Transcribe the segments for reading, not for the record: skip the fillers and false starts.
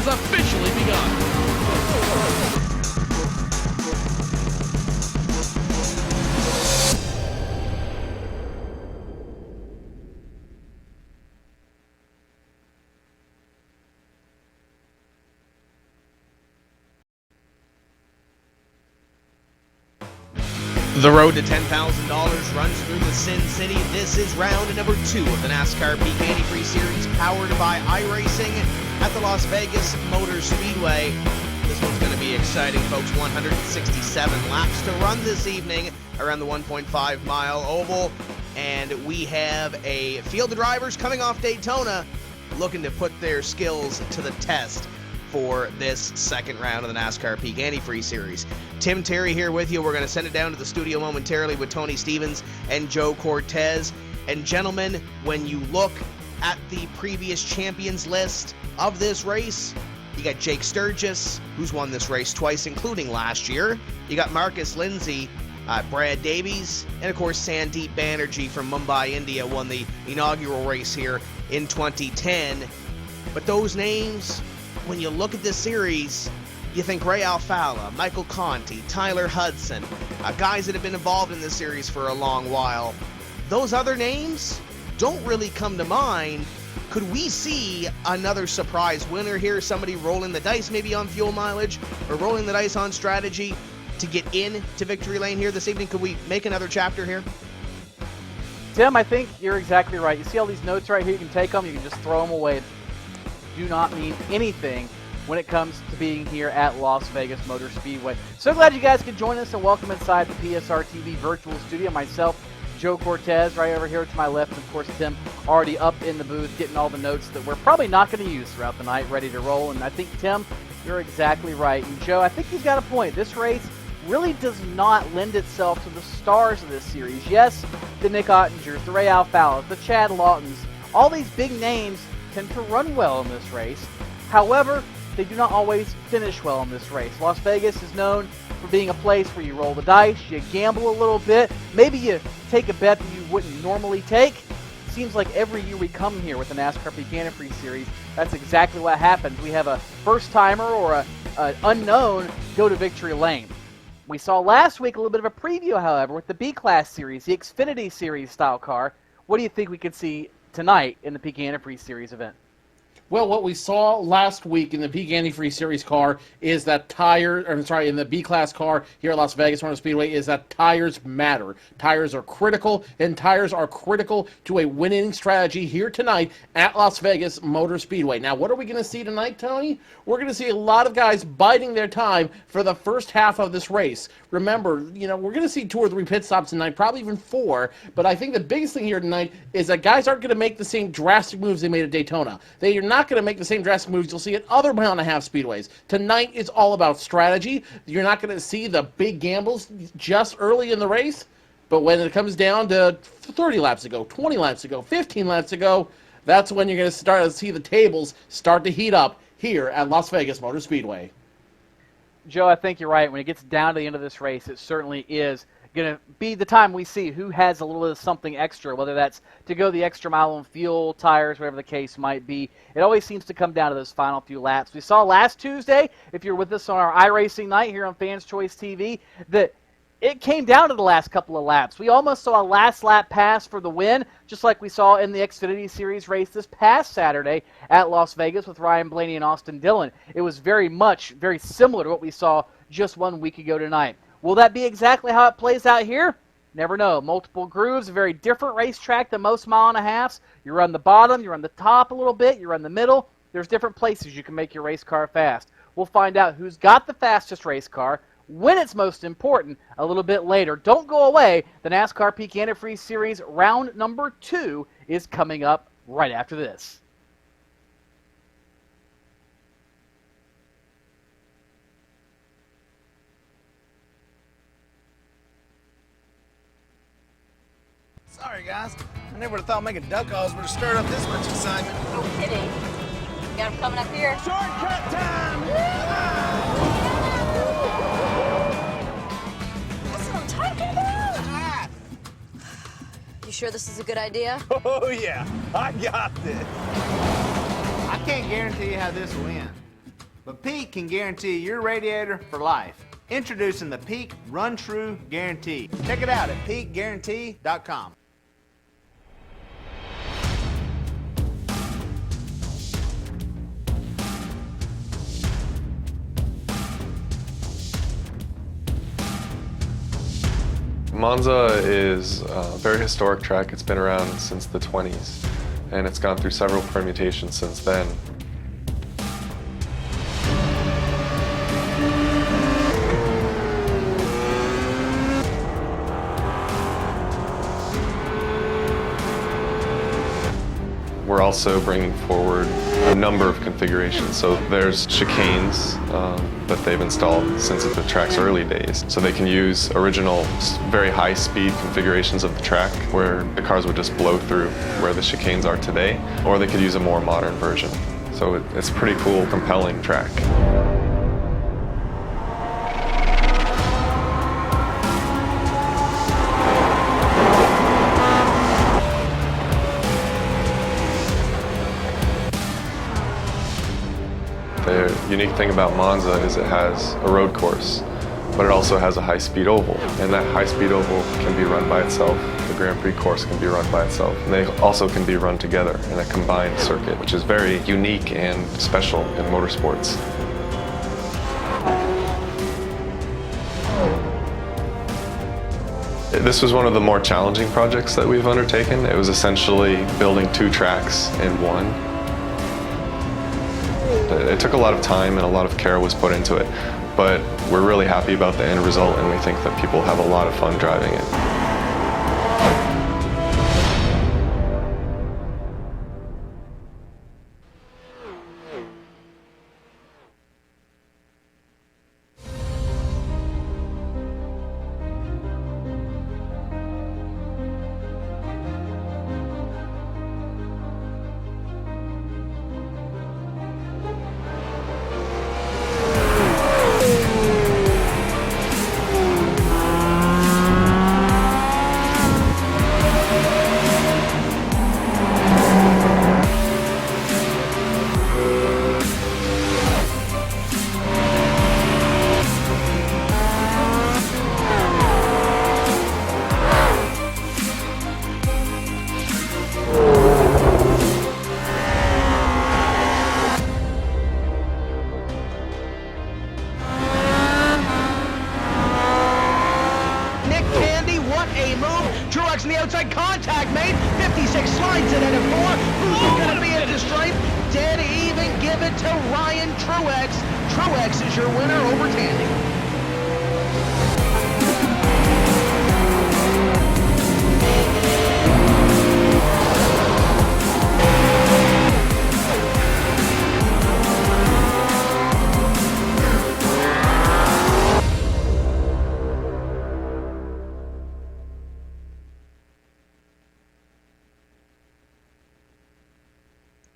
has officially begun. The road to $10,000 runs through the Sin City. This is round number 2 of the NASCAR Peak Antifreeze Series, powered by iRacing at the Las Vegas Motor Speedway. This one's going to be exciting, folks. 167 laps to run this evening around the 1.5-mile oval. And we have a field of drivers coming off Daytona looking to put their skills to the test for this second round of the NASCAR Peak Antifreeze Series. Tim Terry here with you. We're going to send it down to the studio momentarily with Tony Stevens and Joe Cortez. And gentlemen, when you look at the previous champions list of this race, you got Jake Sturgis, who's won this race twice, including last year. You got Marcus Lindsay, Brad Davies, and of course Sandeep Banerjee from Mumbai, India, won the inaugural race here in 2010. But those names, when you look at this series, you think Ray Alfala, Michael Conti, Tyler Hudson, guys that have been involved in this series for a long while. Those other names don't really come to mind. Could we see another surprise winner here? Somebody rolling the dice maybe on fuel mileage or rolling the dice on strategy to get into victory lane here this evening? Could we make another chapter here? Tim, I think you're exactly right. You see all these notes right here? You can take them, you can just throw them away. Do not mean anything when it comes to being here at Las Vegas Motor Speedway. So glad you guys could join us and welcome inside the PSR TV virtual studio. Myself, Joe Cortez, right over here to my left, and of course Tim already up in the booth getting all the notes that we're probably not going to use throughout the night, ready to roll. And I think, Tim, you're exactly right. And Joe, I think he's got a point. This race really does not lend itself to the stars of this series. Yes, the Nick Ottingers, the Ray Alfalas, the Chad Laughtons, all these big names tend to run well in this race. However, they do not always finish well in this race. Las Vegas is known for being a place where you roll the dice, you gamble a little bit, maybe you take a bet that you wouldn't normally take. Seems like every year we come here with the NASCAR Peak Antifreeze Series, that's exactly what happens. We have a first-timer or an unknown go to victory lane. We saw last week a little bit of a preview, however, with the B-Class Series, the Xfinity Series style car. What do you think we could see tonight in the Peak Antifreeze Series event? Well, what we saw last week in the Peak Antifreeze Series car is that in the B-Class car here at Las Vegas Motor Speedway, is that tires matter. Tires are critical, and tires are critical to a winning strategy here tonight at Las Vegas Motor Speedway. Now, what are we going to see tonight, Tony? We're going to see a lot of guys biding their time for the first half of this race. Remember, we're going to see 2 or 3 pit stops tonight, probably even 4, but I think the biggest thing here tonight is that guys aren't going to make the same drastic moves they made at Daytona. They are not going to make the same drastic moves you'll see at other mile-and-a-half speedways. Tonight is all about strategy. You're not going to see the big gambles just early in the race, but when it comes down to 30 laps to go, 20 laps to go, 15 laps to go, that's when you're going to start to see the tables start to heat up here at Las Vegas Motor Speedway. Joe, I think you're right. When it gets down to the end of this race, it certainly is going to be the time we see who has a little bit of something extra, whether that's to go the extra mile on fuel, tires, whatever the case might be. It always seems to come down to those final few laps. We saw last Tuesday, if you're with us on our iRacing night here on Fans Choice TV, that it came down to the last couple of laps. We almost saw a last lap pass for the win, just like we saw in the Xfinity Series race this past Saturday at Las Vegas with Ryan Blaney and Austin Dillon. It was very similar to what we saw just 1 week ago tonight. Will that be exactly how it plays out here? Never know. Multiple grooves, a very different racetrack than most mile-and-a-halves. You run the bottom, you run the top a little bit, you run the middle. There's different places you can make your race car fast. We'll find out who's got the fastest race car, when it's most important, a little bit later. Don't go away. The NASCAR Peak Antifreeze Series round number 2 is coming up right after this. Sorry, guys. I never would have thought making duck calls would have stirred up this much excitement. No kidding. Got him coming up here. Shortcut time! That's what I'm talking about. You sure this is a good idea? Oh, yeah. I got this. I can't guarantee you how this will end, but Peak can guarantee your radiator for life. Introducing the Peak Run True Guarantee. Check it out at peakguarantee.com. Monza is a very historic track. It's been around since the 20s, and it's gone through several permutations since then. We're also bringing forward a number of configurations. So there's chicanes that they've installed since the track's early days. So they can use original, very high-speed configurations of the track where the cars would just blow through where the chicanes are today, or they could use a more modern version. So it's a pretty cool, compelling track. The unique thing about Monza is it has a road course, but it also has a high-speed oval. And that high-speed oval can be run by itself. The Grand Prix course can be run by itself. And they also can be run together in a combined circuit, which is very unique and special in motorsports. This was one of the more challenging projects that we've undertaken. It was essentially building two tracks in one. It took a lot of time and a lot of care was put into it, but we're really happy about the end result, and we think that people have a lot of fun driving it. Truex in the outside, contact made. 56 slides it into 4. Who's going to be at the stripe? Dead even, give it to Ryan Truex. Truex is your winner over Tandy.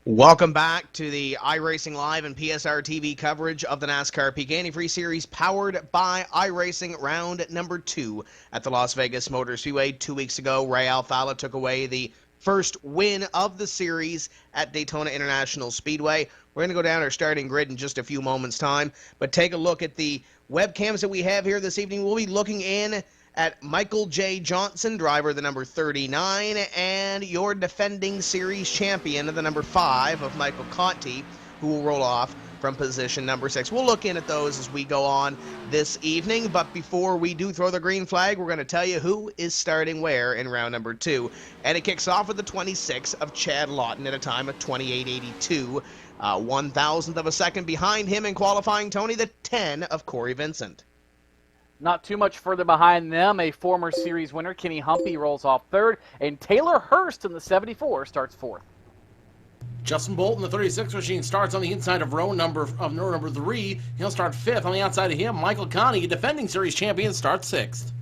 Welcome back to the iRacing Live and PSR TV coverage of the NASCAR Peak Antifreeze Series, powered by iRacing, round number 2 at the Las Vegas Motor Speedway. 2 weeks ago, Ray Alfalla took away the first win of the series at Daytona International Speedway. We're going to go down our starting grid in just a few moments' time, but take a look at the webcams that we have here this evening. We'll be looking in at Michael J. Johnson, driver the number 39, and your defending series champion, the number 5 of Michael Conti, who will roll off from position number 6. We'll look in at those as we go on this evening, but before we do throw the green flag, we're going to tell you who is starting where in round number 2. And it kicks off with the 26 of Chad Lawton at a time of 28.82. 1,000th of a second behind him in qualifying, Tony, the 10 of Corey Vincent. Not too much further behind them, a former series winner, Kenny Humpy, rolls off 3rd, and Taylor Hurst in the 74 starts 4th. Justin Bolton, the 36 machine, starts on the inside of row number 3. He'll start 5th. On the outside of him, Michael Conti, defending series champion, starts 6th.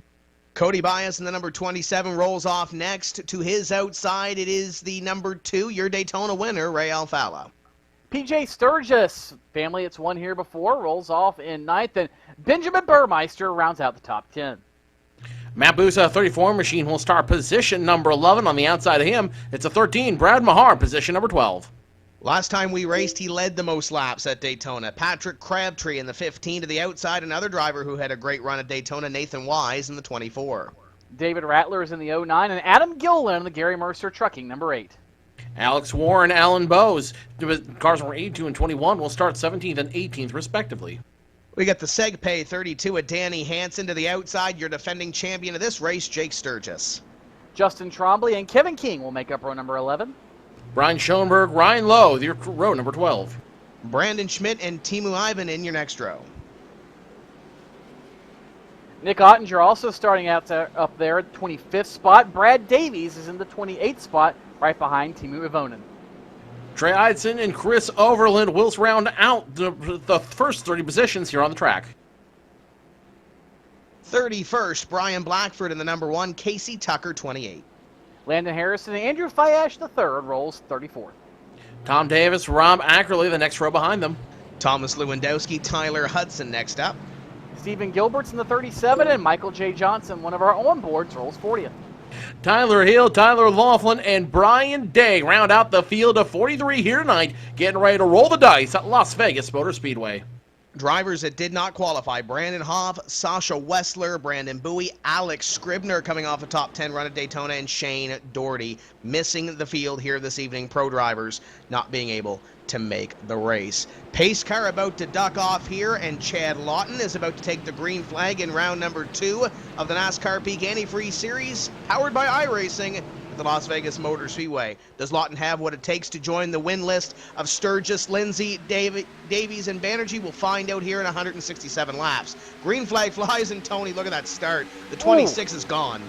Cody Bias in the number 27 rolls off next. To his outside, it is the number 2, your Daytona winner, Ray Alfalla. PJ Sturgis, family it's won here before, rolls off in 9th, and Benjamin Burmeister rounds out the top 10. Matt Busa, 34 machine, will start position number 11. On the outside of him, it's a 13, Brad Mahar, position number 12. Last time we raced, he led the most laps at Daytona. Patrick Crabtree in the 15 to the outside. Another driver who had a great run at Daytona, Nathan Wise in the 24. David Rattler is in the 09, and Adam Gilliland in the Gary Mercer Trucking, number 8. Alex Warren, Alan Bowes, cars number 82 and 21 will start 17th and 18th respectively. We got the Segpay 32 at Danny Hansen to the outside. Your defending champion of this race, Jake Sturgis. Justin Trombley and Kevin King will make up row number 11. Brian Schoenberg, Ryan Lowe, your row number 12. Brandon Schmidt and Timu Ivan in your next row. Nick Ottinger also starting out up there at 25th spot. Brad Davies is in the 28th spot, right behind Timu Ivonen. Trey Eidson and Chris Overland will round out the first 30 positions here on the track. 31st, Brian Blackford in the number 1, Casey Tucker, 28. Landon Harrison and Andrew Fayash III rolls 34th. Tom Davis, Rob Ackerley, the next row behind them. Thomas Lewandowski, Tyler Hudson next up. Stephen Gilbert's in the 37, and Michael J. Johnson, one of our onboards, rolls 40th. Tyler Hill, Tyler Laughlin, and Brian Day round out the field of 43 here tonight, getting ready to roll the dice at Las Vegas Motor Speedway. Drivers that did not qualify: Brandon Hoff, Sasha Wessler, Brandon Bowie, Alex Scribner coming off a top 10 run at Daytona, and Shane Doherty missing the field here this evening. Pro drivers not being able to make the race. Pace car about to duck off here, and Chad Lawton is about to take the green flag in round number 2 of the NASCAR Peak Antifreeze Series, powered by iRacing at the Las Vegas Motor Speedway. Does Lawton have what it takes to join the win list of Sturgis, Lindsay, Davies, and Banerjee? We'll find out here in 167 laps. Green flag flies, and Tony, look at that start. The 26 is gone.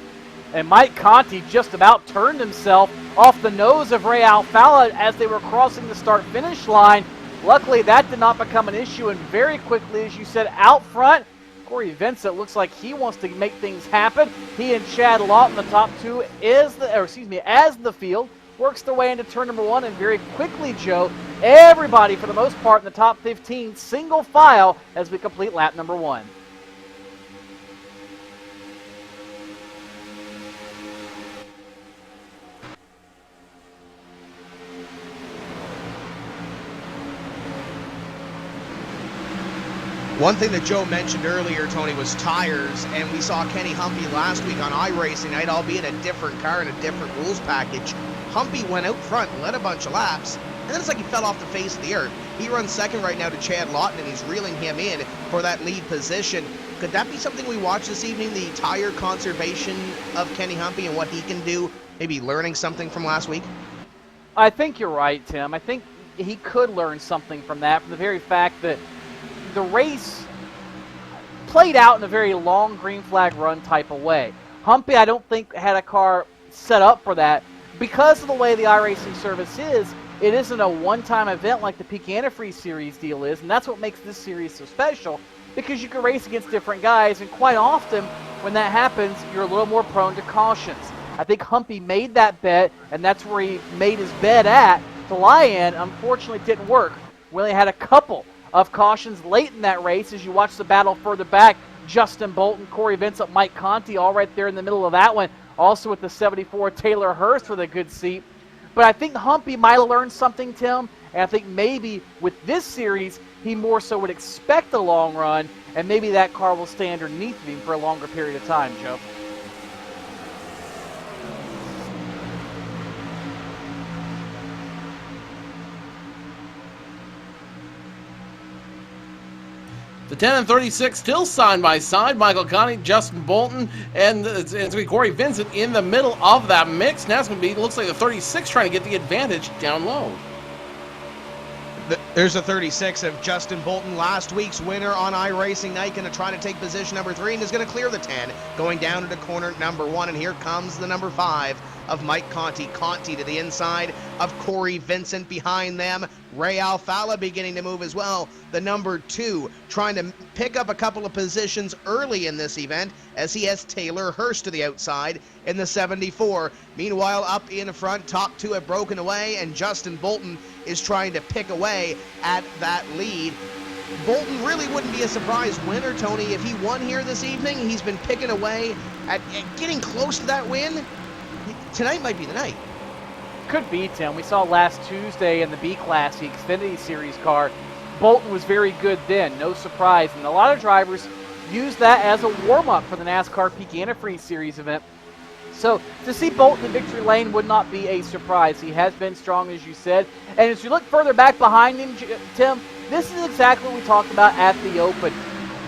And Mike Conti just about turned himself off the nose of Ray Alfala as they were crossing the start-finish line. Luckily, that did not become an issue, and very quickly, as you said, out front, Corey Vincent looks like he wants to make things happen. He and Chad Lawton, the top two, as the field works their way into turn number 1, and very quickly, Joe, everybody, for the most part, in the top 15, single file as we complete lap number 1. One thing that Joe mentioned earlier, Tony, was tires, and we saw Kenny Humpy last week on iRacing night, albeit a different car and a different rules package. Humpy went out front and led a bunch of laps, and then it's like he fell off the face of the earth. He runs second right now to Chad Lawton, and he's reeling him in for that lead position. Could that be something we watch this evening, the tire conservation of Kenny Humpy and what he can do, maybe learning something from last week? I think you're right, Tim. I think he could learn something from that, from the very fact that the race played out in a very long green flag run type of way. Humpy, I don't think, had a car set up for that. Because of the way the iRacing service is, it isn't a one-time event like the Peak Antifreeze Series deal is, and that's what makes this series so special, because you can race against different guys, and quite often, when that happens, you're a little more prone to cautions. I think Humpy made that bet, and that's where he made his bet at to lie in. Unfortunately, it didn't work. We only had a couple of cautions late in that race as you watch the battle further back. Justin Bolton, Corey Vincent, Mike Conti, all right there in the middle of that one. Also with the 74, Taylor Hurst with a good seat. But I think Humpy might have learned something, Tim, and I think maybe with this series, he more so would expect a long run, and maybe that car will stay underneath him for a longer period of time, Joe. The 10 and 36 still side by side. Michael Conti, Justin Bolton, and it's going to be Corey Vincent in the middle of that mix. Now it's going to be, looks like the 36 trying to get the advantage down low. There's a 36 of Justin Bolton, last week's winner on iRacing night, going to try to take position number 3 and is going to clear the 10, going down into corner number 1, and here comes the number 5 of Mike Conti. Conti to the inside of Corey Vincent behind them. Ray Alfala beginning to move as well. The number 2 trying to pick up a couple of positions early in this event as he has Taylor Hurst to the outside in the 74. Meanwhile, up in front, top 2 have broken away, and Justin Bolton is trying to pick away at that lead. Bolton really wouldn't be a surprise winner, Tony, if he won here this evening. He's been picking away at getting close to that win. Tonight might be the night. Could be, Tim. We saw last Tuesday in the B-Class, the Xfinity Series car, Bolton was very good then, no surprise. And a lot of drivers use that as a warm-up for the NASCAR Peak Antifreeze Series event. So to see Bolton in victory lane would not be a surprise. He has been strong, as you said. And as you look further back behind him, Tim, this is exactly what we talked about at the Open.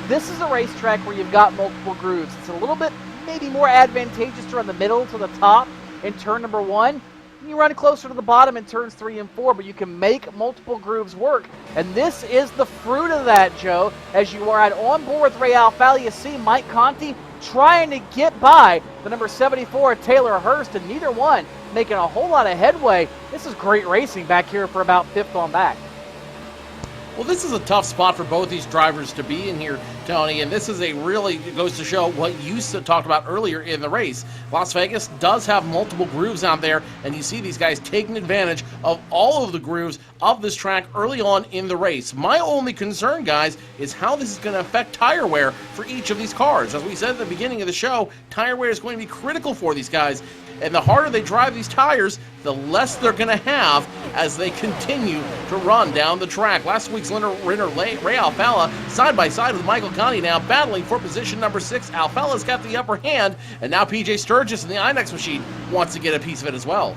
This is a racetrack where you've got multiple grooves. It's a little bit maybe more advantageous to run the middle to the top in turn number 1. You run closer to the bottom in turns 3 and 4, but you can make multiple grooves work. And this is the fruit of that, Joe. As you are on board with Ray Alfala, you see Mike Conti trying to get by the number 74, Taylor Hurst, and neither one making a whole lot of headway. This is great racing back here for about 5th on back. Well, this is a tough spot for both these drivers to be in here, Tony, and this is it goes to show what you talked about earlier in the race. Las Vegas does have multiple grooves out there, and you see these guys taking advantage of all of the grooves of this track early on in the race. My only concern, guys, is how this is going to affect tire wear for each of these cars. As we said at the beginning of the show, tire wear is going to be critical for these guys. And the harder they drive these tires, the less they're going to have as they continue to run down the track. Last week's winner Ray Alfala, side by side with Michael Conti now battling for position number 6. Alfala's got the upper hand, and now PJ Sturgis in the INEX machine wants to get a piece of it as well.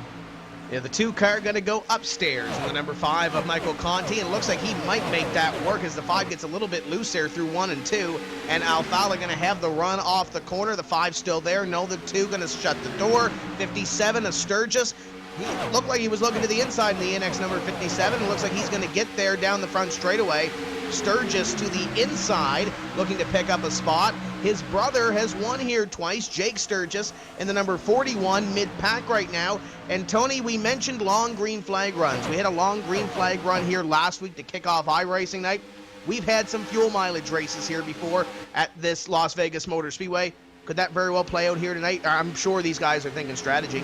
Yeah, the 2 car going to go upstairs in the number 5 of Michael Conti, and it looks like he might make that work as the 5 gets a little bit loose there through 1 and 2, and Alfala going to have the run off the corner. The 5 still there. No, the 2 going to shut the door. 57 of Sturgis. He looked like he was looking to the inside in the NX number 57. It looks like he's going to get there down the front straightaway. Sturgis to the inside, looking to pick up a spot. His brother has won here twice, Jake Sturgis, in the number 41 mid-pack right now. And Tony, we mentioned long green flag runs. We had a long green flag run here last week to kick off iRacing night. We've had some fuel mileage races here before at this Las Vegas Motor Speedway. Could that very well play out here tonight? I'm sure these guys are thinking strategy.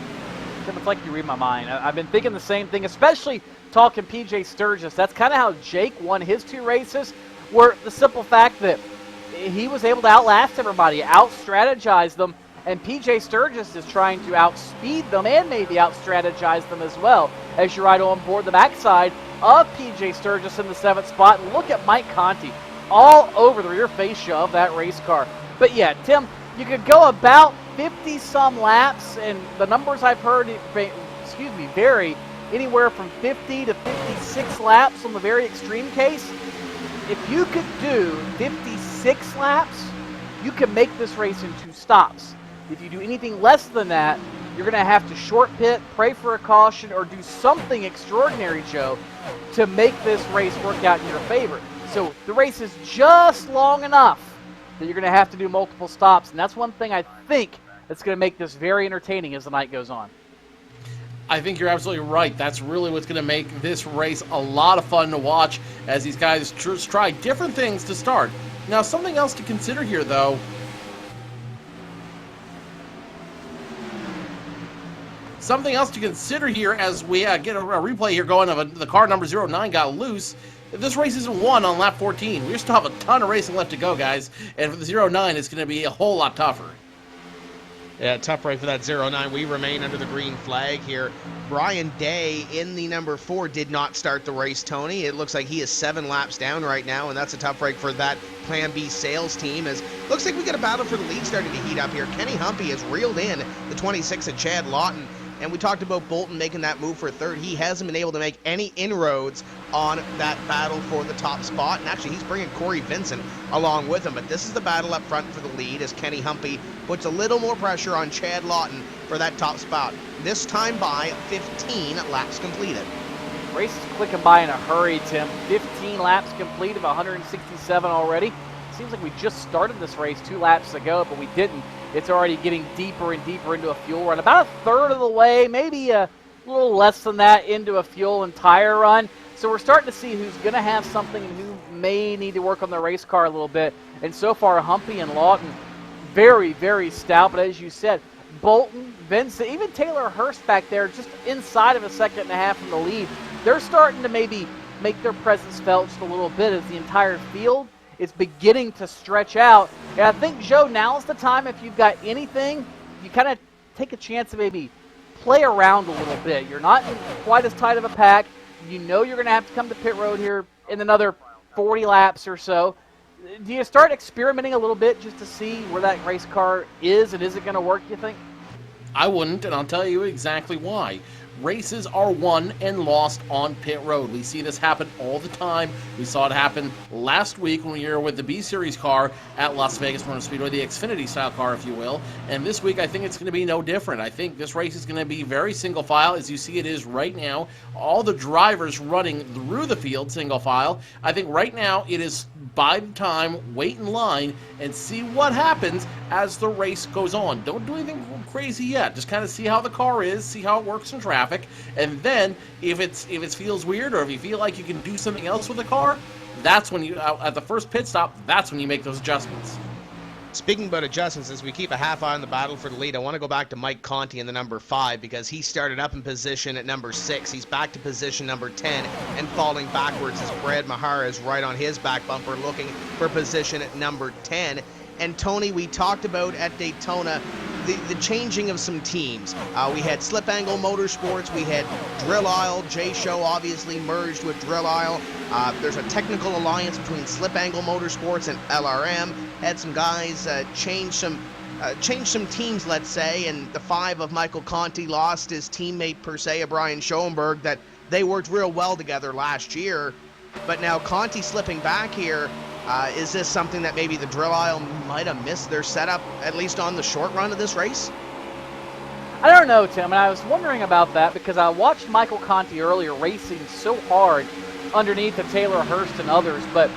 It's like you read my mind. I've been thinking the same thing, especially talking PJ Sturgis. That's kind of how Jake won his 2 races, were the simple fact that he was able to outlast everybody, out-strategize them, and PJ Sturgis is trying to outspeed them and maybe out-strategize them as well. As you ride on board the backside of PJ Sturgis in the 7th spot, and look at Mike Conti all over the rear fascia of that race car. But yeah, Tim, you could go about 50-some laps, and the numbers I've heard, vary anywhere from 50 to 56 laps on the very extreme case. If you could do 56 laps, you can make this race in 2 stops. If you do anything less than that, you're going to have to short pit, pray for a caution, or do something extraordinary, Joe, to make this race work out in your favor. So the race is just long enough that you're going to have to do multiple stops, and that's one thing I think that's going to make this very entertaining as the night goes on. I think you're absolutely right. That's really what's going to make this race a lot of fun to watch as these guys try different things to start. Now, something else to consider here, though. Something else to consider here as we get a replay here going of the car number 09 got loose. This race isn't won on lap 14. We still have a ton of racing left to go, guys. And for the 09, it's going to be a whole lot tougher. Yeah, tough right for that 09. We remain under the green flag here. Brian Day in the number 4 did not start the race, Tony. It looks like he is 7 laps down right now, and that's a tough break for that Plan B sales team. As looks like we got a battle for the lead starting to heat up here. Kenny Humpy has reeled in the 26 of Chad Lawton. And we talked about Bolton making that move for 3rd. He hasn't been able to make any inroads on that battle for the top spot. And actually, he's bringing Corey Vincent along with him. But this is the battle up front for the lead as Kenny Humpy puts a little more pressure on Chad Lawton for that top spot. This time by 15 laps completed. Race is clicking by in a hurry, Tim. 15 laps complete of 167 already. Seems like we just started this race 2 laps ago, but we didn't. It's already getting deeper and deeper into a fuel run. About a third of the way, maybe a little less than that, into a fuel and tire run. So we're starting to see who's going to have something and who may need to work on the race car a little bit. And so far, Humpy and Lawton, very, very stout. But as you said, Bolton, Vincent, even Taylor Hurst back there, just inside of a second and a half from the lead. They're starting to maybe make their presence felt just a little bit as the entire field is beginning to stretch out. And I think, Joe, now's the time, if you've got anything, you kind of take a chance of maybe play around a little bit. You're not in quite as tight of a pack. You know you're going to have to come to pit road here in another 40 laps or so. Do you start experimenting a little bit just to see where that race car is, and is it going to work, you think? I wouldn't, and I'll tell you exactly why. Races are won and lost on pit road. We see this happen all the time. We saw it happen last week when we were with the B-Series car at Las Vegas Motor Speedway, the Xfinity style car, if you will. And this week, I think it's going to be no different. I think this race is going to be very single file, as you see it is right now. All the drivers running through the field single file. I think right now it is bide time, wait in line, and see what happens as the race goes on. Don't do anything crazy yet. Just kind of see how the car is, see how it works in traffic, and then if it feels weird or if you feel like you can do something else with the car, that's when you, at the first pit stop, that's when you make those adjustments. Speaking about adjustments, as we keep a half eye on the battle for the lead, I want to go back to Mike Conti in the number 5 because he started up in position at number 6. He's back to position number 10 and falling backwards as Brad Mahara is right on his back bumper looking for position at number 10. And Tony, we talked about at Daytona the changing of some teams. We had Slip Angle Motorsports, we had Drill Isle, J-Show obviously merged with Drill Isle. There's a technical alliance between Slip Angle Motorsports and LRM. Had some guys change some teams, let's say, and the 5 of Michael Conti lost his teammate per se, Brian Schoenberg, that they worked real well together last year. But now Conti slipping back here. Is this something that maybe the Drill Isle might have missed their setup, at least on the short run of this race? I don't know, Tim, and I was wondering about that because I watched Michael Conti earlier racing so hard underneath of Taylor Hurst and others, but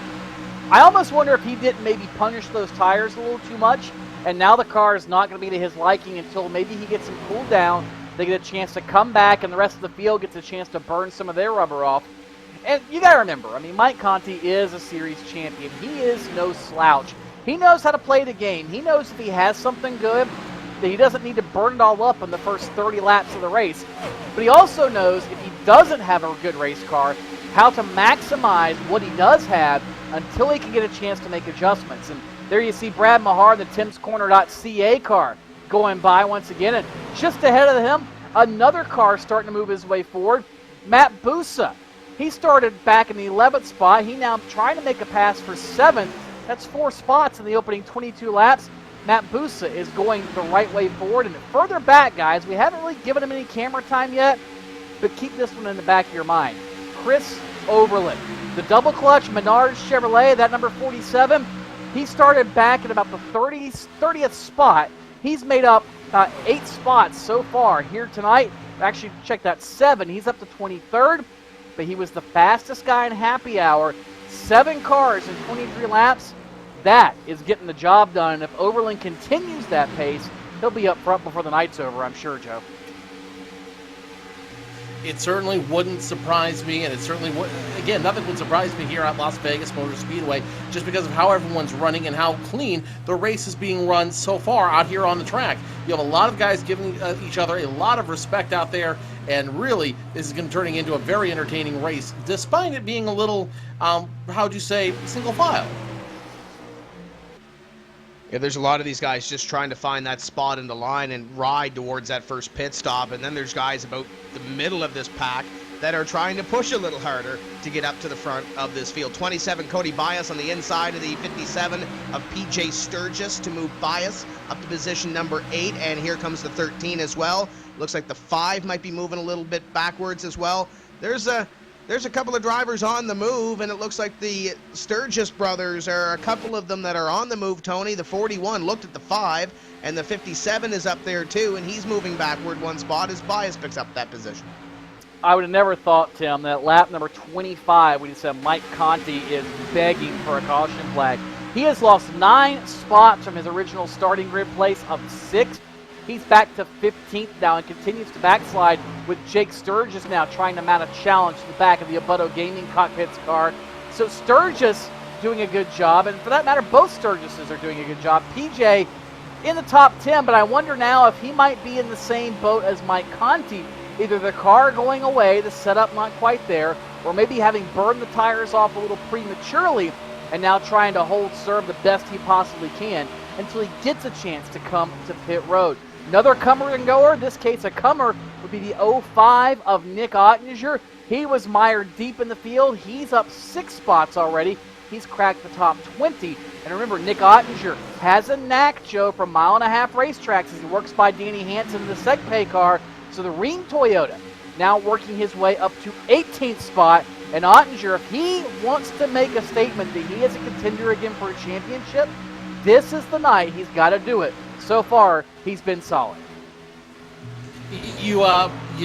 I almost wonder if he didn't maybe punish those tires a little too much, and now the car is not going to be to his liking until maybe he gets them cooled down, they get a chance to come back, and the rest of the field gets a chance to burn some of their rubber off. And you got to remember, I mean, Mike Conti is a series champion. He is no slouch. He knows how to play the game. He knows if he has something good, that he doesn't need to burn it all up in the first 30 laps of the race. But he also knows if he doesn't have a good race car, how to maximize what he does have until he can get a chance to make adjustments. And there you see Brad Mahar, the TimsCorner.ca car, going by once again. And just ahead of him, another car starting to move his way forward, Matt Busa. He started back in the 11th spot. He now trying to make a pass for 7th. That's 4 spots in the opening 22 laps. Matt Busa is going the right way forward. And further back, guys, we haven't really given him any camera time yet, but keep this one in the back of your mind. Chris Overland, the double clutch Menards Chevrolet, that number 47, he started back at about the 30th spot. He's made up 8 spots so far here tonight. Actually, check that, 7. He's up to 23rd. But he was the fastest guy in happy hour. 7 cars in 23 laps. That is getting the job done. And if Overland continues that pace, he'll be up front before the night's over, I'm sure, Joe. It certainly wouldn't surprise me, and it certainly would. Again, nothing would surprise me here at Las Vegas Motor Speedway, just because of how everyone's running and how clean the race is being run so far out here on the track. You have a lot of guys giving each other a lot of respect out there, and really, this is going to turning into a very entertaining race, despite it being a little, how'd you say, single file. Yeah, there's a lot of these guys just trying to find that spot in the line and ride towards that first pit stop. And then there's guys about the middle of this pack that are trying to push a little harder to get up to the front of this field. 27, Cody Bias on the inside of the 57 of PJ Sturgis to move Bias up to position number 8. And here comes the 13 as well. Looks like the 5 might be moving a little bit backwards as well. There's a couple of drivers on the move, and it looks like the Sturgis brothers are a couple of them that are on the move, Tony. The 41 looked at the 5, and the 57 is up there too, and he's moving backward 1 spot as Bias picks up that position. I would have never thought, Tim, that lap number 25, when he said Mike Conti is begging for a caution flag. He has lost 9 spots from his original starting grid place of 6. He's back to 15th now and continues to backslide with Jake Sturgis now trying to mount a challenge to the back of the Abuto Gaming Cockpits car. So Sturgis doing a good job, and for that matter, both Sturgises are doing a good job. PJ in the top 10, but I wonder now if he might be in the same boat as Mike Conti. Either the car going away, the setup not quite there, or maybe having burned the tires off a little prematurely and now trying to hold serve the best he possibly can until he gets a chance to come to pit road. Another comer and goer, in this case a comer, would be the 05 of Nick Ottinger. He was mired deep in the field. He's up 6 spots already. He's cracked the top 20. And remember, Nick Ottinger has a knack, Joe, from mile-and-a-half racetracks as he works by Danny Hansen in the SegPay car. So the Rheem Toyota now working his way up to 18th spot. And Ottinger, if he wants to make a statement that he is a contender again for a championship, this is the night he's got to do it. So far, he's been solid. You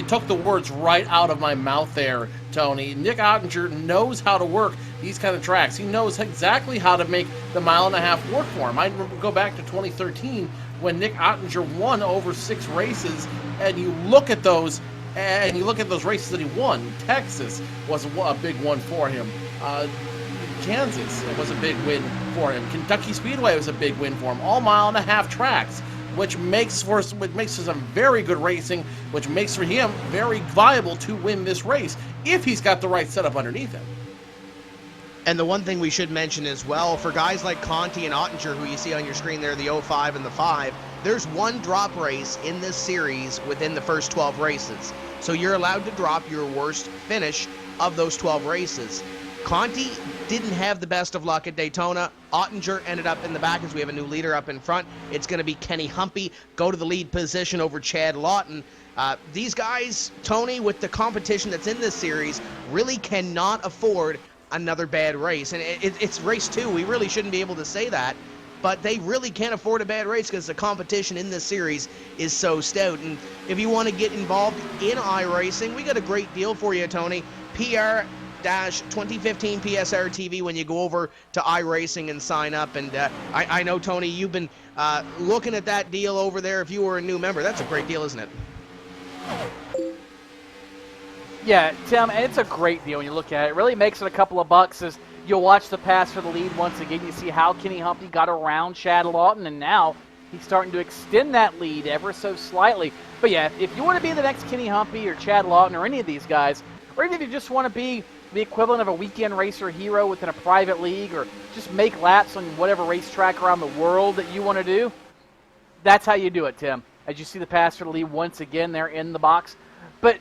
took the words right out of my mouth there, Tony. Nick Ottinger knows how to work these kind of tracks. He knows exactly how to make the mile-and-a-half work for him. I go back to 2013 when Nick Ottinger won over 6 races, and you look at those races that he won. Texas was a big one for him. Kansas was a big win for him. Kentucky Speedway was a big win for him. All mile-and-a-half tracks, which makes for some very good racing, which makes for him very viable to win this race if he's got the right setup underneath him. And the one thing we should mention as well, for guys like Conti and Ottinger, who you see on your screen there, the 05 and the 5, there's one drop race in this series within the first 12 races. So you're allowed to drop your worst finish of those 12 races. Conti didn't have the best of luck at Daytona. Ottinger ended up in the back as we have a new leader up in front. It's going to be Kenny Humpy go to the lead position over Chad Lawton. These guys, Tony, with the competition that's in this series, really cannot afford another bad race. And it's race 2. We really shouldn't be able to say that. But they really can't afford a bad race because the competition in this series is so stout. And if you want to get involved in iRacing, we got a great deal for you, Tony. PR-2015 PSR TV when you go over to iRacing and sign up. And I know, Tony, you've been looking at that deal over there if you were a new member. That's a great deal, isn't it? Yeah, Tim, it's a great deal when you look at it. It really makes it a couple of bucks as you'll watch the pass for the lead once again. You see how Kenny Humpy got around Chad Lawton, and now he's starting to extend that lead ever so slightly. But yeah, if you want to be the next Kenny Humpy or Chad Lawton or any of these guys, or even if you just want to be the equivalent of a weekend racer hero within a private league, or just make laps on whatever racetrack around the world that you want to do, that's how you do it, Tim. As you see the pass for the lead once again, they're in the box. But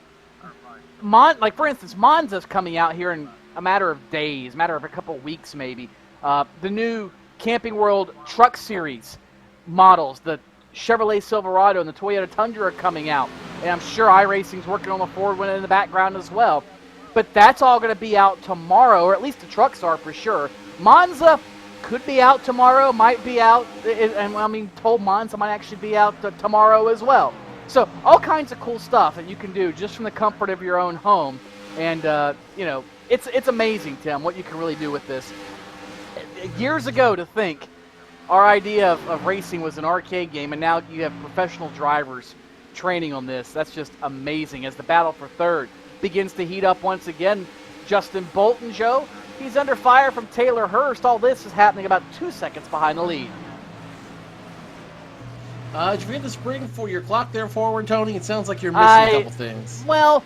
like for instance, Monza's coming out here in a matter of days, a matter of a couple of weeks maybe. The new Camping World Truck Series models, the Chevrolet Silverado and the Toyota Tundra are coming out. And I'm sure iRacing's working on the Ford one in the background as well. But that's all going to be out tomorrow, or at least the trucks are for sure. Monza could be out tomorrow, might be out, and I mean, told Monza might actually be out tomorrow as well. So all kinds of cool stuff that you can do just from the comfort of your own home. And, you know, it's amazing, Tim, what you can really do with this. Years ago, to think our idea of racing was an arcade game, and now you have professional drivers training on this. That's just amazing. As the battle for third begins to heat up once again, Justin Bolton, Joe, he's under fire from Taylor Hurst. All this is happening about 2 seconds behind the lead. Did you forget the spring for your clock there forward, Tony? It sounds like you're missing a couple things. Well,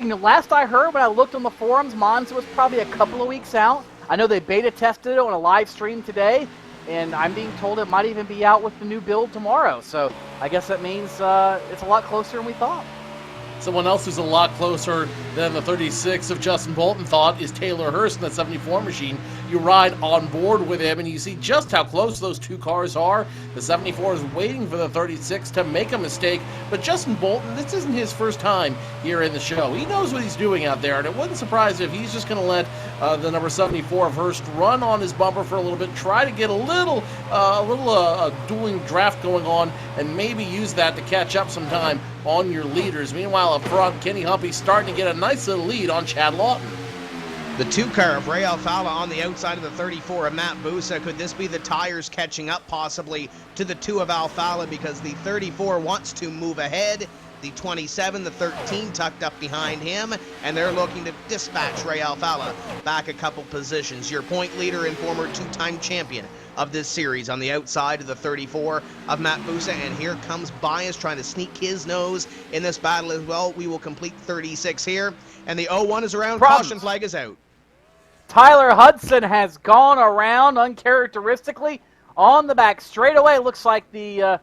last I heard, when I looked on the forums, Monza was probably a couple of weeks out. I know they beta tested it on a live stream today, and I'm being told it might even be out with the new build tomorrow. So I guess that means it's a lot closer than we thought. Someone else who's a lot closer than the 36 of Justin Bolton thought is Taylor Hurst in that 74 machine. You ride on board with him, and you see just how close those two cars are. The 74 is waiting for the 36 to make a mistake, but Justin Bolton, this isn't his first time here in the show. He knows what he's doing out there, and it wouldn't surprise if he's just going to let the number 74 of Hurst run on his bumper for a little bit, try to get a little dueling draft going on, and maybe use that to catch up some time on your leaders. Meanwhile, up front, Kenny Humpy's starting to get a nice little lead on Chad Lawton. The 2-car of Ray Alfala on the outside of the 34 of Matt Busa. Could this be the tires catching up possibly to the 2 of Alfala, because the 34 wants to move ahead. The 27, the 13 tucked up behind him, and they're looking to dispatch Ray Alfala back a couple positions. Your point leader and former 2-time champion of this series on the outside of the 34 of Matt Busa, and here comes Bias trying to sneak his nose in this battle as well. We will complete 36 here, and the 01 is around. Caution flag is out. Tyler Hudson has gone around uncharacteristically on the back straightaway. Looks like the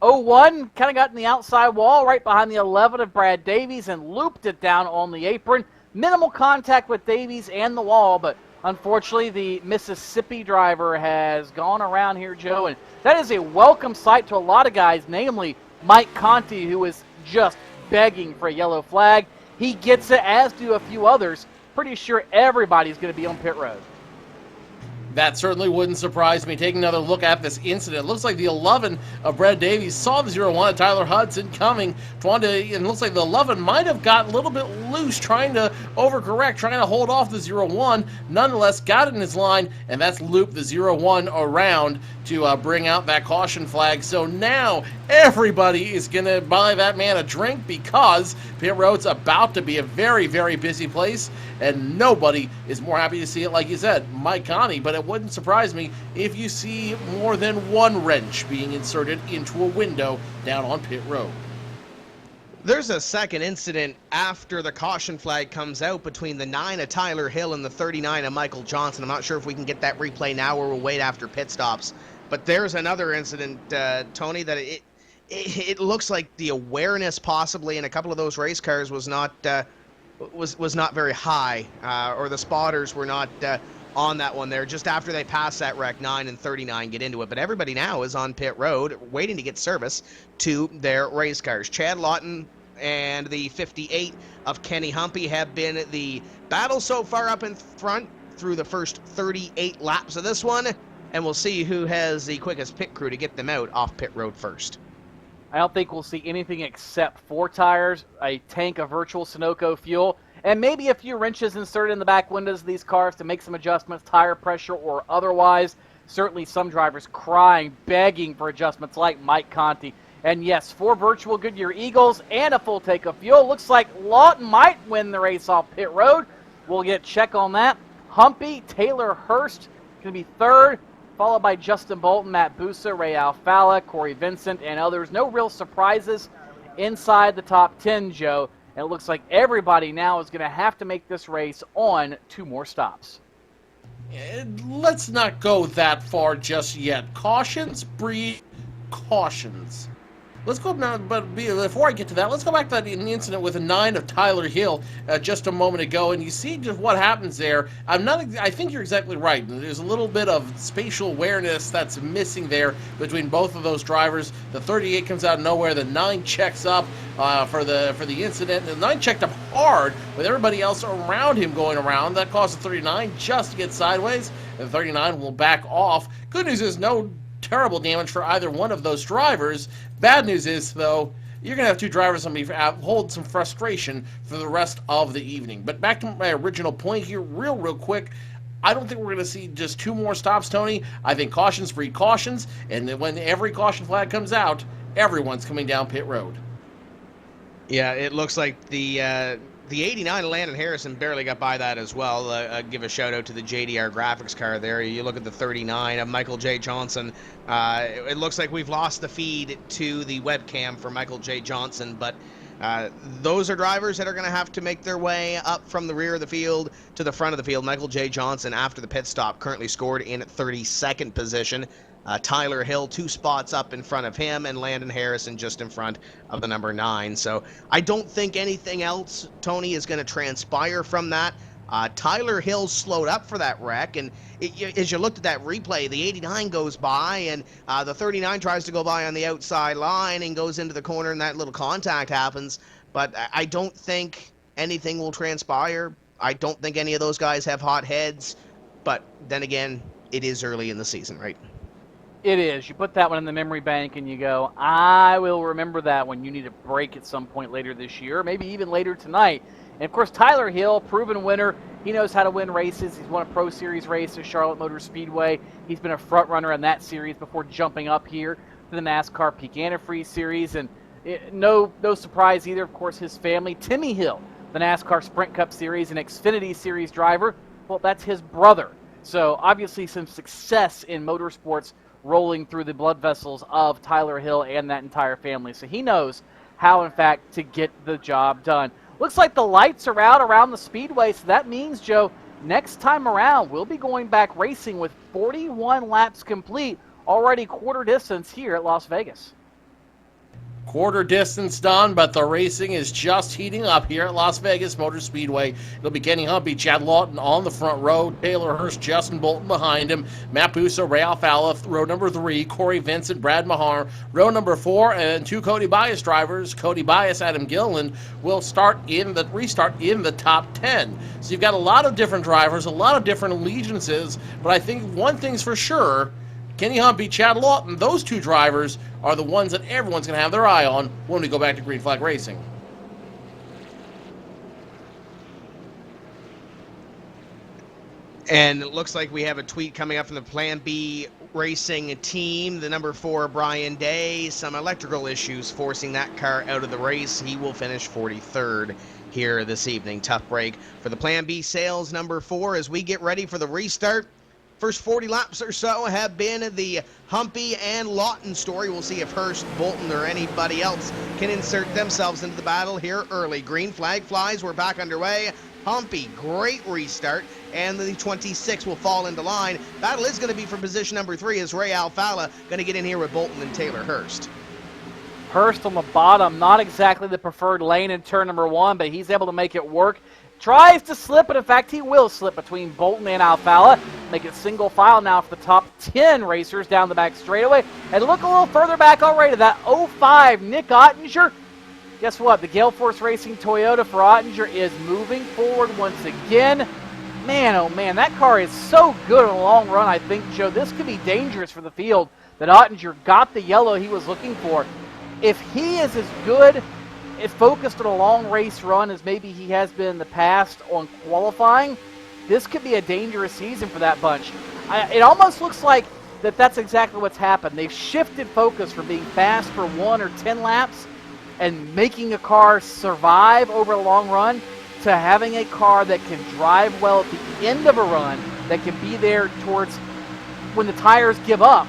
01 kind of got in the outside wall right behind the 11 of Brad Davies and looped it down on the apron. Minimal contact with Davies and the wall, but unfortunately the Mississippi driver has gone around here, Joe, and that is a welcome sight to a lot of guys, namely Mike Conti, who is just begging for a yellow flag. He gets it, as do a few others. Pretty sure everybody's going to be on pit road. That certainly wouldn't surprise me. Taking another look at this incident, it looks like the 11 of Brad Davies saw the 01 of Tyler Hudson coming. And it looks like the 11 might have got a little bit loose, trying to overcorrect, trying to hold off the 01. Nonetheless, got it in his line, and that's looped the 01 around to bring out that caution flag. So now everybody is going to buy that man a drink, because pit road's about to be a very, very busy place, and nobody is more happy to see it, like you said, Mike Conti. But it wouldn't surprise me if you see more than one wrench being inserted into a window down on pit road. There's a second incident after the caution flag comes out between the 9 of Tyler Hill and the 39 of Michael Johnson. I'm not sure if we can get that replay now or we'll wait after pit stops. But there's another incident, Tony, that it looks like the awareness possibly in a couple of those race cars was not very high, or the spotters were not on that one there just after they pass that wreck. 9 and 39 get into it, but everybody now is on pit road waiting to get service to their race cars. Chad Lawton and the 58 of Kenny Humpy have been the battle so far up in front through the first 38 laps of this one, and we'll see who has the quickest pit crew to get them out off pit road first. I don't think we'll see anything except 4 tires, a tank of virtual Sunoco fuel, and maybe a few wrenches inserted in the back windows of these cars to make some adjustments, tire pressure or otherwise. Certainly some drivers crying, begging for adjustments like Mike Conti. And yes, 4 virtual Goodyear Eagles and a full tank of fuel. Looks like Lawton might win the race off pit road. We'll get a check on that. Humpy, Taylor Hurst going to be 3rd, followed by Justin Bolton, Matt Busa, Ray Alfala, Corey Vincent, and others. No real surprises inside the top 10, Joe. And it looks like everybody now is going to have to make this race on 2 more stops. Let's not go that far just yet. Cautions breed cautions. Let's go now, but before I get to that, let's go back to that incident with the 9 of Tyler Hill just a moment ago, and you see just what happens there. I think you're exactly right. There's a little bit of spatial awareness that's missing there between both of those drivers. The 38 comes out of nowhere. The 9 checks up for the incident. The 9 checked up hard with everybody else around him going around. That caused the 39 just to get sideways. And the 39 will back off. Good news is no terrible damage for either one of those drivers. Bad news is, though, you're going to have 2 drivers on me hold some frustration for the rest of the evening. But back to my original point here, real quick, I don't think we're going to see just 2 more stops, Tony. I think cautions breed cautions, and when every caution flag comes out, everyone's coming down pit road. Yeah, it looks like the 89 of Landon Harrison barely got by that as well. Give a shout out to the JDR graphics car there. You look at the 39 of Michael J. Johnson. It looks like we've lost the feed to the webcam for Michael J. Johnson, but those are drivers that are going to have to make their way up from the rear of the field to the front of the field. Michael J. Johnson, after the pit stop, currently scored in 32nd position. Tyler Hill 2 spots up in front of him, and Landon Harrison just in front of the number 9. So I don't think anything else, Tony, is going to transpire from that. Tyler Hill slowed up for that wreck, and as you looked at that replay, the 89 goes by, and the 39 tries to go by on the outside line and goes into the corner, and that little contact happens. But I don't think anything will transpire. I don't think any of those guys have hot heads. But then again, it is early in the season, right? It is. You put that one in the memory bank and you go, I will remember that when you need a break at some point later this year, maybe even later tonight. And, of course, Tyler Hill, proven winner. He knows how to win races. He's won a Pro Series race at Charlotte Motor Speedway. He's been a front runner in that series before jumping up here to the NASCAR Peak Antifreeze Series. And no surprise either, of course, his family. Timmy Hill, the NASCAR Sprint Cup Series and Xfinity Series driver, well, that's his brother. So, obviously, some success in motorsports rolling through the blood vessels of Tyler Hill and that entire family. So he knows how, in fact, to get the job done. Looks like the lights are out around the speedway, so that means, Joe, next time around, we'll be going back racing with 41 laps complete, already quarter distance here at Las Vegas. Quarter distance done, but the racing is just heating up here at Las Vegas Motor Speedway. It'll be Kenny Humpy, Chad Lawton on the front row, Taylor Hurst, Justin Bolton behind him, Matt Busso, Ray Alfala, row number 3, Corey Vincent, Brad Mahar, row number 4, and 2 Cody Bias drivers. Cody Bias, Adam Gilliland will restart in the top 10. So you've got a lot of different drivers, a lot of different allegiances, but I think one thing's for sure, Kenny Humpy, Chad Lawton, those 2 drivers are the ones that everyone's going to have their eye on when we go back to Green Flag Racing. And it looks like we have a tweet coming up from the Plan B Racing team. The number 4, Brian Day, some electrical issues forcing that car out of the race. He will finish 43rd here this evening. Tough break for the Plan B sales number 4 as we get ready for the restart. First 40 laps or so have been the Humpy and Lawton story. We'll see if Hurst, Bolton, or anybody else can insert themselves into the battle here early. Green flag flies. We're back underway. Humpy, great restart, and the 26 will fall into line. Battle is going to be for position number 3 as Ray Alfala going to get in here with Bolton and Taylor Hurst. Hurst on the bottom, not exactly the preferred lane in turn number 1, but he's able to make it work. Tries to slip, but in fact he will slip between Bolton and Alfala. Make it single file now for the top 10 racers down the back straightaway. And look a little further back already to that 05 Nick Ottinger. Guess what? The Gale Force Racing Toyota for Ottinger is moving forward once again. Man, oh man, that car is so good in the long run, I think, Joe. This could be dangerous for the field that Ottinger got the yellow he was looking for. If he is as good, if focused on a long race run as maybe he has been in the past on qualifying, this could be a dangerous season for that bunch. It almost looks like that's exactly what's happened. They've shifted focus from being fast for 1 or 10 laps and making a car survive over a long run to having a car that can drive well at the end of a run, that can be there towards when the tires give up.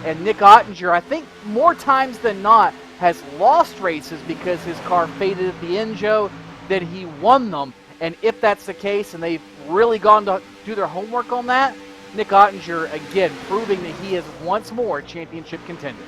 And Nick Ottinger, I think more times than not, has lost races because his car faded at the end, Joe, than he won them. And if that's the case, and they've really gone to do their homework on that, Nick Ottinger, again, proving that he is once more a championship contender.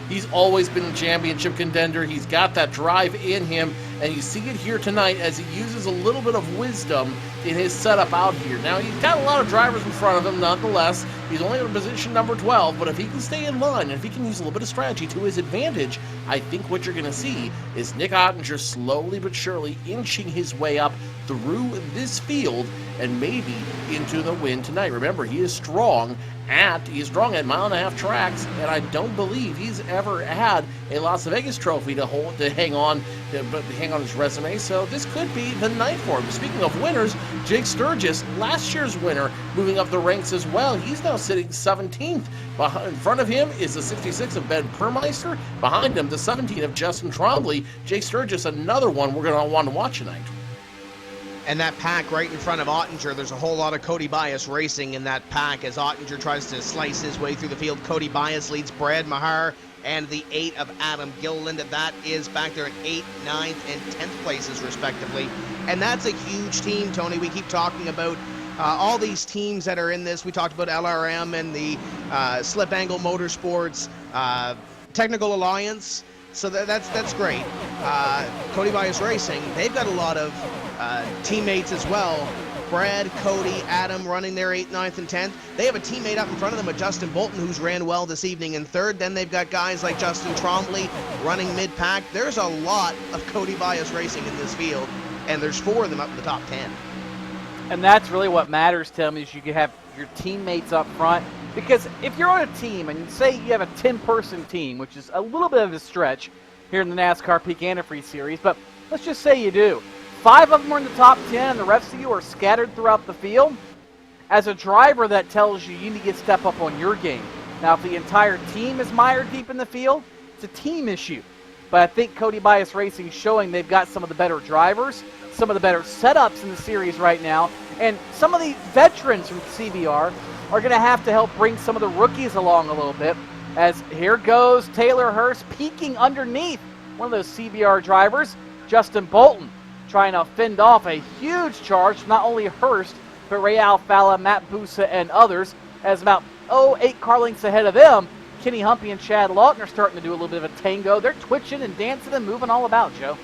He's always been a championship contender. He's got that drive in him, and you see it here tonight as he uses a little bit of wisdom in his setup out here. Now, he's got a lot of drivers in front of him, nonetheless. He's only in position number 12, but if he can stay in line, and if he can use a little bit of strategy to his advantage, I think what you're going to see is Nick Ottinger slowly but surely inching his way up through this field and maybe into the win tonight. Remember, he is strong at 1.5-mile tracks, and I don't believe he's ever had a Las Vegas trophy to hang on his resume. So this could be the night for him. Speaking of winners, Jake Sturgis, last year's winner, moving up the ranks as well. He's now sitting 17th. In front of him is the 66 of Ben Permeister. Behind him, the 17 of Justin Trombley. Jake Sturgis, another one we're going to want to watch tonight. And that pack right in front of Ottinger, there's a whole lot of Cody Bias racing in that pack as Ottinger tries to slice his way through the field. Cody Bias leads Brad Mahar and the 8 of Adam Gilliland. That is back there at 8th, 9th, and 10th places, respectively. And that's a huge team, Tony. We keep talking about all these teams that are in this. We talked about LRM and the Slip Angle Motorsports, Technical Alliance. So that's great. Cody Bias Racing, they've got a lot of teammates as well. Brad, Cody, Adam running their 8th, 9th, and 10th. They have a teammate up in front of them with Justin Bolton, who's ran well this evening in 3rd. Then they've got guys like Justin Trombley running mid-pack. There's a lot of Cody Bias Racing in this field, and there's 4 of them up in the top 10. And that's really what matters, Tim, is you can have your teammates up front. Because if you're on a team, and say you have a 10-person team, which is a little bit of a stretch here in the NASCAR Peak Antifreeze Series, but let's just say you do. 5 of them are in the top 10, and the rest of you are scattered throughout the field. As a driver, that tells you you need to step up on your game. Now, if the entire team is mired deep in the field, it's a team issue. But I think Cody Bias Racing is showing they've got some of the better drivers, some of the better setups in the series right now, and some of the veterans from CBR are going to have to help bring some of the rookies along a little bit. As here goes Taylor Hurst peeking underneath one of those CBR drivers, Justin Bolton, trying to fend off a huge charge from not only Hurst, but Ray Alfala, Matt Busa, and others, as about 8 car lengths ahead of them Kenny Humpy and Chad Lawton are starting to do a little bit of a tango. They're twitching and dancing and moving all about, Joe.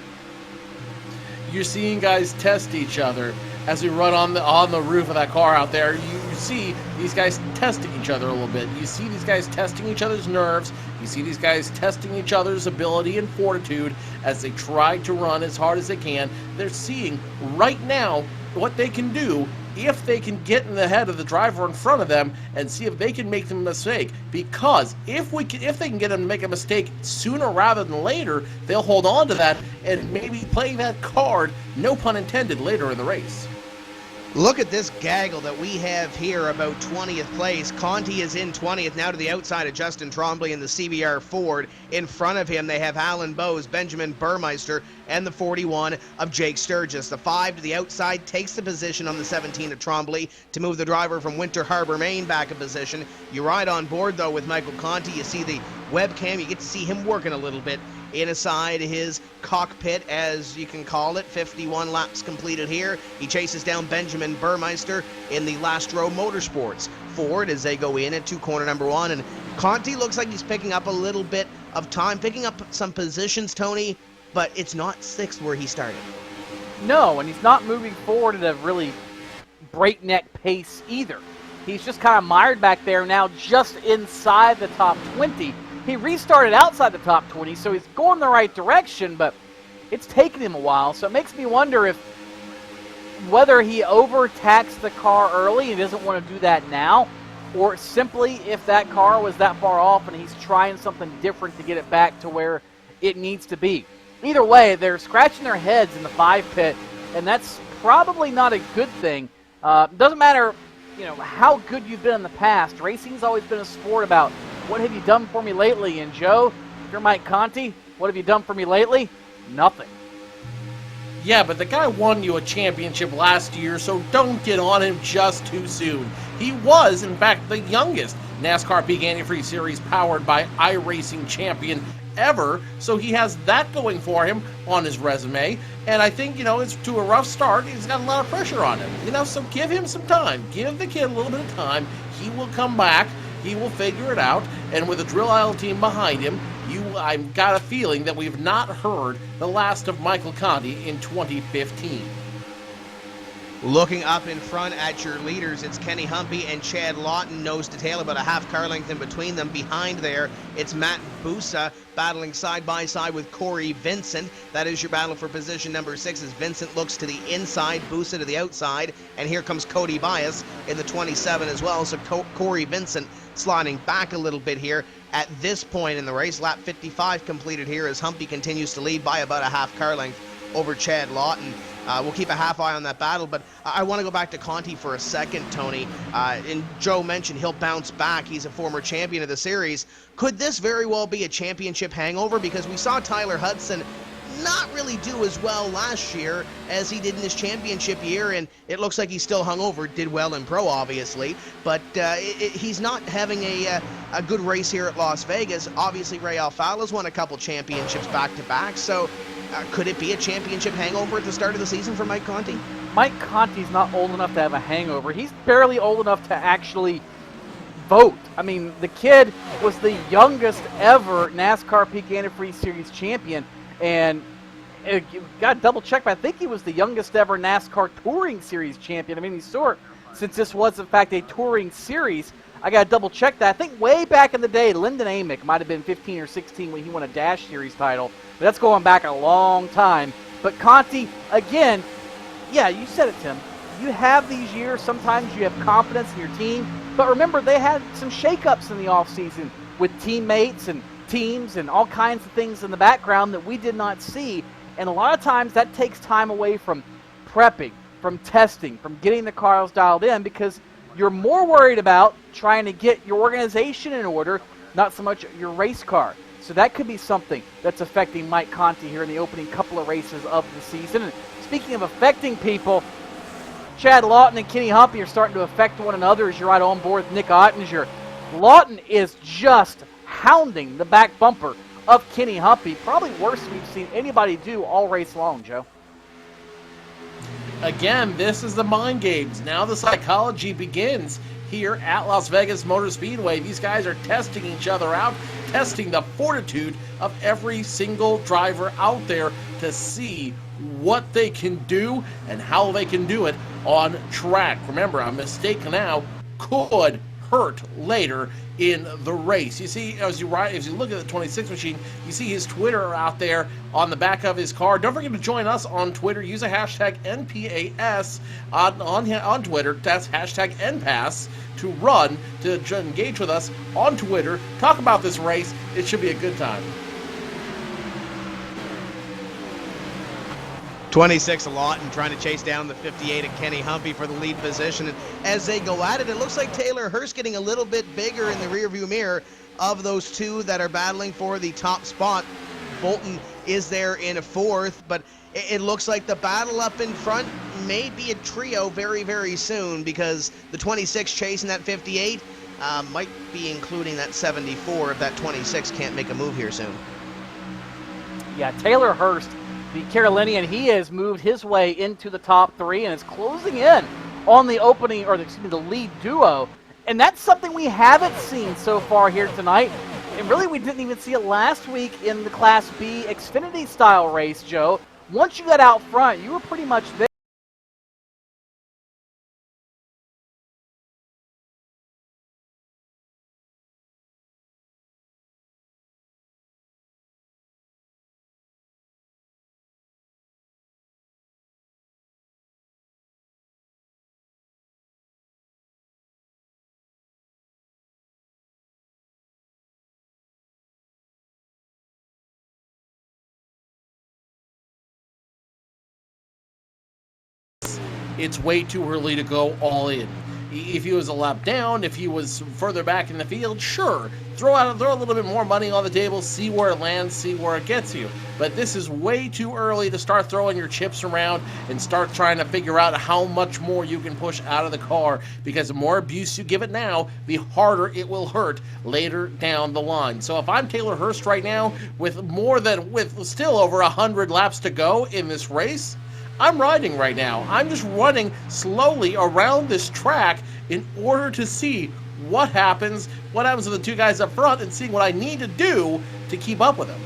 You're seeing guys test each other as we run on the roof of that car out there. You see these guys testing each other a little bit. You see these guys testing each other's nerves. You see these guys testing each other's ability and fortitude as they try to run as hard as they can. They're seeing right now what they can do if they can get in the head of the driver in front of them and see if they can make them a mistake. Because if they can get them to make a mistake sooner rather than later, they'll hold on to that and maybe play that card, no pun intended, later in the race. Look at this gaggle that we have here about 20th place. Conti is in 20th, now to the outside of Justin Trombley in the CBR Ford. In front of him, they have Alan Bowes, Benjamin Burmeister, and the 41 of Jake Sturgis. The 5 to the outside takes the position on the 17 of Trombley to move the driver from Winter Harbor, Maine back in position. You ride on board, though, with Michael Conti. You see the webcam. You get to see him working a little bit inside his cockpit, as you can call it. 51 laps completed here. He chases down Benjamin Burmeister in the last row Motorsports Ford as they go in at corner number 1. And Conti looks like he's picking up a little bit of time, picking up some positions, Tony, but it's not 6th where he started. No, and he's not moving forward at a really breakneck pace either. He's just kind of mired back there now, just inside the top 20. He restarted outside the top 20, so he's going the right direction, but it's taken him a while. So it makes me wonder if whether he overtaxed the car early and doesn't want to do that now, or simply if that car was that far off and he's trying something different to get it back to where it needs to be. Either way, they're scratching their heads in the 5 pit, and that's probably not a good thing. Doesn't matter, how good you've been in the past. Racing's always been a sport about what have you done for me lately? And Joe, if you're Mike Conti, what have you done for me lately? Nothing. Yeah, but the guy won you a championship last year, so don't get on him just too soon. He was, in fact, the youngest NASCAR Peak Antifreeze Series powered by iRacing champion ever, so he has that going for him on his resume. And I think, it's to a rough start. He's got a lot of pressure on him, so give him some time. Give the kid a little bit of time. He will come back. He will figure it out, and with a drill aisle team behind him, I've got a feeling that we've not heard the last of Michael Conti in 2015. Looking up in front at your leaders, it's Kenny Humpy and Chad Lawton, nose to tail, about a half car length in between them. Behind there, it's Matt Busa battling side by side with Corey Vincent. That is your battle for position number 6 as Vincent looks to the inside, Busa to the outside, and here comes Cody Bias in the 27 as well. So Corey Vincent sliding back a little bit here at this point in the race. Lap 55 completed here as Humpy continues to lead by about a half car length over Chad Lawton. We'll keep a half eye on that battle, but I want to go back to Conti for a second, Tony. And Joe mentioned he'll bounce back. He's a former champion of the series. Could this very well be a championship hangover? Because we saw Tyler Hudson not really do as well last year as he did in his championship year, and it looks like he's still hungover. Did well in pro, obviously, but he's not having a good race here at Las Vegas. Obviously, Ray Alfala's won a couple championships back-to-back, so could it be a championship hangover at the start of the season for Mike Conti? Mike Conti's not old enough to have a hangover. He's barely old enough to actually vote. I mean, the kid was the youngest ever NASCAR Peak Antifreeze Series champion, and got to double check, but I think he was the youngest ever NASCAR Touring Series champion. I mean, he's sort, since this was in fact a touring series, I got to double check that. I think way back in the day, Lyndon Amick might have been 15 or 16 when he won a Dash Series title, but that's going back a long time. But Conti, again, yeah, you said it, Tim. You have these years, sometimes you have confidence in your team, but remember, they had some shakeups in the offseason with teammates and teams and all kinds of things in the background that we did not see. And a lot of times that takes time away from prepping, from testing, from getting the cars dialed in, because you're more worried about trying to get your organization in order, not so much your race car. So that could be something that's affecting Mike Conti here in the opening couple of races of the season. And speaking of affecting people, Chad Lawton and Kenny Humpy are starting to affect one another as you ride on board with Nick Ottinger. Lawton is just hounding the back bumper of Kenny Humpy, probably worse than we've seen anybody do all race long, Joe. Again, this is the mind games. Now the psychology begins here at Las Vegas Motor Speedway. These guys are testing each other out, testing the fortitude of every single driver out there to see what they can do and how they can do it on track. Remember, a mistake now could hurt later in the race. You see, as you look at the 26 machine, you see his Twitter out there on the back of his car. Don't forget to join us on Twitter. Use a hashtag NPAS on Twitter. That's hashtag NPAS to run, to engage with us on Twitter. Talk about this race. It should be a good time. 26 a lot and trying to chase down the 58 at Kenny Humpy for the lead position. And as they go at it, it looks like Taylor Hurst getting a little bit bigger in the rearview mirror of those two that are battling for the top spot. Bolton is there in a fourth, but it looks like the battle up in front may be a trio very, very soon, because the 26 chasing that 58 might be including that 74 if that 26 can't make a move here soon. Yeah, Taylor Hurst, the Carolinian, he has moved his way into the top three and is closing in on the opening, or excuse me, the lead duo. And that's something we haven't seen so far here tonight. And really, we didn't even see it last week in the Class B Xfinity style race, Joe. Once you got out front, you were pretty much there. It's way too early to go all in. If he was a lap down, if he was further back in the field, sure, throw a little bit more money on the table, see where it lands, see where it gets you. But this is way too early to start throwing your chips around and start trying to figure out how much more you can push out of the car, because the more abuse you give it now, the harder it will hurt later down the line. So if I'm Taylor Hurst right now, with still over 100 laps to go in this race, I'm riding right now. I'm just running slowly around this track in order to see what happens with the two guys up front, and seeing what I need to do to keep up with them.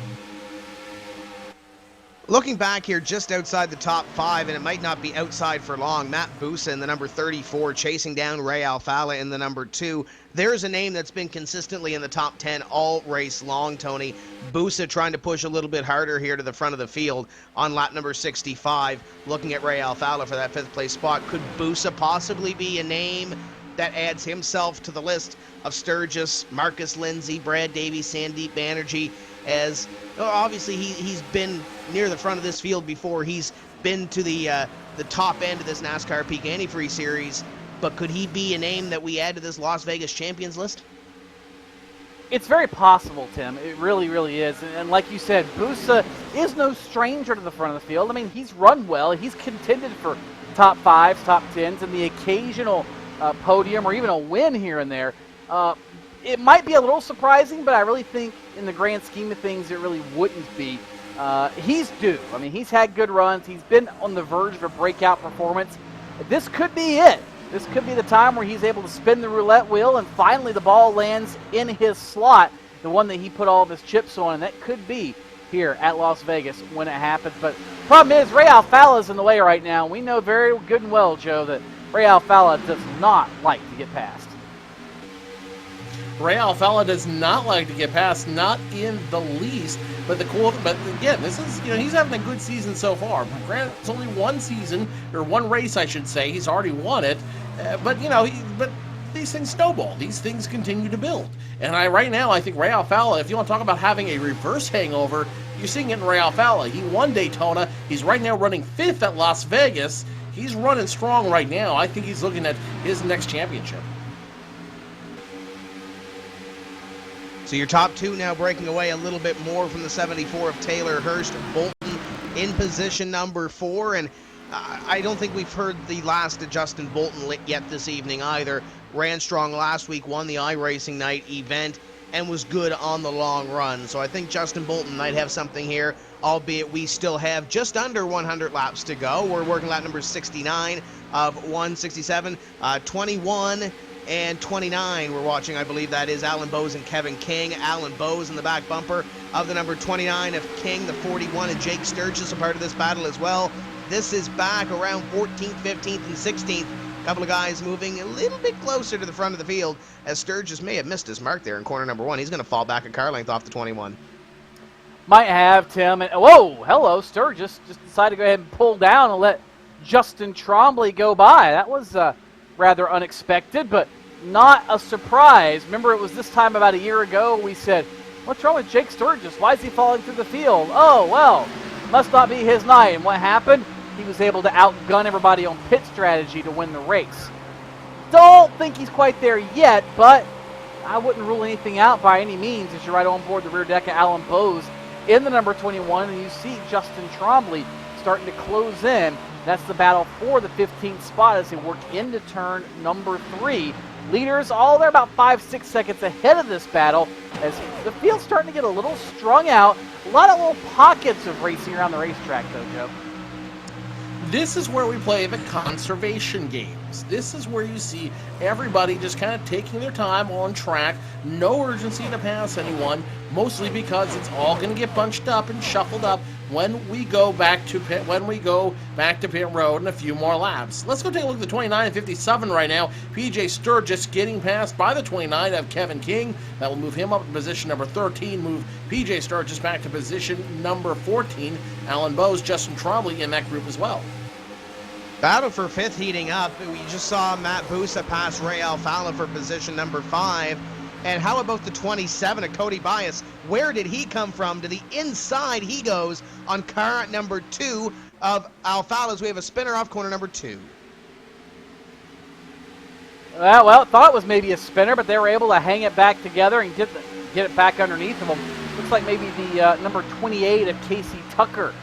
Looking back here just outside the top five, and it might not be outside for long, Matt Busa in the number 34 chasing down Ray Alfala in the number 2. There's a name that's been consistently in the top 10 all race long, Tony. Busa trying to push a little bit harder here to the front of the field on lap number 65, looking at Ray Alfala for that 5th place spot. Could Busa possibly be a name that adds himself to the list of Sturgis, Marcus Lindsay, Brad Davies, Sandeep Banerjee, as obviously he's been near the front of this field before. He's been to the top end of this NASCAR Peak Antifreeze series, but could he be a name that we add to this Las Vegas champions list? It's very possible, Tim. It really, really is. And like you said, Busa is no stranger to the front of the field. I mean, he's run well. He's contended for top 5s, top 10s, and the occasional podium or even a win here and there. It might be a little surprising, but I really think in the grand scheme of things, it really wouldn't be. He's due. I mean, he's had good runs. He's been on the verge of a breakout performance. This could be it. This could be the time where he's able to spin the roulette wheel and finally the ball lands in his slot, the one that he put all of his chips on, and that could be here at Las Vegas when it happens. But the problem is Ray Alfala's in the way right now. We know very good and well, Joe, that Ray Alfala does not like to get past. Ray Alfala does not like to get past, not in the least. But again, this is, he's having a good season so far. Granted, it's only one season, or one race, I should say. He's already won it. But these things snowball. These things continue to build. And right now, I think Ray Alfala, if you want to talk about having a reverse hangover, you're seeing it in Ray Alfala. He won Daytona. He's right now running 5th at Las Vegas. He's running strong right now. I think he's looking at his next championship. So your top 2 now breaking away a little bit more from the 74 of Taylor Hurst. Bolton in position number 4, and I don't think we've heard the last of Justin Bolton yet this evening either. Ran strong last week, won the iRacing night event. and was good on the long run. So I think Justin Bolton might have something here, albeit we still have just under 100 laps to go. We're working lap number 69 of 167, 21 and 29 we're watching. I believe that is Alan Bowes and Kevin King. Alan Bowes in the back bumper of the number 29 of King, the 41 and Jake Sturgis a part of this battle as well. This is back around 14th, 15th, and 16th. A couple of guys moving a little bit closer to the front of the field, as Sturgis may have missed his mark there in corner number 1. He's going to fall back a car length off the 21. Might have, Tim. And whoa, hello, Sturgis just decided to go ahead and pull down and let Justin Trombley go by. That was rather unexpected, but not a surprise. Remember, it was this time about a year ago we said, what's wrong with Jake Sturgis? Why is he falling through the field? Oh, well, must not be his night. And what happened? He was able to outgun everybody on pit strategy to win the race. Don't think he's quite there yet, but I wouldn't rule anything out by any means as you're right on board the rear deck of Alan Bowes in the number 21, and you see Justin Trombley starting to close in. That's the battle for the 15th spot as they work into turn number 3. Leaders all there about 5-6 seconds ahead of this battle as the field's starting to get a little strung out. A lot of little pockets of racing around the racetrack though, Joe. This is where we play the conservation games. This is where you see everybody just kind of taking their time on track. No urgency to pass anyone, mostly because it's all going to get bunched up and shuffled up when we go back to pit road in a few more laps. Let's go take a look at the 29 and 57 right now. PJ Sturgis getting passed by the 29 of Kevin King. That will move him up to position number 13, move PJ Sturgis back to position number 14. Alan Bowes, Justin Trombley in that group as well. Battle for 5th heating up. We just saw Matt Busa pass Ray Alfala for position number 5. And how about the 27 of Cody Bias? Where did he come from? To the inside he goes on car number 2 of Alfala's. We have a spinner off corner number 2. Well, thought it was maybe a spinner, but they were able to hang it back together and get it back underneath them. Looks like maybe the number 28 of Casey Tucker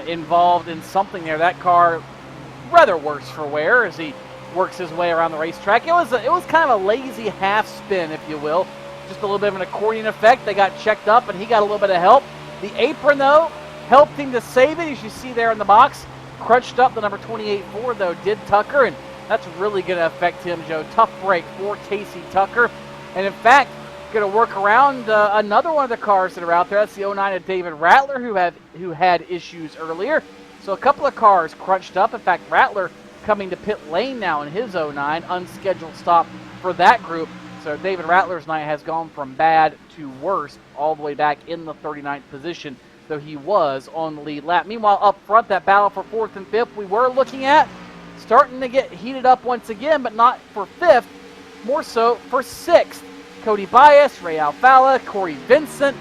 involved in something there. That car rather worse for wear as he works his way around the racetrack. It was kind of a lazy half spin, if you will. Just a little bit of an accordion effect. They got checked up, and he got a little bit of help. The apron, though, helped him to save it, as you see there in the box. Crunched up the number 28 Ford, though, did Tucker, and that's really going to affect him, Joe. Tough break for Casey Tucker. And, in fact, going to work around another one of the cars that are out there. That's the 09 of David Rattler, who had issues earlier. So a couple of cars crunched up. In fact, Rattler coming to pit lane now in his 09, unscheduled stop for that group. So David Rattler's night has gone from bad to worse, all the way back in the 39th position, though he was on the lead lap. Meanwhile, up front, that battle for 4th and 5th we were looking at, starting to get heated up once again, but not for 5th, more so for 6th. Cody Bias, Ray Alfala, Corey Vincent,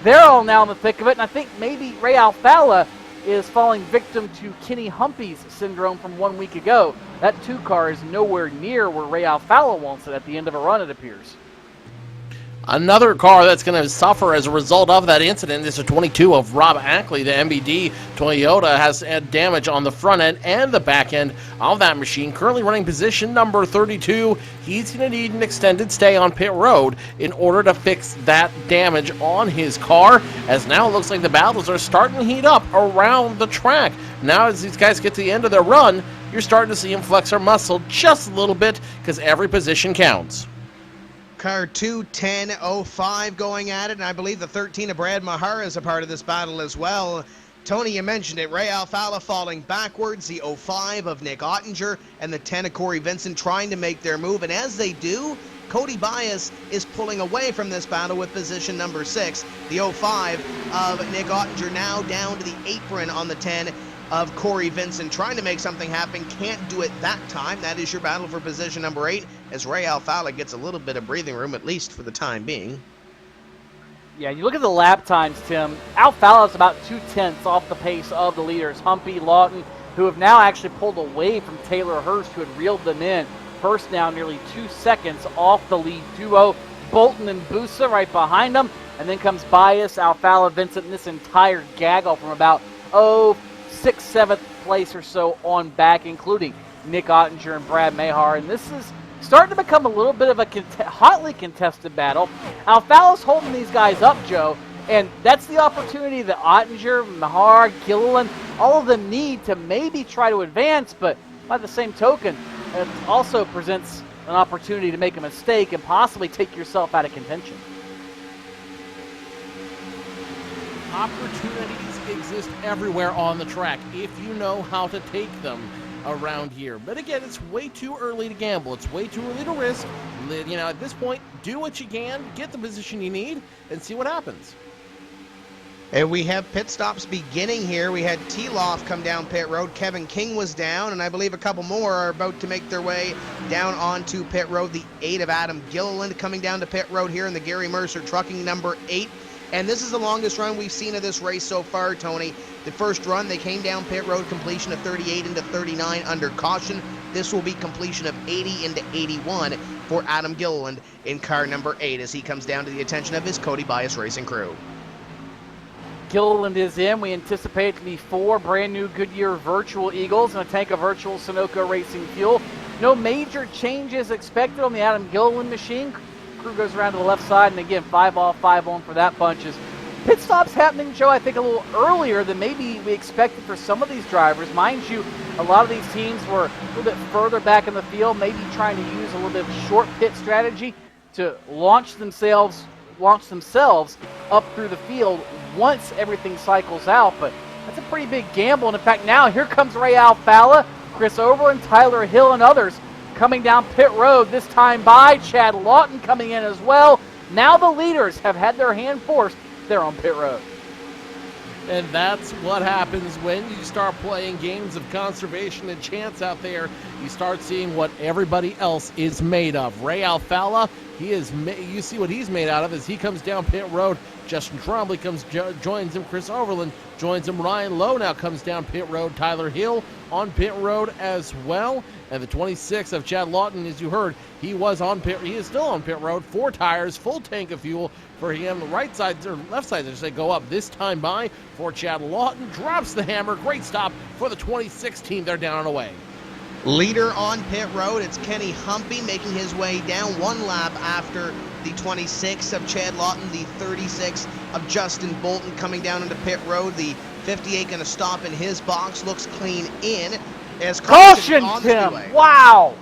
they're all now in the thick of it, and I think maybe Ray Alfala is falling victim to Kenny Humpy's syndrome from 1 week ago. That 2 car is nowhere near where Ray Alfala wants it at the end of a run, it appears. Another car that's going to suffer as a result of that incident is the 22 of Rob Ackley. The MBD Toyota has had damage on the front end and the back end of that machine. Currently running position number 32. He's going to need an extended stay on pit road in order to fix that damage on his car, as now it looks like the battles are starting to heat up around the track. Now as these guys get to the end of their run, you're starting to see them flex their muscle just a little bit because every position counts. Car 210.05 going at it, and I believe the 13 of Brad Mahara is a part of this battle as well. Tony, you mentioned it. Ray Alfala falling backwards, the 05 of Nick Ottinger, and the 10 of Corey Vincent trying to make their move. And as they do, Cody Bias is pulling away from this battle with position number 6. The 05 of Nick Ottinger now down to the apron on the 10 of Corey Vincent, trying to make something happen. Can't do it that time. That is your battle for position number 8, as Ray Alfala gets a little bit of breathing room, at least for the time being. Yeah, you look at the lap times, Tim. Alfala is about 2/10 off the pace of the leaders, Humpy, Lawton, who have now actually pulled away from Taylor Hurst, who had reeled them in. Hurst now nearly 2 seconds off the lead duo. Bolton and Busa right behind them. And then comes Bias, Alfala, Vincent, and this entire gaggle from about, 6th, 7th place or so on back, including Nick Ottinger and Brad Mahar. And this is starting to become a little bit of a hotly contested battle. Alfala's holding these guys up, Joe, and that's the opportunity that Ottinger, Mahar, Gilliland, all of them need to maybe try to advance, but by the same token, it also presents an opportunity to make a mistake and possibly take yourself out of contention. Opportunities exist everywhere on the track if you know how to take them around here. But again, it's way too early to gamble. It's way too early to risk. You know, at this point, do what you can, get the position you need, and see what happens. And we have pit stops beginning here. We had T-Loff come down pit road. Kevin King was down, and I believe a couple more are about to make their way down onto pit road. The 8 of Adam Gilliland coming down to pit road here in the Gary Mercer Trucking number 8. And this is the longest run we've seen of this race so far, Tony. The first run, they came down pit road, completion of 38 into 39 under caution. This will be completion of 80 into 81 for Adam Gilliland in car number 8 as he comes down to the attention of his Cody Bias Racing crew. Gilliland is in. We anticipate it to be 4 brand new Goodyear Virtual Eagles and a tank of virtual Sunoco Racing fuel. No major changes expected on the Adam Gilliland machine. Crew goes around to the left side, and again, 5 off, 5 on for that bunch. Pit stops happening, Joe, I think a little earlier than maybe we expected for some of these drivers. Mind you, a lot of these teams were a little bit further back in the field, maybe trying to use a little bit of short pit strategy to launch themselves up through the field once everything cycles out, but that's a pretty big gamble. And in fact, now here comes Ray Alfala, Chris Overland, Tyler Hill, and others coming down pit road, this time by Chad Lawton coming in as well. Now the leaders have had their hand forced there on pit road. And that's what happens when you start playing games of conservation and chance out there. You start seeing what everybody else is made of. Ray Alfala, you see what he's made out of as he comes down pit road. Justin Trombley joins him. Chris Overland joins him. Ryan Lowe now comes down pit road. Tyler Hill on pit road as well. And the 26 of Chad Lawton, as you heard, he is still on pit road. 4 tires, full tank of fuel for him. The right side, or left side, as they go up this time by for Chad Lawton. Drops the hammer. Great stop for the 26 team. They're down and away. Leader on pit road, it's Kenny Humpy making his way down 1 lap after the 26 of Chad Lawton, the 36 of Justin Bolton coming down into pit road. The 58 going to stop in his box, looks clean in. As Caution, Tim! Wow!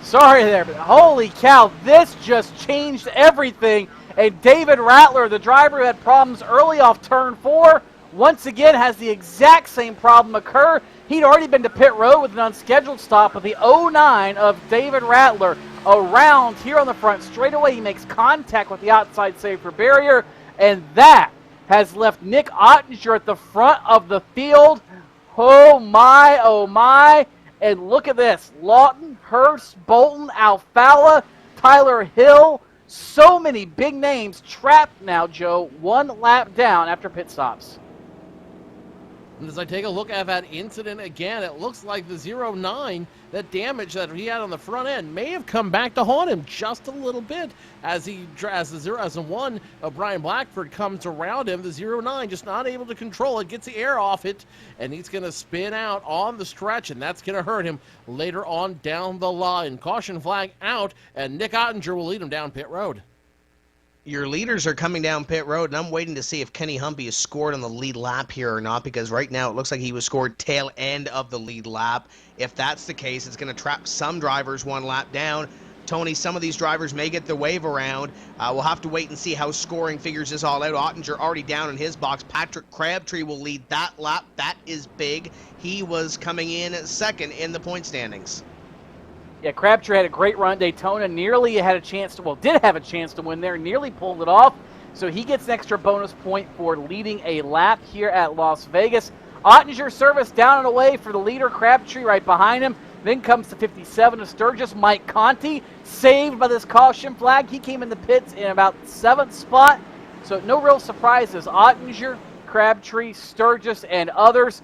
Sorry there, but holy cow, this just changed everything. And David Rattler, the driver who had problems early off turn 4, once again has the exact same problem occur. He'd already been to pit road with an unscheduled stop, but the 09 of David Rattler around here on the front straightaway. He makes contact with the outside safety barrier, and that has left Nick Ottinger at the front of the field. Oh my, and look at this. Lawton, Hurst, Bolton, Alfala, Tyler Hill, so many big names trapped now, Joe, 1 lap down after pit stops. And as I take a look at that incident again, it looks like the 09, that damage that he had on the front end, may have come back to haunt him just a little bit as the 1 of Brian Blackford comes around him. The 09 just not able to control it, gets the air off it, and he's going to spin out on the stretch, and that's going to hurt him later on down the line. Caution flag out, and Nick Ottinger will lead him down pit road. Your leaders are coming down pit road, and I'm waiting to see if Kenny Humpy is scored on the lead lap here or not, because right now it looks like he was scored tail end of the lead lap. If that's the case, it's going to trap some drivers 1 lap down. Tony, some of these drivers may get the wave around. We'll have to wait and see how scoring figures this all out. Ottinger already down in his box. Patrick Crabtree will lead that lap. That is big. He was coming in second in the point standings. Yeah, Crabtree had a great run. Daytona nearly had a chance to, did have a chance to win there, nearly pulled it off. So he gets an extra bonus point for leading a lap here at Las Vegas. Ottinger service down and away for the leader, Crabtree right behind him. Then comes to 57 of Sturgis, Mike Conti, saved by this caution flag. He came in the pits in about 7th spot. So no real surprises. Ottinger, Crabtree, Sturgis, and others.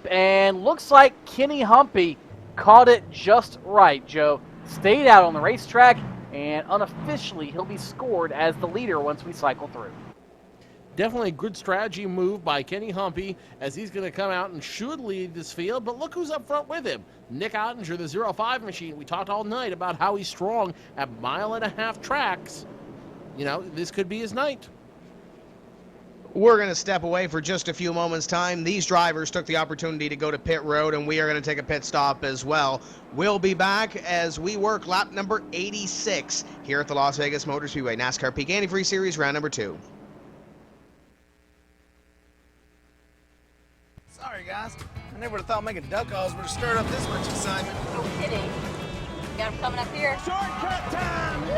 And looks like Kenny Humpy caught it just right, Joe. Stayed out on the racetrack, and unofficially he'll be scored as the leader once we cycle through. definitely a good strategy move by Kenny Humpy, as he's going to come out and should lead this field. But look who's up front with him. Nick Ottinger, the 05 machine. We talked all night about how he's strong at 1.5 mile tracks. You know, this could be his night. We're going to step away for just a few moments' time. These drivers took the opportunity to go to pit road, and we are going to take a pit stop as well. We'll be back as we work lap number 86 here at the Las Vegas Motor Speedway NASCAR Peak Antifreeze Series, round number 2. Sorry, guys. I never would have thought making duck calls would have stirred up this much excitement. No kidding. Got him coming up here. Shortcut time!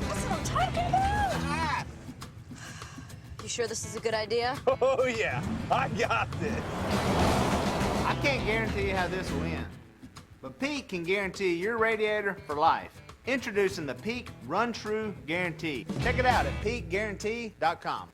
That's what I'm talking about. You sure this is a good idea? Oh, yeah. I got this. I can't guarantee you how this will end, but Peak can guarantee your radiator for life. Introducing the Peak Run True Guarantee. Check it out at peakguarantee.com.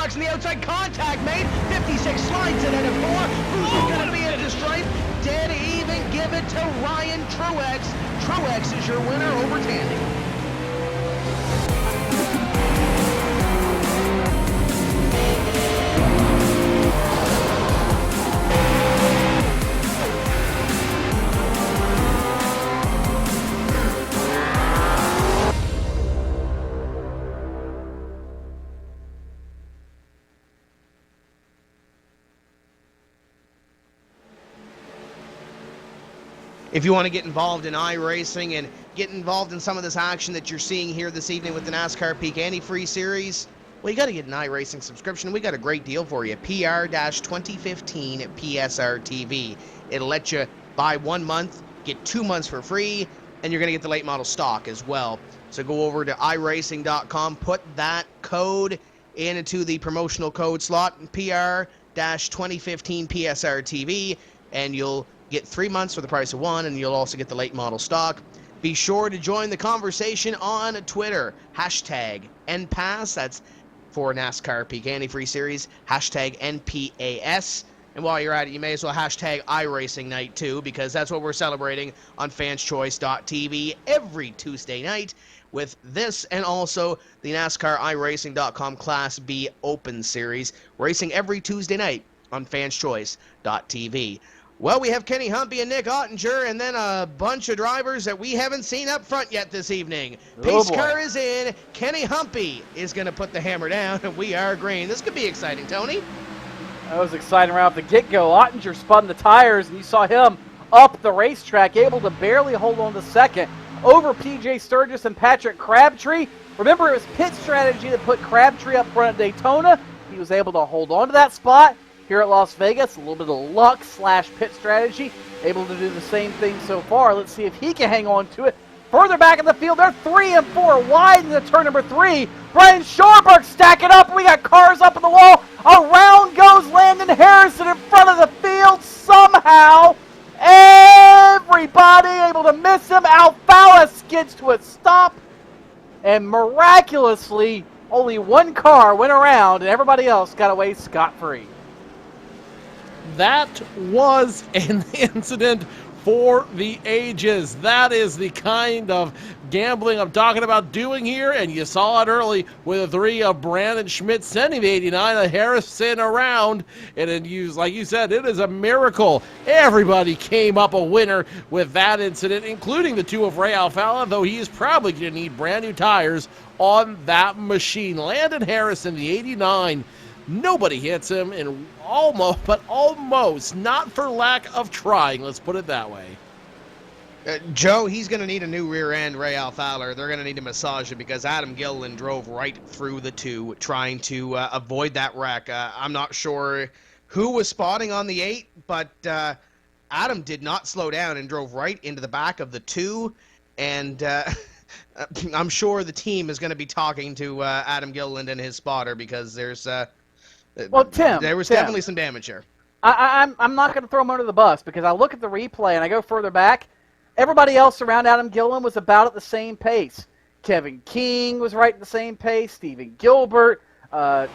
On the outside, contact made. 56 slides it into 4. Who's going to be at the stripe? Dead even. Give it to Ryan Truex. Truex is your winner over Tandy. If you want to get involved in iRacing and get involved in some of this action that you're seeing here this evening with the NASCAR Peak Antifreeze Series, well, you got to get an iRacing subscription. We got a great deal for you. PR-2015 PSR TV. It'll let you buy 1 month, get 2 months for free, and you're going to get the late model stock as well. So go over to iRacing.com, put that code into the promotional code slot, PR-2015 PSR TV, and you'll get 3 months for the price of 1, and you'll also get the late model stock. Be sure to join the conversation on Twitter. Hashtag NPAS. That's for NASCAR Peak Antifreeze Series. Hashtag NPAS. And while you're at it, you may as well hashtag iRacing Night too, because that's what we're celebrating on fanschoice.tv every Tuesday night with this and also the NASCAR iRacing.com Class B Open Series, racing every Tuesday night on fanschoice.tv. Well, we have Kenny Humpy and Nick Ottinger, and then a bunch of drivers that we haven't seen up front yet this evening. Pace car is in. Kenny Humpy is going to put the hammer down, and we are green. This could be exciting, Tony. That was exciting right off the get-go. Ottinger spun the tires, and you saw him up the racetrack, able to barely hold on to second over P.J. Sturgis and Patrick Crabtree. Remember, it was pit strategy that put Crabtree up front at Daytona. He was able to hold on to that spot. Here at Las Vegas, a little bit of luck / pit strategy. Able to do the same thing so far. Let's see if he can hang on to it. Further back in the field, they're 3 and 4 wide in the turn number 3. Brian Schorberg stacking up. We got cars up in the wall. Around goes Landon Harrison in front of the field. Somehow, everybody able to miss him. Alfala skids to a stop. And miraculously, only one car went around and everybody else got away scot-free. That was an incident for the ages. That is the kind of gambling I'm talking about doing here, and you saw it early with the 3 of Brandon Schmidt sending the 89 of Harrison around, and then like you said, it is a miracle. Everybody came up a winner with that incident, including the 2 of Ray Alfala, though he is probably going to need brand new tires on that machine. Landon Harrison, the 89, Nobody hits him, and almost, not for lack of trying, let's put it that way. Joe, he's going to need a new rear end, Ray Alfowler. They're going to need to massage it because Adam Gilliland drove right through the two trying to avoid that wreck. I'm not sure who was spotting on the 8, but Adam did not slow down and drove right into the back of the 2. And I'm sure the team is going to be talking to Adam Gilliland and his spotter because there's Well, Tim, there was Tim. definitely some damage here. I'm not going to throw him under the bus because I look at the replay and I go further back. Everybody else around Adam Gilliland was about at the same pace. Kevin King was right at the same pace. Stephen Gilbert,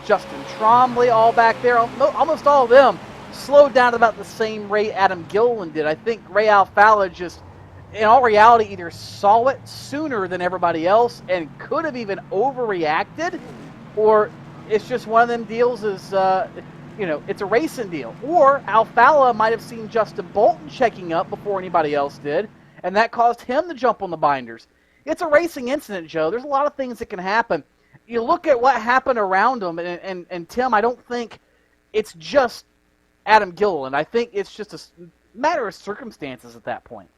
Justin Trombley, all back there. Almost all of them slowed down at about the same rate Adam Gilliland did. I think Ray Alfowler just, in all reality, either saw it sooner than everybody else and could have even overreacted, or it's just one of them deals is, it's a racing deal. Or Alfowler might have seen Justin Bolton checking up before anybody else did, and that caused him to jump on the binders. It's a racing incident, Joe. There's a lot of things that can happen. You look at what happened around him, and Tim, I don't think it's just Adam Gilliland. I think it's just a matter of circumstances at that point.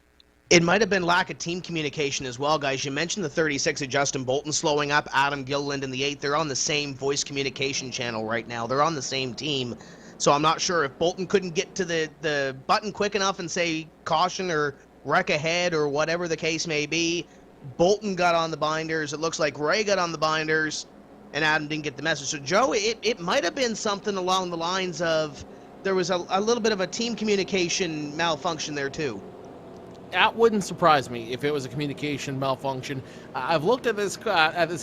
It might have been lack of team communication as well, guys. You mentioned the 36 of Justin Bolton slowing up, Adam Gilliland in the 8. They're on the same voice communication channel right now. They're on the same team. So I'm not sure if Bolton couldn't get to the button quick enough and say caution or wreck ahead or whatever the case may be. Bolton got on the binders. It looks like Ray got on the binders, and Adam didn't get the message. So, Joe, it might have been something along the lines of there was a little bit of a team communication malfunction there, too. That wouldn't surprise me if it was a communication malfunction. I've looked at this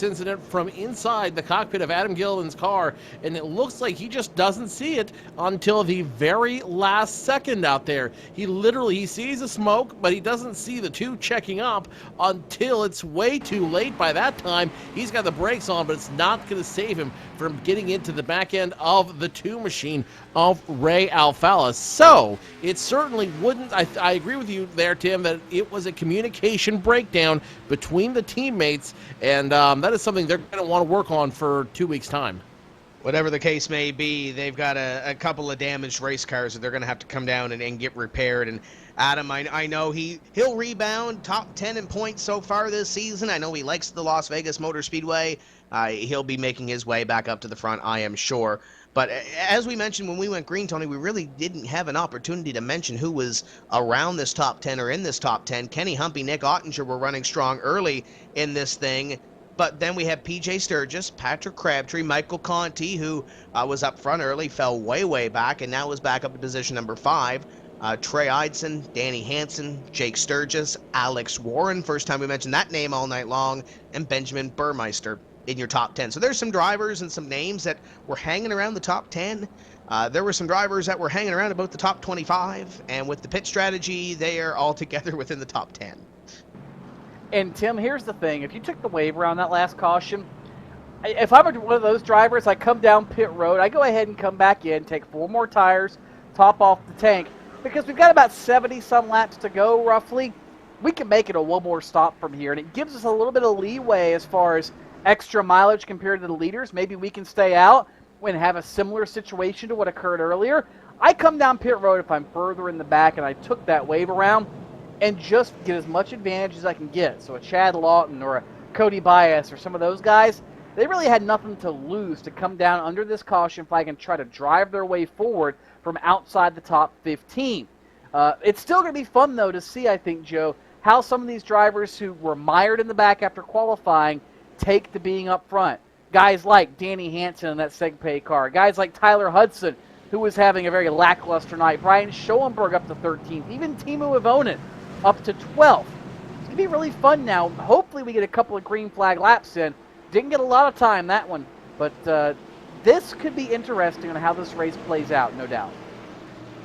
incident from inside the cockpit of Adam Gilliland's car, and it looks like he just doesn't see it until the very last second out there. He sees the smoke, but he doesn't see the 2 checking up until it's way too late. By that time, he's got the brakes on, but it's not going to save him from getting into the back end of the 2 machine of Ray Alfowler. So it certainly wouldn't. I agree with you there, Tim, that it was a communication breakdown between the teammates, and that is something they're going to want to work on for 2 weeks' time. Whatever the case may be, they've got a couple of damaged race cars that they're going to have to come down and get repaired. And Adam, I know he'll rebound, top 10 in points so far this season. I know he likes the Las Vegas Motor Speedway. He'll be making his way back up to the front, I am sure. But as we mentioned when we went green, Tony, we really didn't have an opportunity to mention who was around this top 10 or in this top 10. Kenny Humpy, Nick Ottinger were running strong early in this thing. But then we have P.J. Sturgis, Patrick Crabtree, Michael Conti, who was up front early, fell way back, and now is back up in position number 5. Trey Eidson, Danny Hansen, Jake Sturgis, Alex Warren, first time we mentioned that name all night long, and Benjamin Burmeister in your top 10. So there's some drivers and some names that were hanging around the top 10. There were some drivers that were hanging around about the top 25, and with the pit strategy, they are all together within the top 10. And Tim, here's the thing. If you took the waiver on that last caution, if I'm one of those drivers, I come down pit road, I go ahead and come back in, take 4 more tires, top off the tank, because we've got about 70-some laps to go, roughly. We can make it a 1 more stop from here, and it gives us a little bit of leeway as far as extra mileage compared to the leaders. Maybe we can stay out and have a similar situation to what occurred earlier. I come down pit road if I'm further in the back, and I took that wave around and just get as much advantage as I can get. So a Chad Lawton or a Cody Bias or some of those guys, they really had nothing to lose to come down under this caution flag and try to drive their way forward from outside the top 15. It's still going to be fun, though, to see, I think, Joe, how some of these drivers who were mired in the back after qualifying take to being up front. Guys like Danny Hansen in that SegPay car. Guys like Tyler Hudson, who was having a very lackluster night. Brian Schoenberg up to 13th. Even Timo Ivonen up to 12th. It's going to be really fun now. Hopefully we get a couple of green flag laps in. Didn't get a lot of time, that one. But this could be interesting on how this race plays out, no doubt.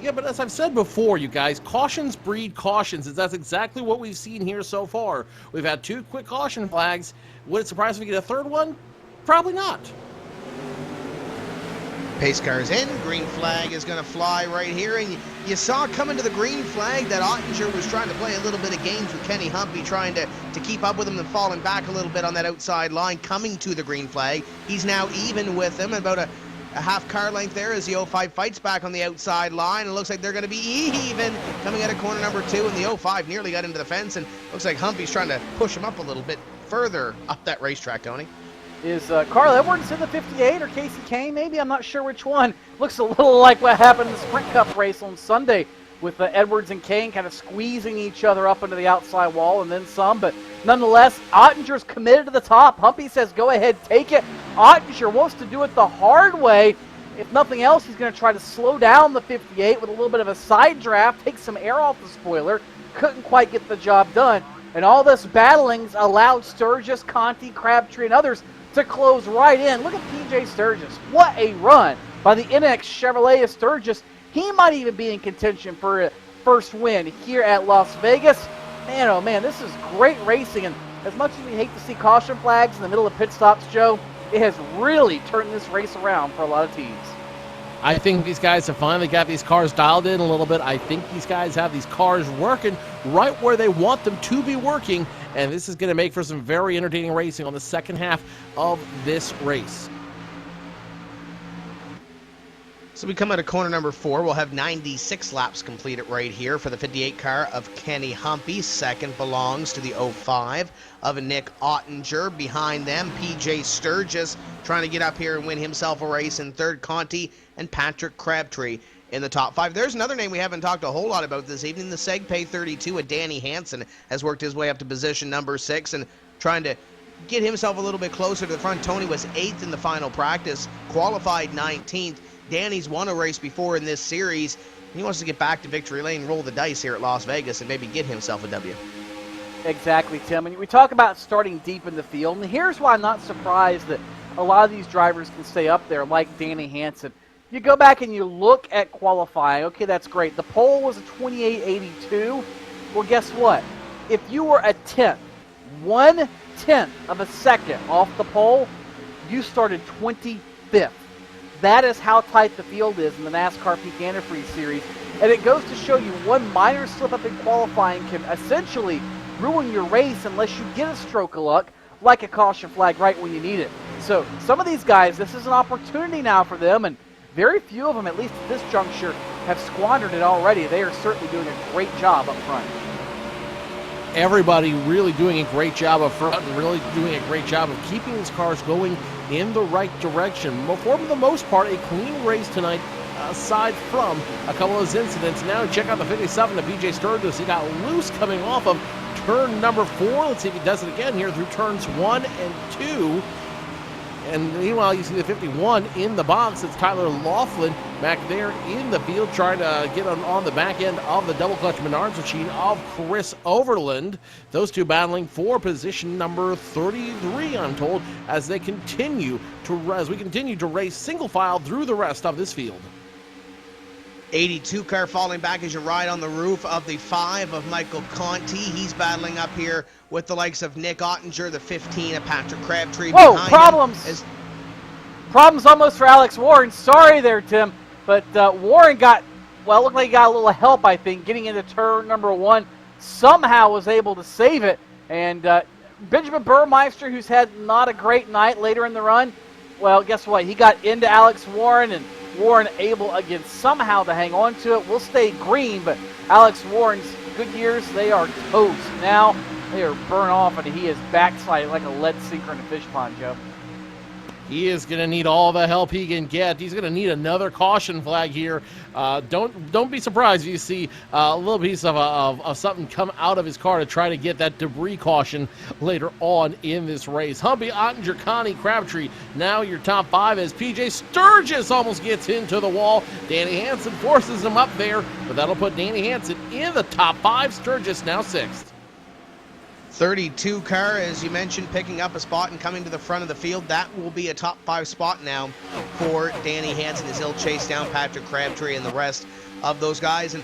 Yeah, but as I've said before, you guys, cautions breed cautions, and that's exactly what we've seen here so far. We've had 2 quick caution flags. Would it surprise if we get a third one? Probably not. Pace car's in. Green flag is going to fly right here. And you saw coming to the green flag that Ottinger was trying to play a little bit of games with Kenny Humpy, trying to keep up with him and falling back a little bit on that outside line. Coming to the green flag, he's now even with him, about a a half car length there as the 05 fights back on the outside line. It looks like they're going to be even coming out of corner number 2, and the 05 nearly got into the fence, and looks like Humpy's trying to push him up a little bit further up that racetrack, Tony. Is Carl Edwards in the 58 or Casey Kane maybe? I'm not sure which one. Looks a little like what happened in the Sprint Cup race on Sunday with Edwards and Kane kind of squeezing each other up into the outside wall and then some. But nonetheless, Ottinger's committed to the top. Humpy says, go ahead, take it. Ottinger wants to do it the hard way. If nothing else, he's going to try to slow down the 58 with a little bit of a side draft, take some air off the spoiler. Couldn't quite get the job done. And all this battling's allowed Sturgis, Conti, Crabtree, and others to close right in. Look at PJ Sturgis. What a run by the NX Chevrolet of Sturgis. He might even be in contention for a first win here at Las Vegas. Man, oh man, this is great racing. And as much as we hate to see caution flags in the middle of pit stops, Joe, it has really turned this race around for a lot of teams. I think these guys have finally got these cars dialed in a little bit. I think these guys have these cars working right where they want them to be working, and this is going to make for some very entertaining racing on the second half of this race. So we come out of corner number 4. We'll have 96 laps completed right here for the 58 car of Kenny Humpy. Second belongs to the 05 of Nick Ottinger. Behind them, PJ Sturgis trying to get up here and win himself a race. In third, Conti and Patrick Crabtree in the top 5. There's another name we haven't talked a whole lot about this evening. The SegPay 32 of Danny Hansen has worked his way up to position number 6 and trying to get himself a little bit closer to the front. Tony was 8th in the final practice, qualified 19th. Danny's won a race before in this series. He wants to get back to victory lane, roll the dice here at Las Vegas, and maybe get himself a W. Exactly, Tim. And we talk about starting deep in the field, and here's why I'm not surprised that a lot of these drivers can stay up there, like Danny Hansen. You go back and you look at qualifying. Okay, that's great. The pole was a 28.82. Well, guess what? If you were a 10th, 1/10 of a second off the pole, you started 25th. That is how tight the field is in the NASCAR Peak Antifreeze series. And it goes to show you one minor slip up in qualifying can essentially ruin your race unless you get a stroke of luck, like a caution flag right when you need it. So some of these guys, this is an opportunity now for them, and very few of them, at least at this juncture, have squandered it already. They are certainly doing a great job up front. Everybody really doing a great job up front and really doing a great job of keeping these cars going in the right direction. For the most part, a clean race tonight, aside from a couple of those incidents. Now check out the 57 of PJ Sturgis. He got loose coming off of turn number 4. Let's see if he does it again here through turns 1 and 2. And meanwhile, you see the 51 in the box. It's Tyler Laughlin back there in the field trying to get on the back end of the double clutch Menards machine of Chris Overland. Those two battling for position number 33, I'm told, as we continue to race single file through the rest of this field. 82 car falling back as you ride on the roof of the 5 of Michael Conti. He's battling up here with the likes of Nick Ottinger, the 15 of Patrick Crabtree. Whoa, problems! Problems almost for Alex Warren. Sorry there, Tim. But Warren looked like he got a little help, I think, getting into turn number 1. Somehow was able to save it. And Benjamin Burmeister, who's had not a great night later in the run, well, guess what? He got into Alex Warren, and Warren able again somehow to hang on to it. We'll stay green, but Alex Warren's good years, they are toast. Now they are burnt off, and he is backsliding like a lead sinker in a fish pond, Joe. He is going to need all the help he can get. He's going to need another caution flag here. Don't be surprised if you see a little piece of something come out of his car to try to get that debris caution later on in this race. Humpy, Ottinger, Conti, Crabtree, now your top 5 as PJ Sturgis almost gets into the wall. Danny Hansen forces him up there, but that'll put Danny Hansen in the top 5. Sturgis now 6th. 32 car, as you mentioned, picking up a spot and coming to the front of the field. That will be a top 5 spot now for Danny Hansen as he'll chase down Patrick Crabtree and the rest of those guys. And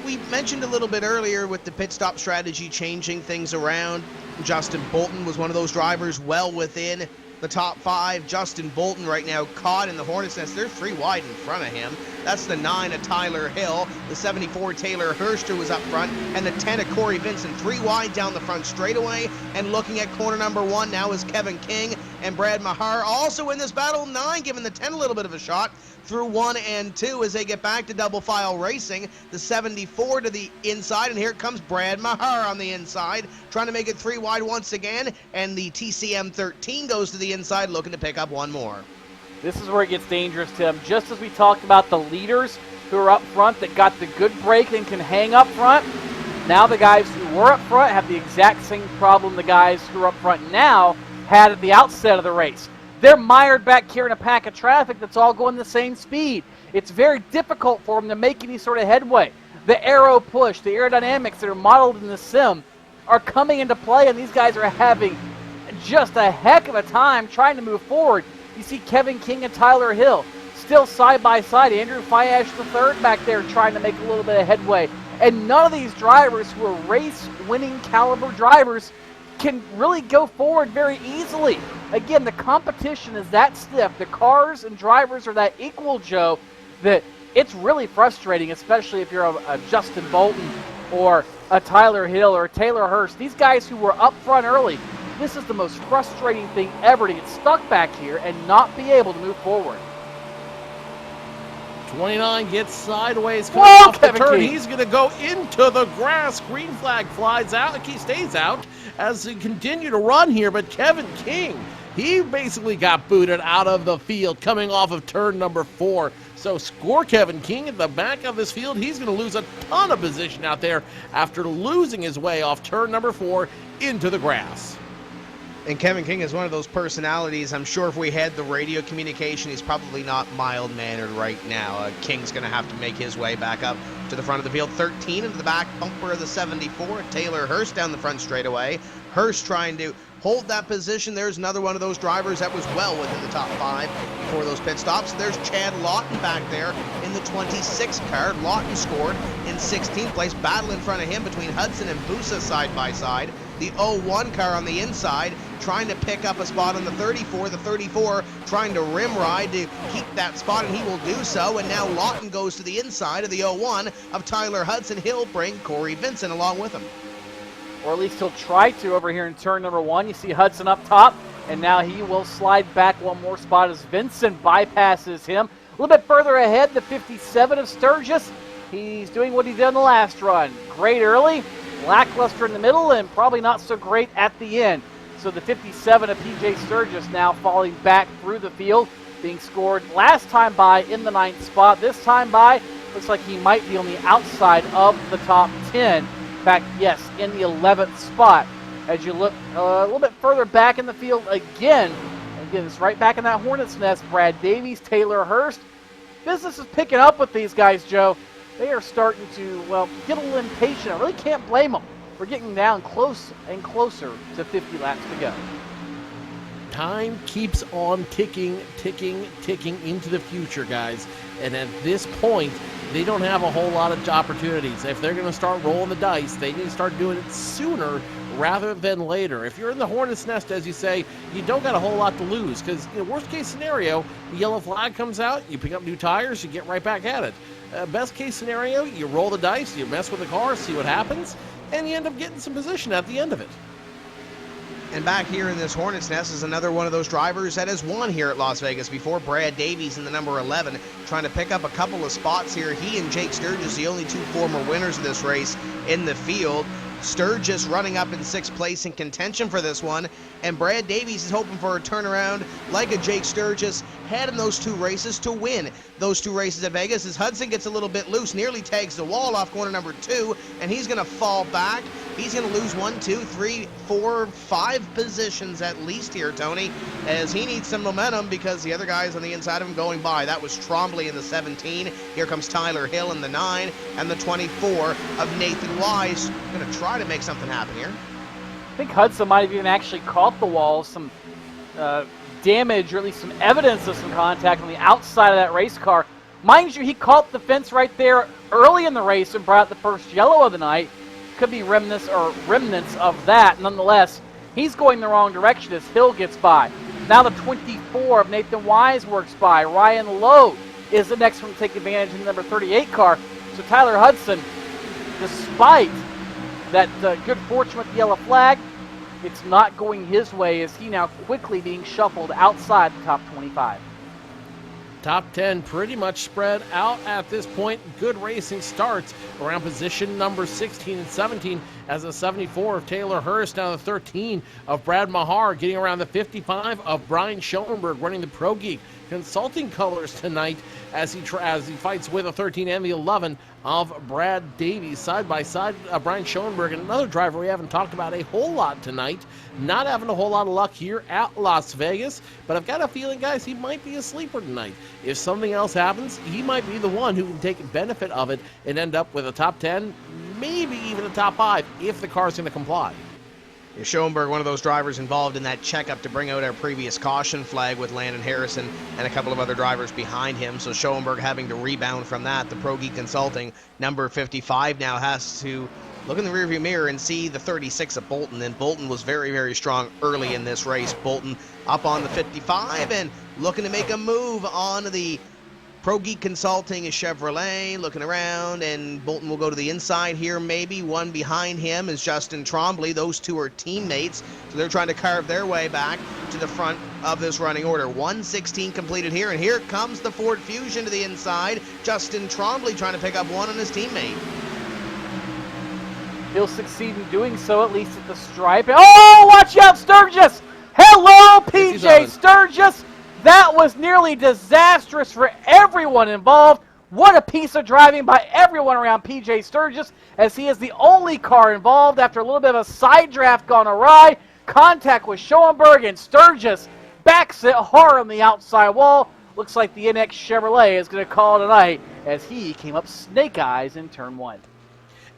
we mentioned a little bit earlier with the pit stop strategy changing things around. Justin Bolton was one of those drivers well within the top 5. Justin Bolton right now caught in the Hornet's Nest. They're 3 wide in front of him. That's the 9 of Tyler Hill. The 74 Taylor Herster was up front. And the 10 of Corey Vincent. 3 wide down the front straightaway. And looking at corner number 1 now is Kevin King And Brad Mahar also in this battle, 9 giving the 10 a little bit of a shot through 1 and 2 as they get back to double file racing. The 74 to the inside, and here comes Brad Mahar on the inside, trying to make it 3 wide once again, and the TCM 13 goes to the inside, looking to pick up one more. This is where it gets dangerous, Tim. Just as we talked about the leaders who are up front that got the good break and can hang up front, now the guys who were up front have the exact same problem the guys who are up front now had at the outset of the race. They're mired back here in a pack of traffic that's all going the same speed. It's very difficult for them to make any sort of headway. The aero push, the aerodynamics that are modeled in the sim are coming into play, and these guys are having just a heck of a time trying to move forward. You see Kevin King and Tyler Hill still side by side. Andrew Fiash III back there trying to make a little bit of headway. And none of these drivers who are race-winning caliber drivers can really go forward very easily. Again, the competition is that stiff. The cars and drivers are that equal, Joe, that it's really frustrating, especially if you're a Justin Bolton or a Tyler Hill or a Taylor Hurst. These guys who were up front early, this is the most frustrating thing ever, to get stuck back here and not be able to move forward. 29 gets sideways, coming Whoa, off the Kevin turn. King. He's going to go into the grass. Green flag flies out. He stays out as they continue to run here. But Kevin King, he basically got booted out of the field coming off of turn number 4. So score Kevin King at the back of this field. He's going to lose a ton of position out there after losing his way off turn number 4 into the grass. And Kevin King is one of those personalities. I'm sure if we had the radio communication, he's probably not mild-mannered right now. King's going to have to make his way back up to the front of the field. 13 into the back bumper of the 74. Taylor Hurst down the front straightaway. Hurst trying to hold that position. There's another one of those drivers that was well within the top 5 before those pit stops. There's Chad Lawton back there in the 26 car. Lawton scored in 16th place. Battle in front of him between Hudson and Busa side by side. The 01 car on the inside trying to pick up a spot on the 34. The 34 trying to rim ride to keep that spot, and he will do so. And now Lawton goes to the inside of the 01 of Tyler Hudson. He'll bring Corey Vincent along with him. Or at least he'll try to over here in turn number 1. You see Hudson up top, and now he will slide back one more spot as Vincent bypasses him. A little bit further ahead, the 57 of Sturgis. He's doing what he did in the last run. Great early, lackluster in the middle, and probably not so great at the end. So the 57 of PJ Sturgis now falling back through the field, being scored last time by in the 9th spot. This time by, looks like he might be on the outside of the top 10. In fact, yes, in the 11th spot. As you look a little bit further back in the field again, it's right back in that hornet's nest. Brad Davies, Taylor Hurst. Business is picking up with these guys, Joe. They are starting to, well, get a little impatient. I really can't blame them. We're getting down close and closer to 50 laps to go. Time keeps on ticking into the future, guys. And at this point, they don't have a whole lot of opportunities. If they're going to start rolling the dice, they need to start doing it sooner rather than later. If you're in the hornet's nest, as you say, you don't got a whole lot to lose, because worst case scenario, the yellow flag comes out, you pick up new tires, you get right back at it. Best case scenario, you roll the dice, you mess with the car, see what happens, and you end up getting some position at the end of it. And back here in this hornet's nest is another one of those drivers that has won here at Las Vegas before. Brad Davies in the number 11, trying to pick up a couple of spots here. He and Jake Sturgis, the only 2 former winners of this race in the field. Sturgis running up in 6th place in contention for this one, and Brad Davies is hoping for a turnaround like a Jake Sturgis had in those 2 races to win those 2 races at Vegas, as Hudson gets a little bit loose, nearly tags the wall off corner number 2, and he's going to fall back. He's going to lose 1, 2, 3, 4, 5 positions at least here, Tony, as he needs some momentum because the other guys on the inside of him going by. That was Trombley in the 17. Here comes Tyler Hill in the 9, and the 24 of Nathan Wise. Going to try to make something happen here. I think Hudson might have even actually caught the wall. Some damage, or at least some evidence of some contact on the outside of that race car. Mind you, he caught the fence right there early in the race and brought out the first yellow of the night. Could be remnants of that. Nonetheless, he's going the wrong direction as Hill gets by. Now the 24 of Nathan Wise works by. Ryan Lowe is the next one to take advantage in the number 38 car. So Tyler Hudson, despite that good fortune with the yellow flag, it's not going his way as he now quickly being shuffled outside the top 25. Top 10 pretty much spread out at this point. Good racing starts around position number 16 and 17 as the 74 of Taylor Hurst, down the 13 of Brad Mahar, getting around the 55 of Brian Schoenberg, running the Pro Geek Consulting colors tonight as he fights with a 13 and the 11 of Brad Davies. Side by side, Brian Schoenberg, and another driver we haven't talked about a whole lot tonight. Not having a whole lot of luck here at Las Vegas, but I've got a feeling, guys, he might be a sleeper tonight. If something else happens, he might be the one who can take benefit of it and end up with a top 10, maybe even a top 5 if the car's going to comply. Schoenberg, one of those drivers involved in that checkup to bring out our previous caution flag with Landon Harrison and a couple of other drivers behind him. So Schoenberg having to rebound from that. The Pro Geek Consulting number 55 now has to look in the rearview mirror and see the 36 of Bolton. And Bolton was very, very strong early in this race. Bolton up on the 55 and looking to make a move on the Pro Geek Consulting is Chevrolet, looking around, and Bolton will go to the inside here maybe. One behind him is Justin Trombley. Those two are teammates, so they're trying to carve their way back to the front of this running order. 1:16 completed here, and here comes the Ford Fusion to the inside. Justin Trombley trying to pick up one on his teammate. He'll succeed in doing so, at least at the stripe. Oh, watch out, Sturgis! Hello, PJ Sturgis! That was nearly disastrous for everyone involved. What a piece of driving by everyone around PJ Sturgis, as he is the only car involved after a little bit of a side draft gone awry. Contact with Schoenberg, and Sturgis backs it hard on the outside wall. Looks like the NX Chevrolet is going to call it a night as he came up snake eyes in turn 1.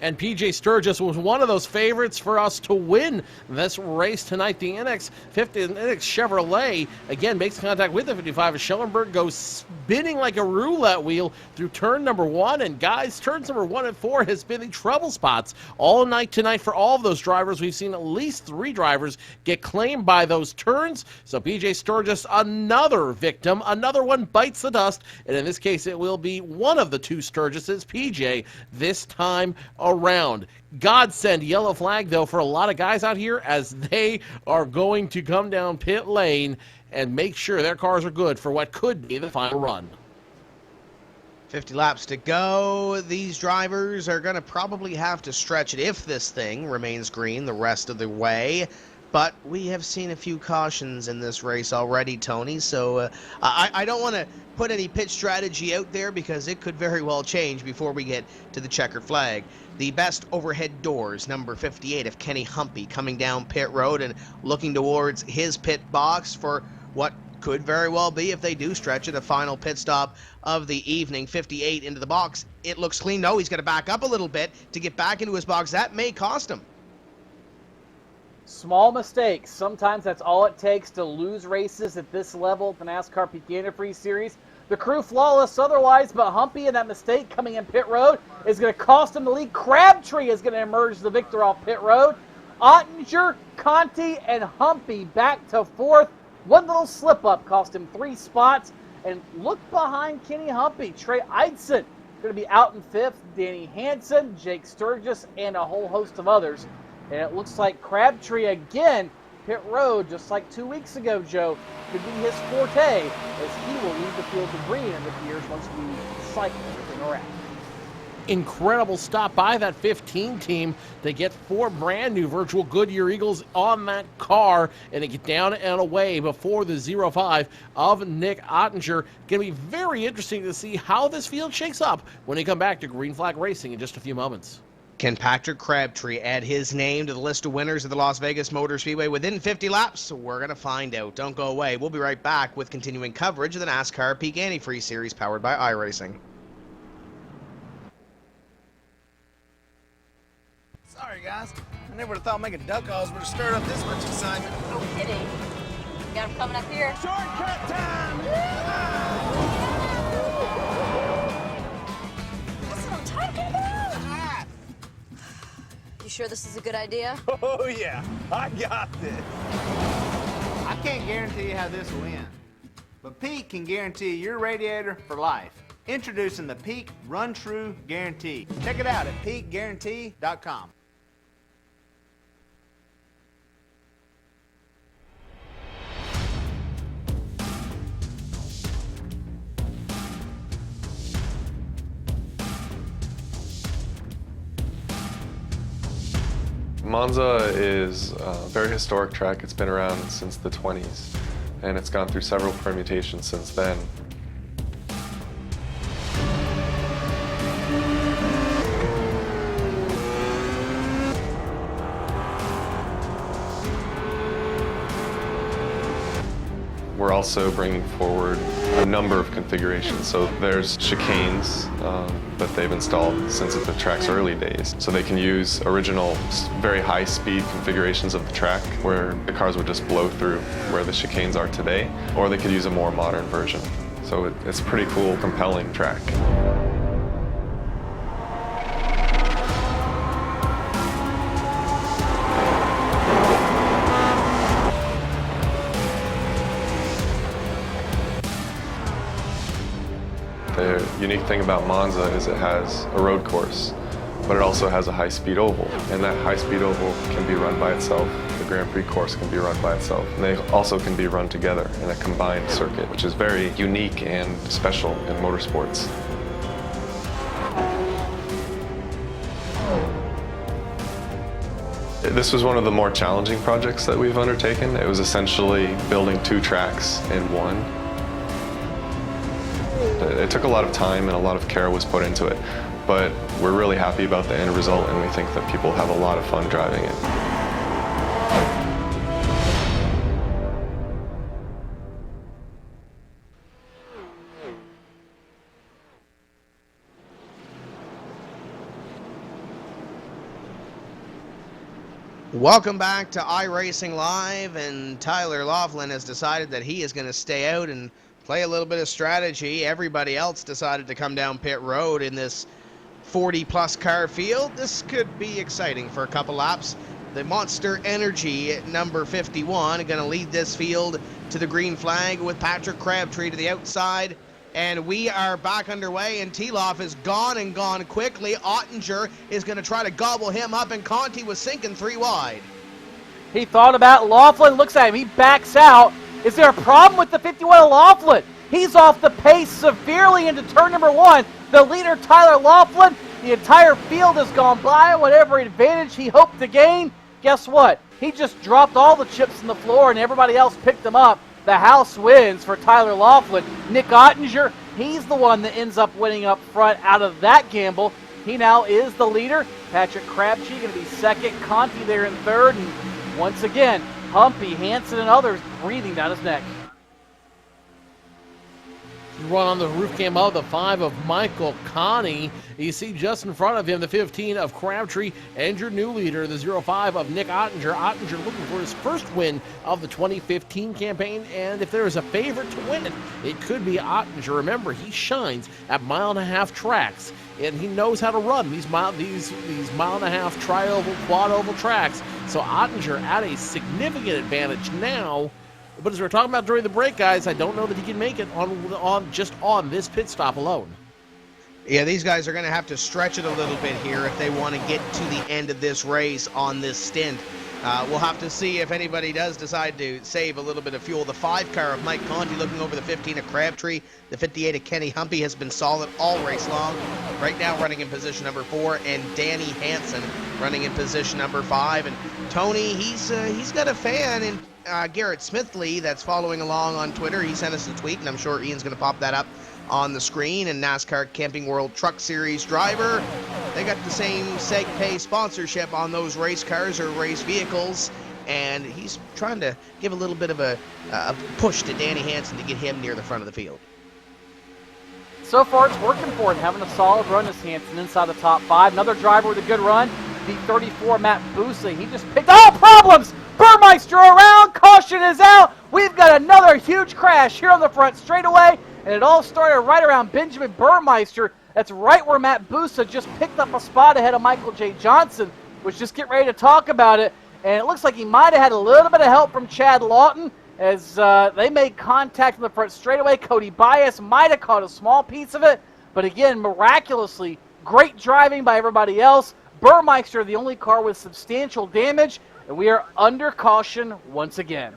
And PJ Sturgis was one of those favorites for us to win this race tonight. The NX Chevrolet, again, makes contact with the 55 as Schellenberg goes spinning like a roulette wheel through turn number 1. And guys, turns number 1 and 4 has been the trouble spots all night tonight for all of those drivers. We've seen at least 3 drivers get claimed by those turns. So PJ Sturgis, another victim, another one bites the dust. And in this case, it will be one of the 2 Sturgises, PJ, this time around. Godsend yellow flag, though, for a lot of guys out here as they are going to come down pit lane and make sure their cars are good for what could be the final run. 50 laps to go. These drivers are going to probably have to stretch it if this thing remains green the rest of the way. But we have seen a few cautions in this race already, Tony, so I don't want to put any pit strategy out there because it could very well change before we get to the checkered flag. The best overhead doors, number 58 of Kenny Humpy, coming down pit road and looking towards his pit box for what could very well be, if they do stretch it, a final pit stop of the evening. 58 into the box. It looks clean. No, he's going to back up a little bit to get back into his box. That may cost him. Small mistakes. Sometimes that's all it takes to lose races at this level at the NASCAR Peak Antifreeze Series. The crew flawless otherwise, but Humpy and that mistake coming in pit road is going to cost him the lead. Crabtree is going to emerge the victor off pit road. Ottinger, Conti, and Humpy back to 4th. One little slip-up cost him 3 spots. And look behind Kenny Humpy. Trey Eidson going to be out in 5th. Danny Hansen, Jake Sturgis, and a whole host of others. And it looks like Crabtree again, pit road, just like 2 weeks ago, Joe, could be his forte as he will lead the field to green, it appears, once we cycle everything around. Incredible stop by that 15 team to get 4 brand new virtual Goodyear Eagles on that car and to get down and away before the 05 of Nick Ottinger. Going to be very interesting to see how this field shakes up when they come back to Green Flag Racing in just a few moments. Can Patrick Crabtree add his name to the list of winners of the Las Vegas Motor Speedway within 50 laps? We're going to find out. Don't go away. We'll be right back with continuing coverage of the NASCAR Peak Antifreeze Series powered by iRacing. Sorry, guys. I never would have thought making duck calls would have stirred up this much excitement. No kidding. You got him coming up here. Shortcut time! That's what I'm talking about. You sure this is a good idea? Oh, yeah. I got this. I can't guarantee you how this will end, but Pete can guarantee your radiator for life. Introducing the Peak Run True Guarantee. Check it out at peakguarantee.com. Monza is a very historic track. It's been around since the 20s, and it's gone through several permutations since then. We're also bringing forward a number of configurations. So there's chicanes that they've installed since the track's early days. So they can use original, very high-speed configurations of the track where the cars would just blow through where the chicanes are today, or they could use a more modern version. So it's a pretty cool, compelling track. The unique thing about Monza is it has a road course, but it also has a high-speed oval. And that high-speed oval can be run by itself. The Grand Prix course can be run by itself. And they also can be run together in a combined circuit, which is very unique and special in motorsports. This was one of the more challenging projects that we've undertaken. It was essentially building two tracks in one. It took a lot of time and a lot of care was put into it, but we're really happy about the end result, and we think that people have a lot of fun driving it. Welcome back to iRacing Live, and Tyler Laughlin has decided that he is going to stay out and play a little bit of strategy. Everybody else decided to come down pit road in this 40-plus car field. This could be exciting for a couple laps. The Monster Energy number 51 going to lead this field to the green flag with Patrick Crabtree to the outside. And we are back underway, and Teloff is gone and gone quickly. Ottinger is going to try to gobble him up, and Conti was sinking 3 wide. He thought about Laughlin, looks at him, he backs out. Is there a problem with the 51 of Laughlin? He's off the pace severely into turn number 1. The leader, Tyler Laughlin, the entire field has gone by. Whatever advantage he hoped to gain, guess what? He just dropped all the chips on the floor and everybody else picked them up. The house wins for Tyler Laughlin. Nick Ottinger, he's the one that ends up winning up front out of that gamble. He now is the leader. Patrick Crabtree going to be second. Conti there in third. And once again, Humpy, Hansen, and others breathing down his neck. Run on the roof cam of the 5 of Michael Conti. You see just in front of him the 15 of Crabtree and your new leader, the 05 of Nick Ottinger. Ottinger looking for his first win of the 2015 campaign, and if there is a favorite to win it, it could be Ottinger. Remember, he shines at mile-and-a-half tracks, and he knows how to run these mile-and-a-half tri-oval, quad-oval tracks. So Ottinger at a significant advantage now. But as we were talking about during the break, guys, I don't know that he can make it on this pit stop alone. Yeah, these guys are going to have to stretch it a little bit here if they want to get to the end of this race on this stint. We'll have to see if anybody does decide to save a little bit of fuel. The 5 car of Mike Conti looking over the 15 of Crabtree. The 58 of Kenny Humpy has been solid all race long. Right now running in position number 4, and Danny Hansen running in position number 5. And Tony, he's got a fan in Garrett Smithley that's following along on Twitter. He sent us a tweet, and I'm sure Ian's going to pop that up on the screen. And NASCAR Camping World Truck Series driver, they got the same SegPay sponsorship on those race cars or race vehicles, and he's trying to give a little bit of a push to Danny Hansen to get him near the front of the field. So far, it's working for him, having a solid run as Hansen inside the top 5. Another driver with a good run, the 34, Matt Busse. He just picked all problems. Burmeister around, caution is out. We've got another huge crash here on the front straightaway, and it all started right around Benjamin Burmeister. That's right where Matt Busse just picked up a spot ahead of Michael J. Johnson, which just get ready to talk about it. And it looks like he might have had a little bit of help from Chad Lawton as they made contact in the front straightaway. Cody Bias might have caught a small piece of it, but again, miraculously, great driving by everybody else. Burmeister, the only car with substantial damage, and we are under caution once again.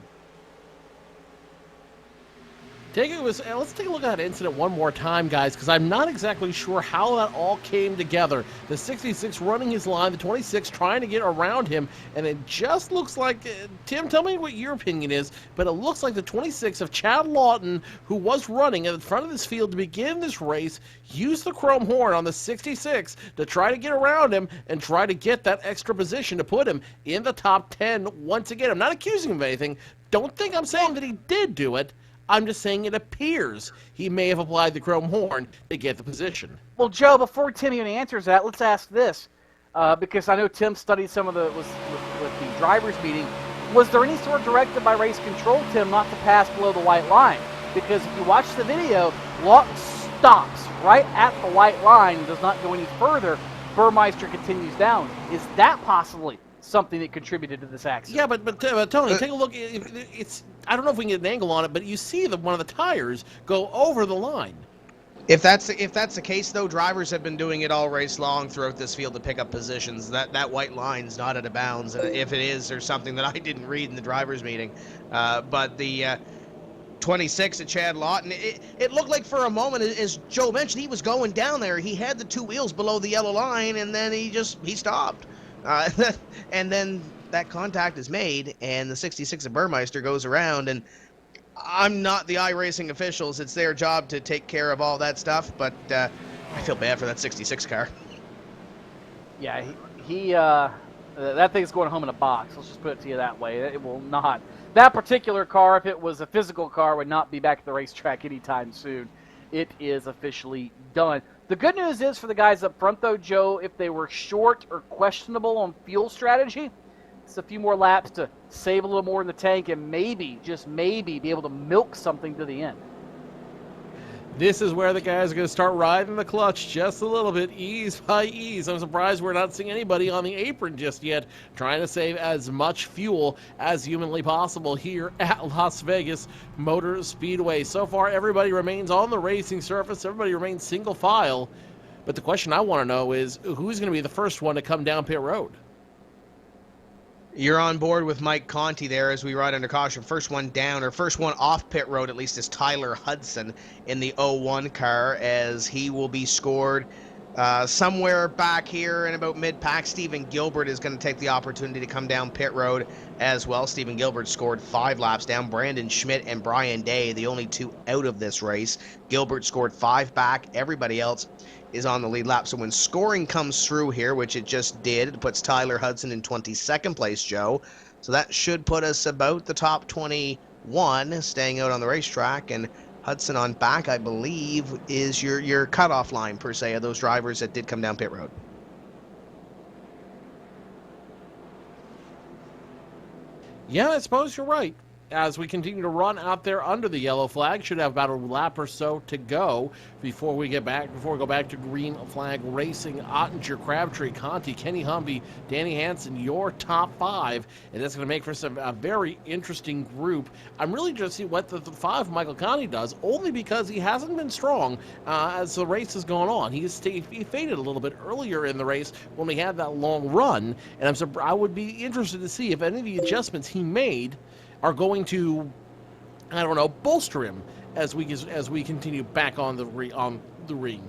Let's take a look at that incident one more time, guys, because I'm not exactly sure how that all came together. The 66 running his line, the 26 trying to get around him, and it just looks like, Tim, tell me what your opinion is, but it looks like the 26 of Chad Lawton, who was running at the front of this field to begin this race, used the chrome horn on the 66 to try to get around him and try to get that extra position to put him in the top 10 once again. I'm not accusing him of anything. Don't think I'm saying that he did do it. I'm just saying it appears he may have applied the chrome horn to get the position. Well, Joe, before Tim even answers that, let's ask this, because I know Tim studied some of with the drivers' meeting. Was there any sort of directive by race control, Tim, not to pass below the white line? Because if you watch the video, Lawton stops right at the white line and does not go any further. Burmeister continues down. Is that possibly something that contributed to this accident? Yeah, but Tony, take a look. It's I don't know if we can get an angle on it, but you see one of the tires go over the line. If that's the case, though, drivers have been doing it all race long throughout this field to pick up positions. That white line's not out of bounds, and if it is, there's something that I didn't read in the drivers' meeting. But the 26 at Chad Lawton, it looked like for a moment, as Joe mentioned, he was going down there. He had the two wheels below the yellow line, and then he stopped. And then that contact is made, and the 66 of Burmeister goes around, and I'm not the iRacing officials. It's their job to take care of all that stuff, but I feel bad for that 66 car. Yeah, that thing's going home in a box. Let's just put it to you that way. It will not. That particular car, if it was a physical car, would not be back at the racetrack anytime soon. It is officially done. The good news is for the guys up front, though, Joe, if they were short or questionable on fuel strategy, it's a few more laps to save a little more in the tank and maybe, just maybe, be able to milk something to the end. This is where the guys are going to start riding the clutch just a little bit, ease by ease. I'm surprised we're not seeing anybody on the apron just yet, trying to save as much fuel as humanly possible here at Las Vegas Motor Speedway. So far, everybody remains on the racing surface. Everybody remains single file. But the question I want to know is, who's going to be the first one to come down pit road? You're on board with Mike Conti there as we ride under caution. First one down, or first one off pit road at least, is Tyler Hudson in the 01 car, as he will be scored somewhere back here in about mid-pack. Stephen Gilbert is going to take the opportunity to come down pit road as well. Stephen Gilbert scored 5 laps down. Brandon Schmidt and Brian Day, the only 2 out of this race. Gilbert scored 5 back. Everybody else is on the lead lap. So when scoring comes through here, which it just did, it puts Tyler Hudson in 22nd place, Joe. So that should put us about the top 21 staying out on the racetrack, and Hudson on back, I believe, is your cutoff line, per se, of those drivers that did come down pit road. Yeah, I suppose you're right. As we continue to run out there under the yellow flag, should have about a lap or so to go before we go back to green flag racing. Ottinger, Crabtree, Conti, Kenny Humvee, Danny Hansen, your top 5, and that's going to make for a very interesting group. I'm really just see what the 5 Michael Conti does, only because he hasn't been strong as the race has gone on. He faded a little bit earlier in the race when we had that long run, and I would be interested to see if any of the adjustments he made are going to, I don't know, bolster him as we continue back on the ring.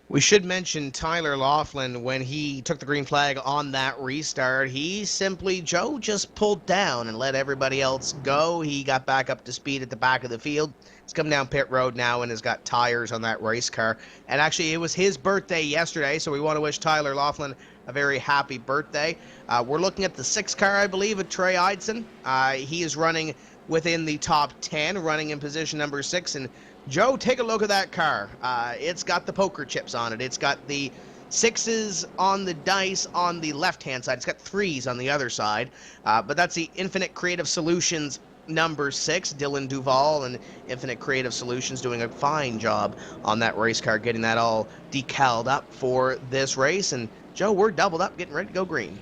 We should mention Tyler Laughlin, when he took the green flag on that restart, he simply, Joe, just pulled down and let everybody else go. He got back up to speed at the back of the field. He's come down pit road now and has got tires on that race car. And actually, it was his birthday yesterday, so we want to wish Tyler Laughlin a very happy birthday. We're looking at the 6 car, I believe, of Trey Eidson. He is running within the top 10, running in position number 6. And Joe, take a look at that car. It's got the poker chips on it. It's got the 6s on the dice on the left-hand side. It's got 3s on the other side. But that's the Infinite Creative Solutions number 6, Dylan Duval, and Infinite Creative Solutions doing a fine job on that race car, getting that all decaled up for this race. And Joe, we're doubled up, getting ready to go green.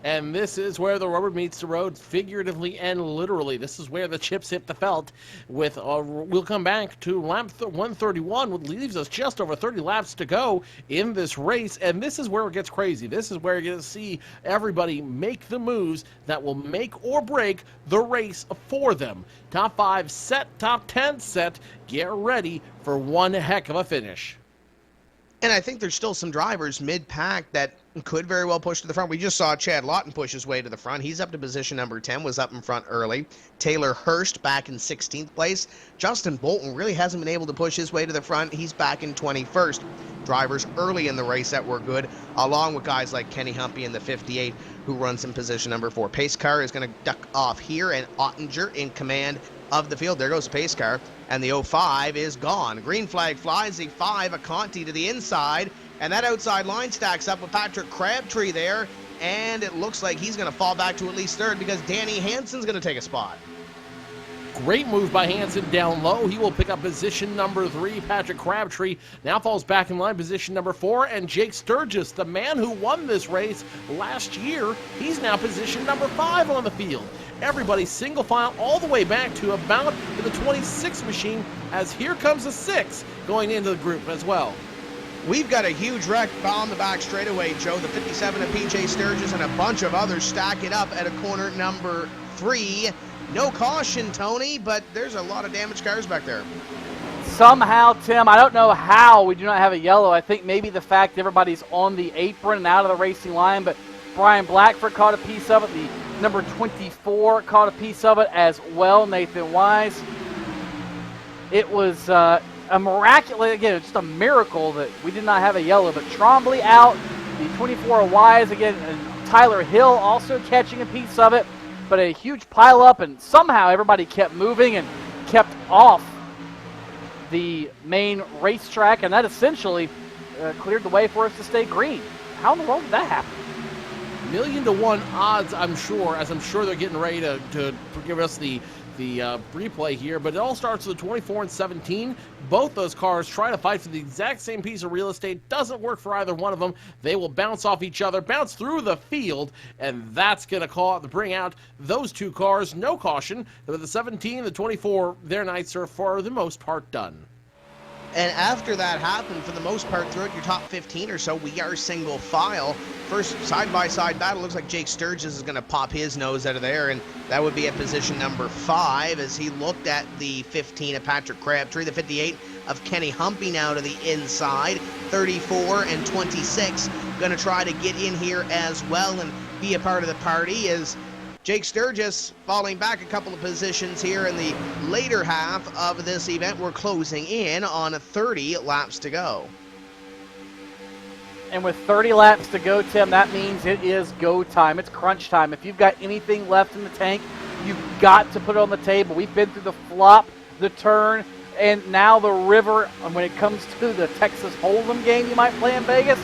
And this is where the rubber meets the road, figuratively and literally. This is where the chips hit the felt. With we'll come back to lap 131, which leaves us just over 30 laps to go in this race. And this is where it gets crazy. This is where you're going to see everybody make the moves that will make or break the race for them. Top 5 set, top 10 set. Get ready for one heck of a finish. And I think there's still some drivers mid-pack that could very well push to the front. We just saw Chad Lawton push his way to the front. He's up to position number 10, was up in front early. Taylor Hurst back in 16th place. Justin Bolton really hasn't been able to push his way to the front. He's back in 21st. Drivers early in the race that were good, along with guys like Kenny Humpy in the 58, who runs in position number 4. Pace car is going to duck off here, and Ottinger in command of the field. There goes the pace car, and the 05 is gone. Green flag flies, the 5, a Conti to the inside, and that outside line stacks up with Patrick Crabtree there, and it looks like he's going to fall back to at least third because Danny Hansen's going to take a spot. Great move by Hansen down low. He will pick up position number 3. Patrick Crabtree now falls back in line, position number 4. And Jake Sturgis, the man who won this race last year, he's now position number 5 on the field. Everybody single file all the way back to about the 26 machine, as here comes a 6 going into the group as well. We've got a huge wreck on the back straightaway, Joe. The 57 of PJ Sturgis and a bunch of others stacking up at a corner number 3. No caution, Tony, but there's a lot of damaged cars back there. Somehow, Tim, I don't know how we do not have a yellow. I think maybe the fact everybody's on the apron and out of the racing line, but Brian Blackford caught a piece of it. The number 24 caught a piece of it as well, Nathan Wise. It was a miraculous, again, just a miracle that we did not have a yellow, but Trombley out, the 24 Wise again, and Tyler Hill also catching a piece of it. But a huge pile up, and somehow everybody kept moving and kept off the main racetrack, and that essentially cleared the way for us to stay green. How in the world did that happen? 1,000,000 to 1 odds, I'm sure, as I'm sure they're getting ready to give us the replay here, but it all starts with the 24 and 17. Both those cars try to fight for the exact same piece of real estate. Doesn't work for either one of them. They will bounce off each other, bounce through the field, and that's going to bring out those two cars. No caution. With the 17 the 24, their nights are for the most part done. And after that happened, for the most part, throughout your top 15 or so, we are single file. First side-by-side battle, looks like Jake Sturgis is going to pop his nose out of there, and that would be at position number 5 as he looked at the 15 of Patrick Crabtree, the 58 of Kenny Humpy now to the inside, 34 and 26 going to try to get in here as well and be a part of the party as Jake Sturgis falling back a couple of positions here in the later half of this event. We're closing in on 30 laps to go. And with 30 laps to go, Tim, that means it is go time. It's crunch time. If you've got anything left in the tank, you've got to put it on the table. We've been through the flop, the turn, and now the river when it comes to the Texas Hold'em game you might play in Vegas.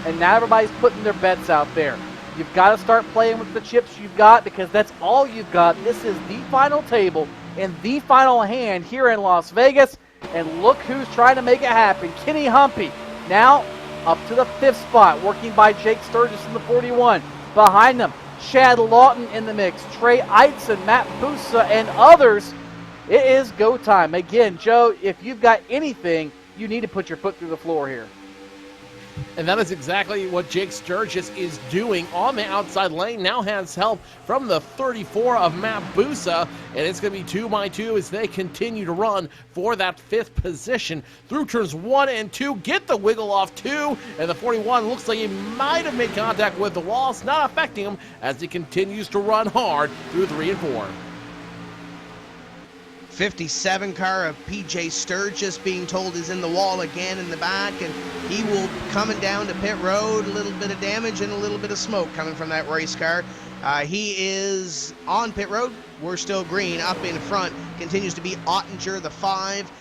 And now everybody's putting their bets out there. You've got to start playing with the chips you've got because that's all you've got. This is the final table and the final hand here in Las Vegas. And look who's trying to make it happen. Kenny Humpy now up to the 5th spot, working by Jake Sturgis in the 41. Behind them, Chad Lawton in the mix, Trey Eitzen, Matt Busa, and others. It is go time. Again, Joe, if you've got anything, you need to put your foot through the floor here. And that is exactly what Jake Sturgis is doing on the outside lane. Now has help from the 34 of Matt Busa. And it's going to be 2x2 as they continue to run for that 5th position. Through turns 1 and 2, get the wiggle off 2. And the 41 looks like he might have made contact with the wall. It's not affecting him as he continues to run hard through 3 and 4. 57 car of PJ Sturgis being told is in the wall again in the back, and he will coming down to pit road. A little bit of damage and a little bit of smoke coming from that race car. He is on pit road. We're still green. Up in front continues to be Ottinger, the 5.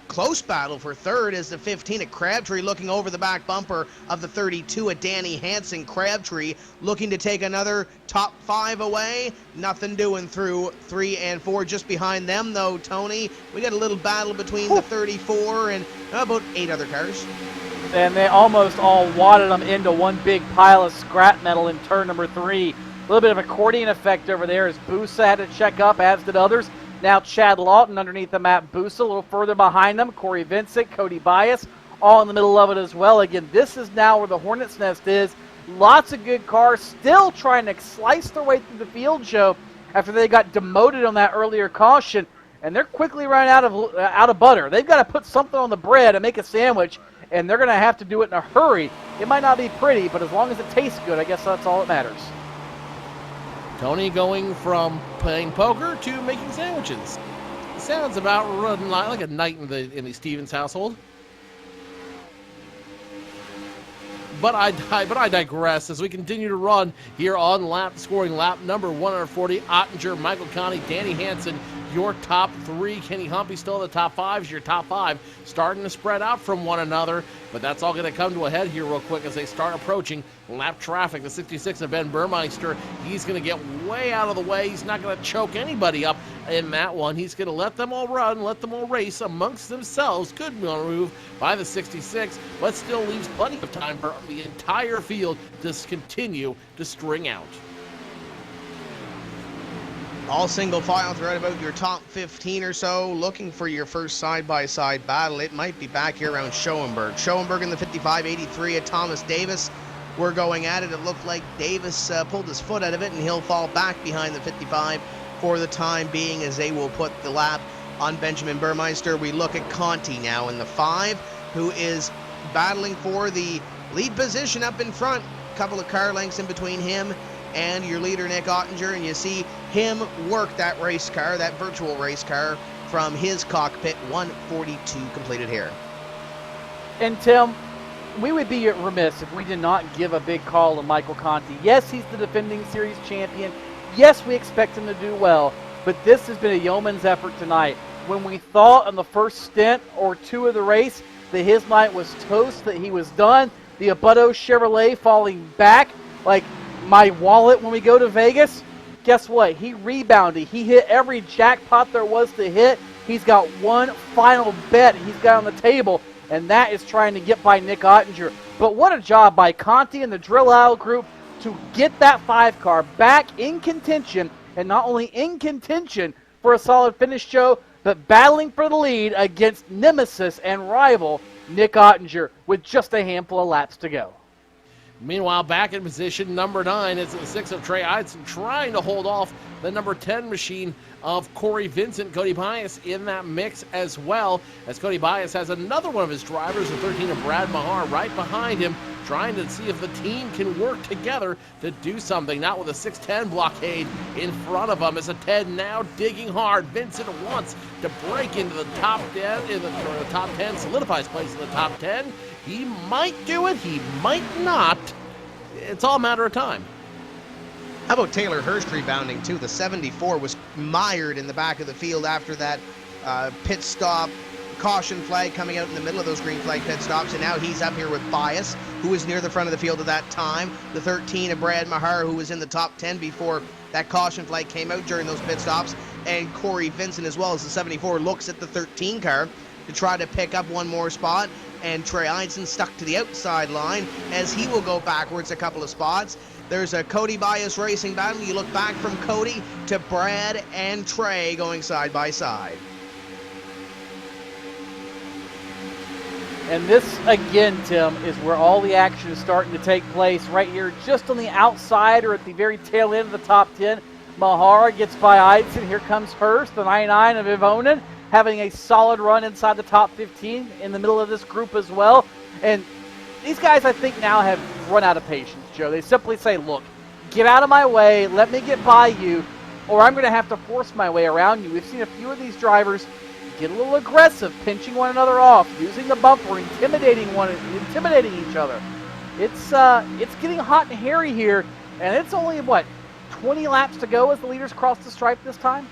Close battle for 3rd is the 15 at Crabtree, looking over the back bumper of the 32 at Danny Hansen. Crabtree looking to take another top 5 away. Nothing doing through 3 and 4. Just behind them, though, Tony, we got a little battle between the 34 and about 8 other cars. And they almost all wadded them into one big pile of scrap metal in turn number 3. little bit of accordion effect over there as Busa had to check up, as did others. Now Chad Lawton underneath the map. Busa a little further behind them. Corey Vincent, Cody Bias, all in the middle of it as well. Again, this is now where the Hornet's Nest is. Lots of good cars still trying to slice their way through the field, Joe, after they got demoted on that earlier caution. And they're quickly running out of butter. They've got to put something on the bread and make a sandwich, and they're going to have to do it in a hurry. It might not be pretty, but as long as it tastes good, I guess that's all that matters. Tony going from playing poker to making sandwiches. Sounds about running like a night in the Stevens household. But I digress as we continue to run here on scoring lap number 140. Ottinger, Michael Conti, Danny Hansen, your top three. Kenny Humpy still in the top five is your top five, starting to spread out from one another. But that's all going to come to a head here real quick as they start approaching lap traffic. The 66 of Ben Burmeister, he's going to get way out of the way. He's not going to choke anybody up in that one. He's going to let them all run, let them all race amongst themselves. Good move by the 66, but still leaves plenty of time for the entire field to continue to string out. All single file throughout about your top 15 or so, looking for your first side-by-side battle. It might be back here around Schoenberg. Schoenberg in the 55-83 at Thomas Davis. We're going at it. It looked like Davis pulled his foot out of it, and he'll fall back behind the 55 for the time being as they will put the lap on Benjamin Burmeister. We look at Conti now in the 5, who is battling for the lead position up in front. A couple of car lengths in between him and your leader, Nick Ottinger, and you see him work that race car, that virtual race car, from his cockpit. 142 completed here. And Tim, we would be remiss if we did not give a big call to Michael Conti. Yes, he's the defending series champion. Yes, we expect him to do well, but this has been a yeoman's effort tonight. When we thought on the first stint or two of the race that his night was toast, that he was done, the Abuto Chevrolet falling back like my wallet when we go to Vegas, guess what? He rebounded. He hit every jackpot there was to hit. He's got one final bet he's got on the table, and that is trying to get by Nick Ottinger. But what a job by Conti and the Drill Out group to get that 5 car back in contention, and not only in contention for a solid finish, Joe, but battling for the lead against nemesis and rival Nick Ottinger with just a handful of laps to go. Meanwhile, back in position number 9 is the 6 of Trey Eidson, trying to hold off the number 10 machine of Corey Vincent. Cody Bias in that mix as well, as Cody Bias has another one of his drivers, the 13 of Brad Mahar, right behind him, trying to see if the team can work together to do something. Not with a 610 blockade in front of him, as a 10 now digging hard. Vincent wants to break into the top 10, the top 10, solidifies place in the top 10. He might do it, he might not. It's all a matter of time. How about Taylor Hurst rebounding too? The 74 was mired in the back of the field after that pit stop, caution flag coming out in the middle of those green flag pit stops, and now he's up here with Bias, who was near the front of the field at that time. The 13 of Brad Mahar, who was in the top 10 before that caution flag came out during those pit stops, and Corey Vincent as well as the 74 looks at the 13 car to try to pick up one more spot, and Trey Eidson stuck to the outside line as he will go backwards a couple of spots. There's a Cody Bias racing battle. You look back from Cody to Brad and Trey going side by side. And this, again, Tim, is where all the action is starting to take place, right here just on the outside or at the very tail end of the top 10. Mahara gets by Eidson. Here comes Hurst, the 99 of Ivonen, having a solid run inside the top 15 in the middle of this group as well. And these guys, I think, now have run out of patience, Joe. They simply say, look, get out of my way, let me get by you, or I'm going to have to force my way around you. We've seen a few of these drivers get a little aggressive, pinching one another off, using the bumper, intimidating each other. It's getting hot and hairy here, and it's only, 20 laps to go as the leaders cross the stripe this time?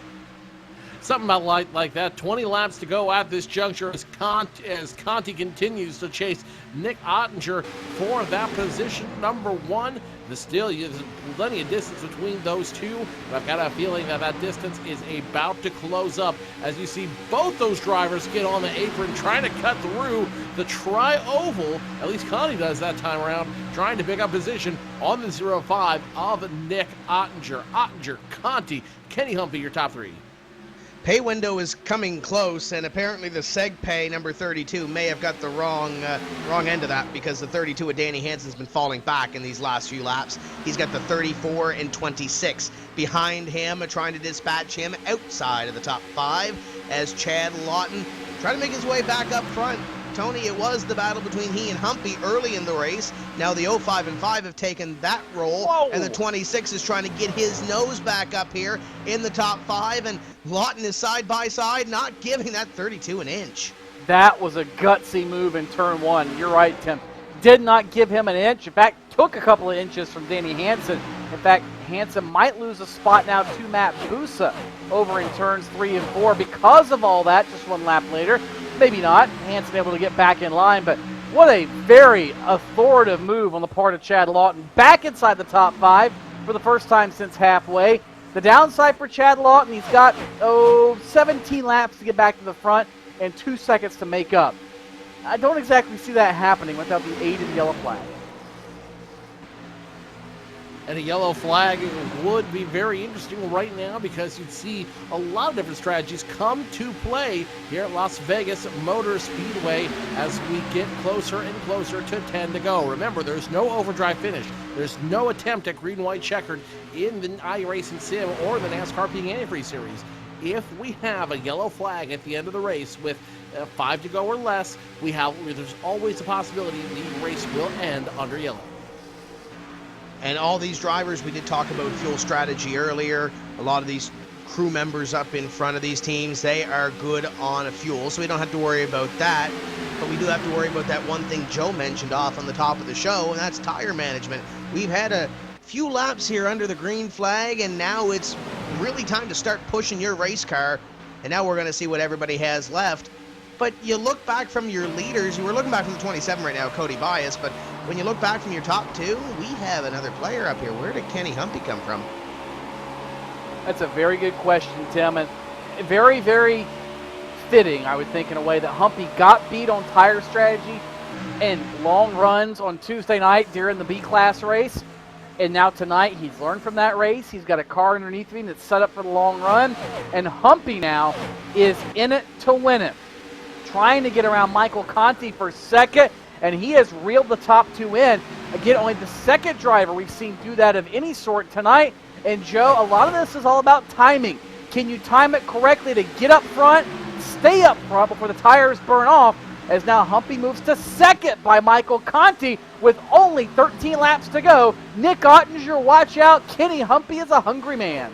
Something about like that. 20 laps to go at this juncture as Conti continues to chase Nick Ottinger for that position number 1. There's plenty of distance between those two, but I've got a feeling that distance is about to close up as you see both those drivers get on the apron trying to cut through the tri-oval. At least Conti does that time around, trying to pick up position on the 05 of Nick Ottinger. Ottinger, Conti, Kenny Humphrey, your top 3. Pay window is coming close, and apparently the seg pay number 32 may have got the wrong end of that, because the 32 of Danny Hansen's been falling back in these last few laps. He's got the 34 and 26 behind him, trying to dispatch him outside of the top 5 as Chad Lawton trying to make his way back up front. Tony, it was the battle between he and Humpy early in the race. Now the 05 and 5 have taken that role, and the 26 is trying to get his nose back up here in the top 5, and Lawton is side by side, not giving that 32 an inch. That was a gutsy move in turn 1. You're right, Tim. Did not give him an inch. In fact, took a couple of inches from Danny Hansen. In fact, Hansen might lose a spot now to Matt Busa over in turns 3 and 4 because of all that. Just one lap later. Maybe not. Hansen able to get back in line, but what a very authoritative move on the part of Chad Lawton. Back inside the top 5 for the first time since halfway. The downside for Chad Lawton, he's got 17 laps to get back to the front and 2 seconds to make up. I don't exactly see that happening without the aid of the yellow flag. And a yellow flag would be very interesting right now, because you'd see a lot of different strategies come to play here at Las Vegas Motor Speedway as we get closer and closer to 10 to go. Remember, there's no overdrive finish. There's no attempt at green-white checkered in the iRacing Sim or the NASCAR Peak Antifreeze Series. If we have a yellow flag at the end of the race with 5 to go or less, there's always a possibility the race will end under yellow. And all these drivers, we did talk about fuel strategy earlier. A lot of these crew members up in front of these teams, they are good on a fuel, so we don't have to worry about that. But we do have to worry about that one thing Joe mentioned off on the top of the show, and that's tire management. We've had a few laps here under the green flag, and now it's really time to start pushing your race car. And now we're going to see what everybody has left. But you look back from your leaders, we're looking back from the 27 right now, Cody Bias, but when you look back from your top 2, we have another player up here. Where did Kenny Humpy come from? That's a very good question, Tim, and very, very fitting, I would think, in a way that Humpy got beat on tire strategy and long runs on Tuesday night during the B-Class race. And now tonight, he's learned from that race. He's got a car underneath him that's set up for the long run. And Humpy now is in it to win it, trying to get around Michael Conti for second, and he has reeled the top 2 in. Again, only the second driver we've seen do that of any sort tonight. And Joe, a lot of this is all about timing. Can you time it correctly to get up front, stay up front before the tires burn off, as now Humpy moves to second by Michael Conti with only 13 laps to go. Nick Ottinger, watch out. Kenny Humpy is a hungry man.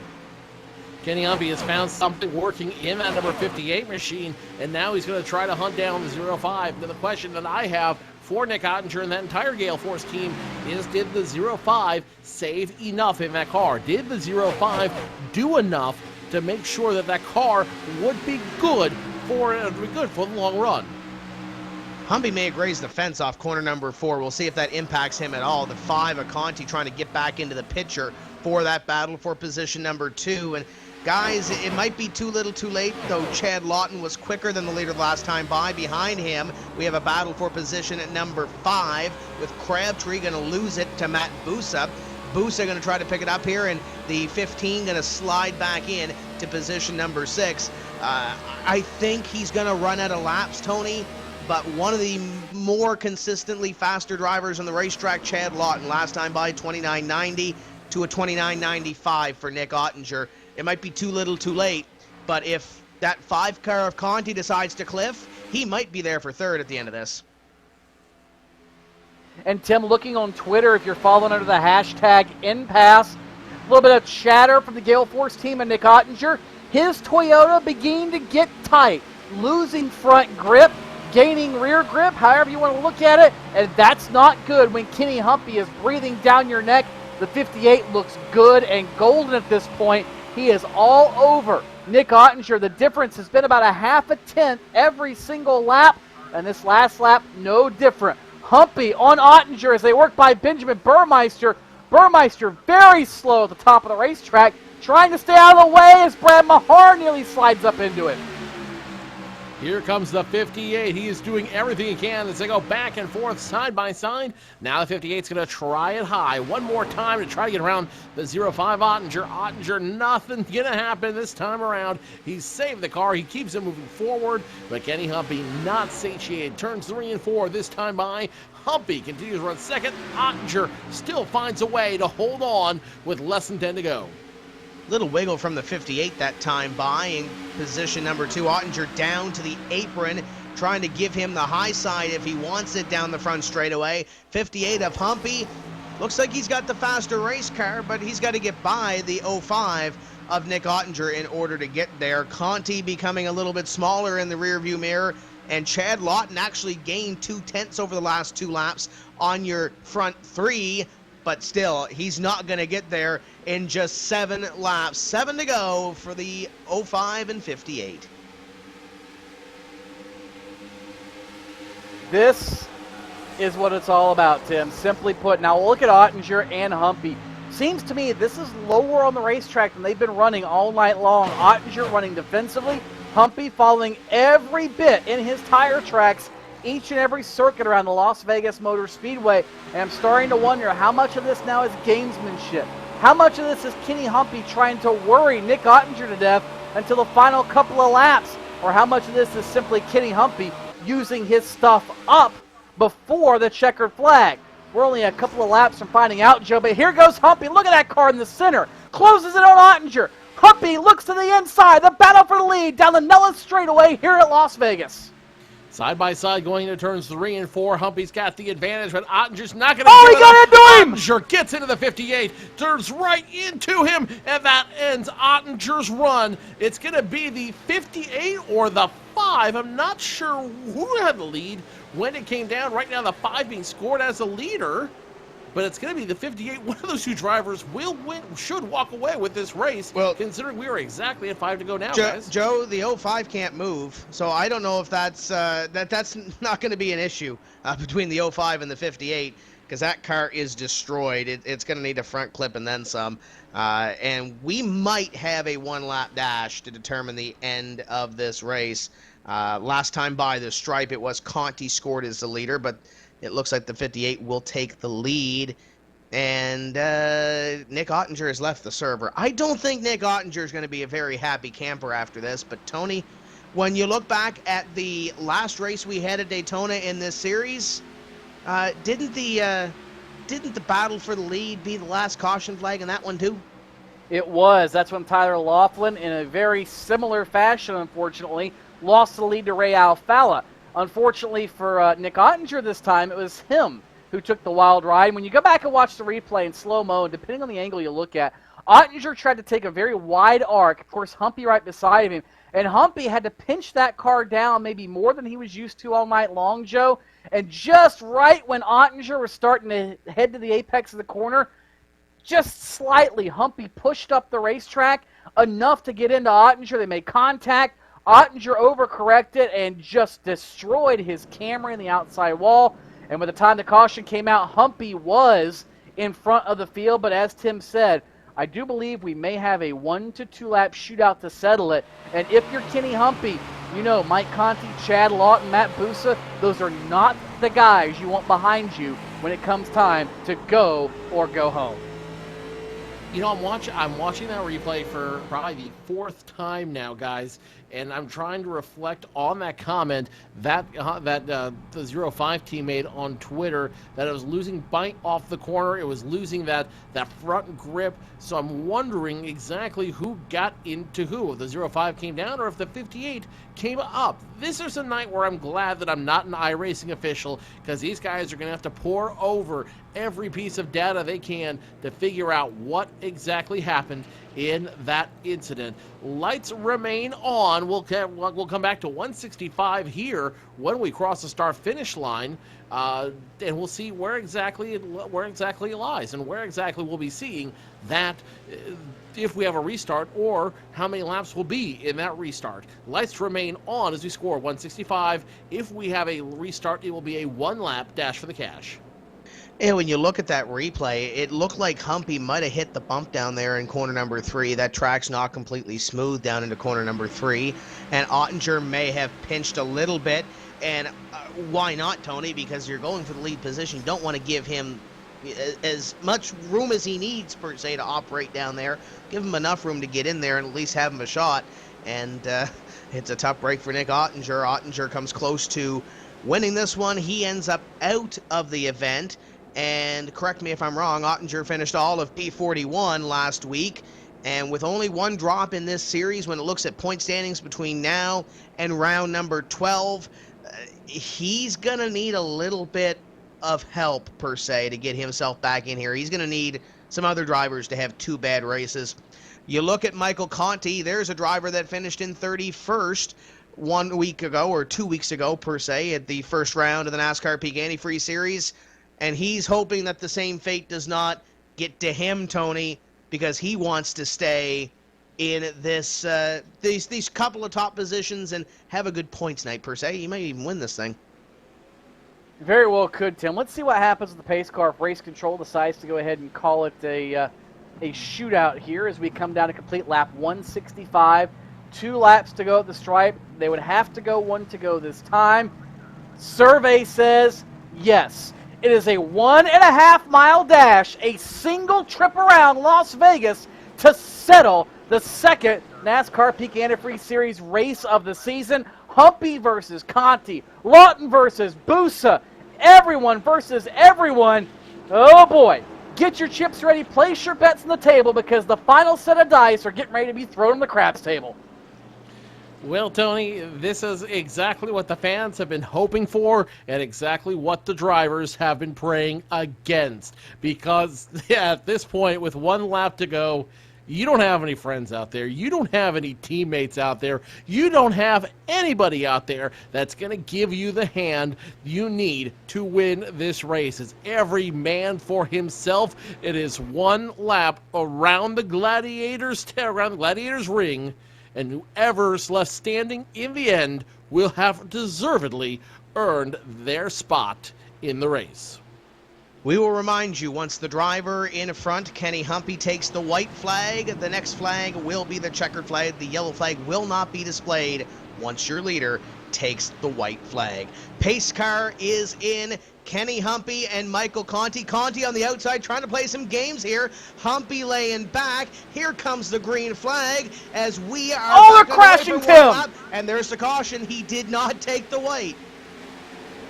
Kenny Humpy has found something working in that number 58 machine, and now he's going to try to hunt down the 05. Now, the question that I have for Nick Ottinger and that entire Gale Force team is, did the 05 save enough in that car? Did the 05 do enough to make sure that that car would be good for the long run? Humpy may have grazed the fence off corner number 4. We'll see if that impacts him at all. The 5 of Conti trying to get back into the picture for that battle for position number 2. And guys, it might be too little too late, though Chad Lawton was quicker than the leader last time by. Behind him, we have a battle for position at number 5, with Crabtree going to lose it to Matt Busa. Busa going to try to pick it up here, and the 15 going to slide back in to position number 6. I think he's going to run out of laps, Tony, but one of the more consistently faster drivers on the racetrack, Chad Lawton, last time by 29.90 to a 29.95 for Nick Ottinger. It might be too little too late, but if that 5 car of Conti decides to cliff, he might be there for third at the end of this. And Tim, looking on Twitter, if you're following under the hashtag #InPass, a little bit of chatter from the Gale Force team and Nick Ottinger. His Toyota beginning to get tight, losing front grip, gaining rear grip, however you want to look at it, and that's not good when Kenny Humpy is breathing down your neck. The 58 looks good and golden at this point. He is all over Nick Ottinger. The difference has been about a half a tenth every single lap, and this last lap, no different. Humpy on Ottinger as they work by Benjamin Burmeister. Burmeister very slow at the top of the racetrack, trying to stay out of the way as Brad Mahar nearly slides up into it. Here comes the 58. He is doing everything he can as they go back and forth, side by side. Now the 58's going to try it high one more time to try to get around the 05 Ottinger. Ottinger, nothing going to happen this time around. He's saved the car. He keeps it moving forward, but Kenny Humpy not satiated. Turns 3 and 4 this time by. Humpy continues to run second. Ottinger still finds a way to hold on with less than 10 to go. Little wiggle from the 58 that time by in position number 2. Ottinger down to the apron, trying to give him the high side if he wants it down the front straightaway. 58 of Humpy. Looks like he's got the faster race car, but he's got to get by the 05 of Nick Ottinger in order to get there. Conti becoming a little bit smaller in the rearview mirror, and Chad Lawton actually gained 2/10 over the last 2 laps on your front 3. But still, he's not going to get there in just 7 laps. 7 to go for the 05 and 58. This is what it's all about, Tim. Simply put, now look at Ottinger and Humpy. Seems to me this is lower on the racetrack than they've been running all night long. Ottinger running defensively, Humpy following every bit in his tire tracks each and every circuit around the Las Vegas Motor Speedway, and I'm starting to wonder how much of this now is gamesmanship. How much of this is Kenny Humpy trying to worry Nick Ottinger to death until the final couple of laps, or how much of this is simply Kenny Humpy using his stuff up before the checkered flag? We're only a couple of laps from finding out, Joe, but here goes Humpy. Look at that car in the center. Closes it on Ottinger. Humpy looks to the inside. The battle for the lead down the Nellis straightaway here at Las Vegas. Side by side going into turns 3 and 4. Humpy's got the advantage, but Ottinger's not going to he got into him! Ottinger gets into the 58, turns right into him, and that ends Ottinger's run. It's going to be the 58 or the 5. I'm not sure who had the lead when it came down. Right now, the 5 being scored as a leader. But it's going to be the 58. One of those 2 drivers will win, should walk away with this race, well, considering we are exactly at 5 to go now, guys. Joe, the 05 can't move, so I don't know if that's that's not going to be an issue between the 05 and the 58, because that car is destroyed. It's going to need a front clip and then some, and we might have a 1-lap dash to determine the end of this race. Last time by the stripe, it was Conti scored as the leader, but it looks like the 58 will take the lead, and Nick Ottinger has left the server. I don't think Nick Ottinger is going to be a very happy camper after this, but Tony, when you look back at the last race we had at Daytona in this series, didn't the battle for the lead be the last caution flag in that one too? It was. That's when Tyler Laughlin, in a very similar fashion, unfortunately, lost the lead to Ray Alfala. Unfortunately for Nick Ottinger this time, it was him who took the wild ride. When you go back and watch the replay in slow-mo, depending on the angle you look at, Ottinger tried to take a very wide arc. Of course, Humpy right beside him. And Humpy had to pinch that car down maybe more than he was used to all night long, Joe. And just right when Ottinger was starting to head to the apex of the corner, just slightly, Humpy pushed up the racetrack enough to get into Ottinger. They made contact. Ottinger overcorrected and just destroyed his camera in the outside wall. And by the time the caution came out, Humpy was in front of the field. But as Tim said, I do believe we may have a 1 to 2 lap shootout to settle it. And if you're Kenny Humpy, you know Mike Conti, Chad Lawton, Matt Busa, those are not the guys you want behind you when it comes time to go or go home. You know, I'm watching that replay for probably the 4th time now, guys, and I'm trying to reflect on that comment that the 05 team made on Twitter, that it was losing bite off the corner, it was losing that front grip. So I'm wondering exactly who got into who. If the 05 came down or if the 58 came up. This is a night where I'm glad that I'm not an iRacing official, because these guys are going to have to pour over every piece of data they can to figure out what exactly happened in that incident. Lights remain on. We'll come back to 165 here when we cross the start-finish line, and we'll see where exactly it lies and where exactly we'll be seeing that if we have a restart or how many laps will be in that restart. Lights remain on as we score 165. If we have a restart, it will be a 1-lap dash for the cash. And when you look at that replay, it looked like Humpy might have hit the bump down there in corner number 3. That track's not completely smooth down into corner number 3. And Ottinger may have pinched a little bit. And why not, Tony? Because you're going for the lead position. You don't want to give him as much room as he needs, per se, to operate down there. Give him enough room to get in there and at least have him a shot. And it's a tough break for Nick Ottinger. Ottinger comes close to winning this one. He ends up out of the event. And correct me if I'm wrong, Ottinger finished all of P41 last week. And with only one drop in this series, when it looks at point standings between now and round number 12, he's going to need a little bit of help, per se, to get himself back in here. He's going to need some other drivers to have 2 bad races. You look at Michael Conti, there's a driver that finished in 31st 1 week ago, or 2 weeks ago, per se, at the first round of the NASCAR Peak Antifreeze Series. And he's hoping that the same fate does not get to him, Tony, because he wants to stay in this these couple of top positions and have a good points night, per se. He might even win this thing. Very well could, Tim. Let's see what happens with the pace car if Race Control decides to go ahead and call it a shootout here as we come down to complete lap 165. 2 laps to go at the stripe. They would have to go 1 to go this time. Survey says yes. It is a 1.5 mile dash, a single trip around Las Vegas to settle the second NASCAR Peak Antifreeze Series race of the season. Humpy versus Conti, Lawton versus Busa, everyone versus everyone. Oh boy, get your chips ready, place your bets on the table because the final set of dice are getting ready to be thrown on the craps table. Well, Tony, this is exactly what the fans have been hoping for and exactly what the drivers have been praying against. Because at this point, with 1 lap to go, you don't have any friends out there. You don't have any teammates out there. You don't have anybody out there that's going to give you the hand you need to win this race. It's every man for himself. It is 1 lap around the Gladiators ring. And whoever's left standing in the end will have deservedly earned their spot in the race. We will remind you, once the driver in front, Kenny Humpy, takes the white flag, the next flag will be the checkered flag. The yellow flag will not be displayed once your leader takes the white flag. Pace car is in. Kenny Humpy and Michael Conti. Conti on the outside trying to play some games here. Humpy laying back. Here comes the green flag as we are... Oh, they're crashing, Tim! And there's the caution. He did not take the white.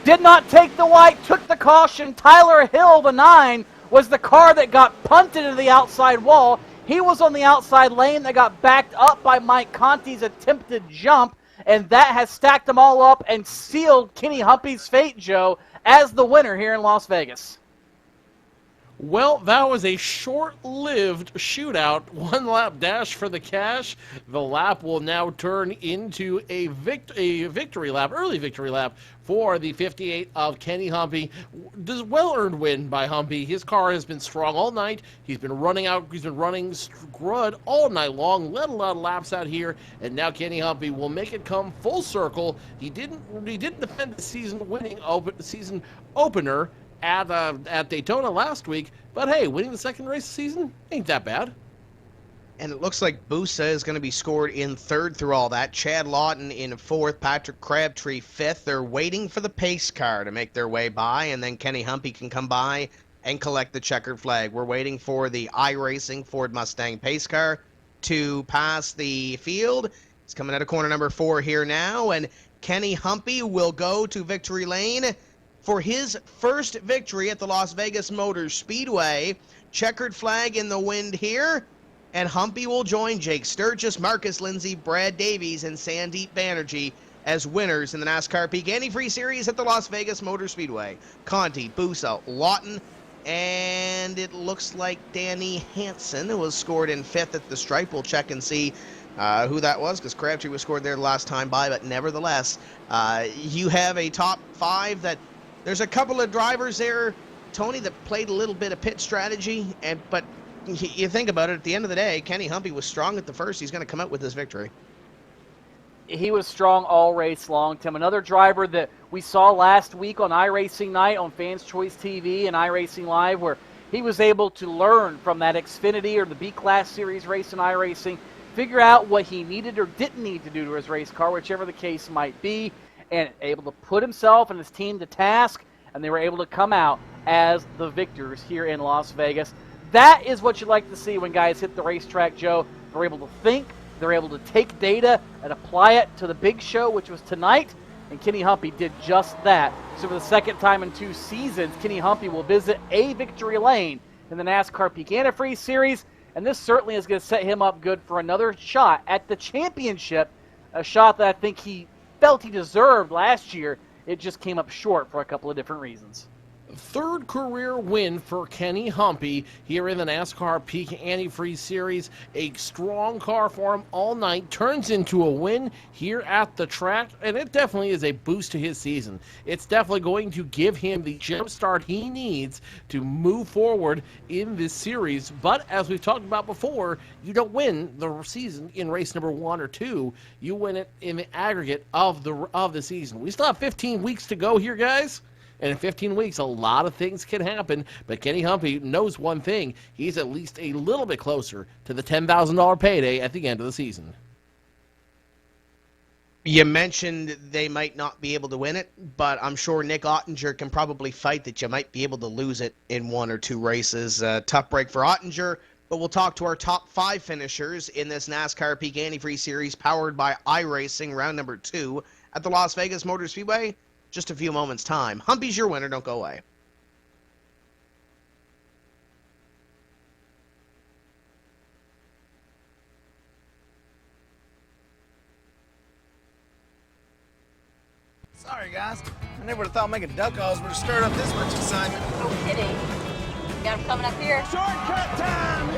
Did not take the white, took the caution. Tyler Hill, the 9, was the car that got punted into the outside wall. He was on the outside lane that got backed up by Mike Conti's attempted jump, and that has stacked them all up and sealed Kenny Humpy's fate, Joe, as the winner here in Las Vegas. Well, that was a short-lived shootout, 1 lap dash for the cash. The lap will now turn into a victory lap, early victory lap for the 58 of Kenny Humpy. Well-earned win by Humpy. His car has been strong all night. He's been running scrud all night long, led a lot of laps out here, and now Kenny Humpy will make it come full circle. He didn't defend the season opener at Daytona last week, but hey, winning the second race of the season ain't that bad. And it looks like Busa is going to be scored in 3rd through all that. Chad Lawton in 4th, Patrick Crabtree 5th. They're waiting for the pace car to make their way by, and then Kenny Humpy can come by and collect the checkered flag. We're waiting for the iRacing Ford Mustang pace car to pass the field. It's coming out of corner number 4 here now, and Kenny Humpy will go to victory lane for his first victory at the Las Vegas Motor Speedway. Checkered flag in the wind here, and Humpy will join Jake Sturgis, Marcus Lindsay, Brad Davies, and Sandeep Banerjee as winners in the NASCAR Peak Antifreeze Series at the Las Vegas Motor Speedway. Conti, Busa, Lawton, and it looks like Danny Hansen was scored in 5th at the stripe. We'll check and see who that was, because Crabtree was scored there the last time by, but nevertheless, you have a top 5 that there's a couple of drivers there, Tony, that played a little bit of pit strategy, but you think about it, at the end of the day, Kenny Humpy was strong at the first. He's going to come out with this victory. He was strong all race long, Tim. Another driver that we saw last week on iRacing Night on Fans Choice TV and iRacing Live, where he was able to learn from that Xfinity or the B-Class Series race in iRacing, figure out what he needed or didn't need to do to his race car, whichever the case might be, and able to put himself and his team to task, and they were able to come out as the victors here in Las Vegas. That is what you like to see when guys hit the racetrack, Joe. They're able to think, they're able to take data and apply it to the big show, which was tonight, and Kenny Humpy did just that. So for the second time in 2 seasons, Kenny Humpy will visit a victory lane in the NASCAR Peak Antifreeze Series, and this certainly is going to set him up good for another shot at the championship, a shot that I think he felt he deserved last year. It just came up short for a couple of different reasons. Third career win for Kenny Humpy here in the NASCAR Peak Antifreeze Series. A strong car for him all night. Turns into a win here at the track, and it definitely is a boost to his season. It's definitely going to give him the jump start he needs to move forward in this series. But as we've talked about before, you don't win the season in race number 1 or 2. You win it in the aggregate of the season. We still have 15 weeks to go here, guys. And in 15 weeks, a lot of things can happen. But Kenny Humpy knows one thing. He's at least a little bit closer to the $10,000 payday at the end of the season. You mentioned they might not be able to win it, but I'm sure Nick Ottinger can probably fight that you might be able to lose it in 1 or 2 races. Tough break for Ottinger, but we'll talk to our top 5 finishers in this NASCAR Peak Antifreeze Series powered by iRacing, round number 2 at the Las Vegas Motor Speedway. Just a few moments' time. Humpy's your winner. Don't go away. Sorry, guys. I never would have thought making duck calls would have stirred up this much excitement. No kidding. Got him coming up here. Shortcut time!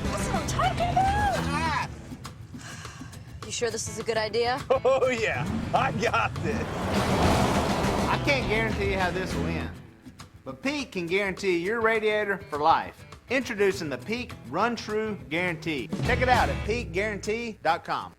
That's what I'm talking about. Ah! You sure this is a good idea? Oh, yeah. I got this. I can't guarantee you how this will end, but Pete can guarantee your radiator for life. Introducing the Peak Run True Guarantee. Check it out at peakguarantee.com.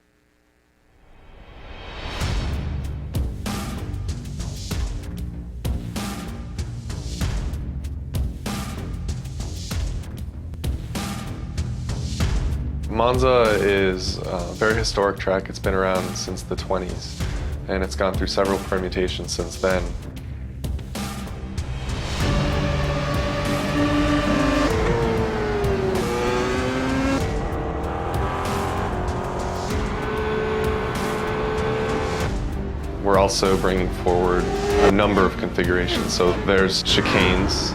Monza is a very historic track. It's been around since the 20s, and it's gone through several permutations since then. We're also bringing forward a number of configurations. So there's chicanes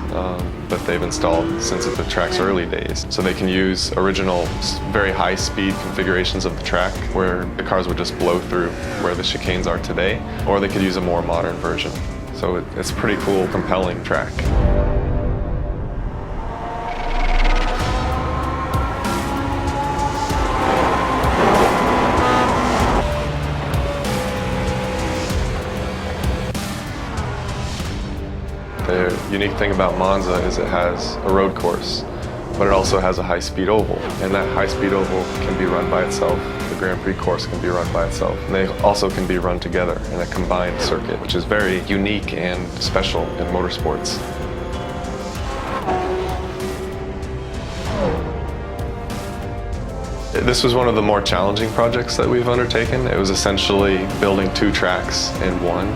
that they've installed since the track's early days. So they can use original, very high-speed configurations of the track where the cars would just blow through where the chicanes are today, or they could use a more modern version. So it's a pretty cool, compelling track. The unique thing about Monza is it has a road course, but it also has a high-speed oval, and that high-speed oval can be run by itself. The Grand Prix course can be run by itself, and they also can be run together in a combined circuit, which is very unique and special in motorsports. This was one of the more challenging projects that we've undertaken. It was essentially building 2 tracks in one.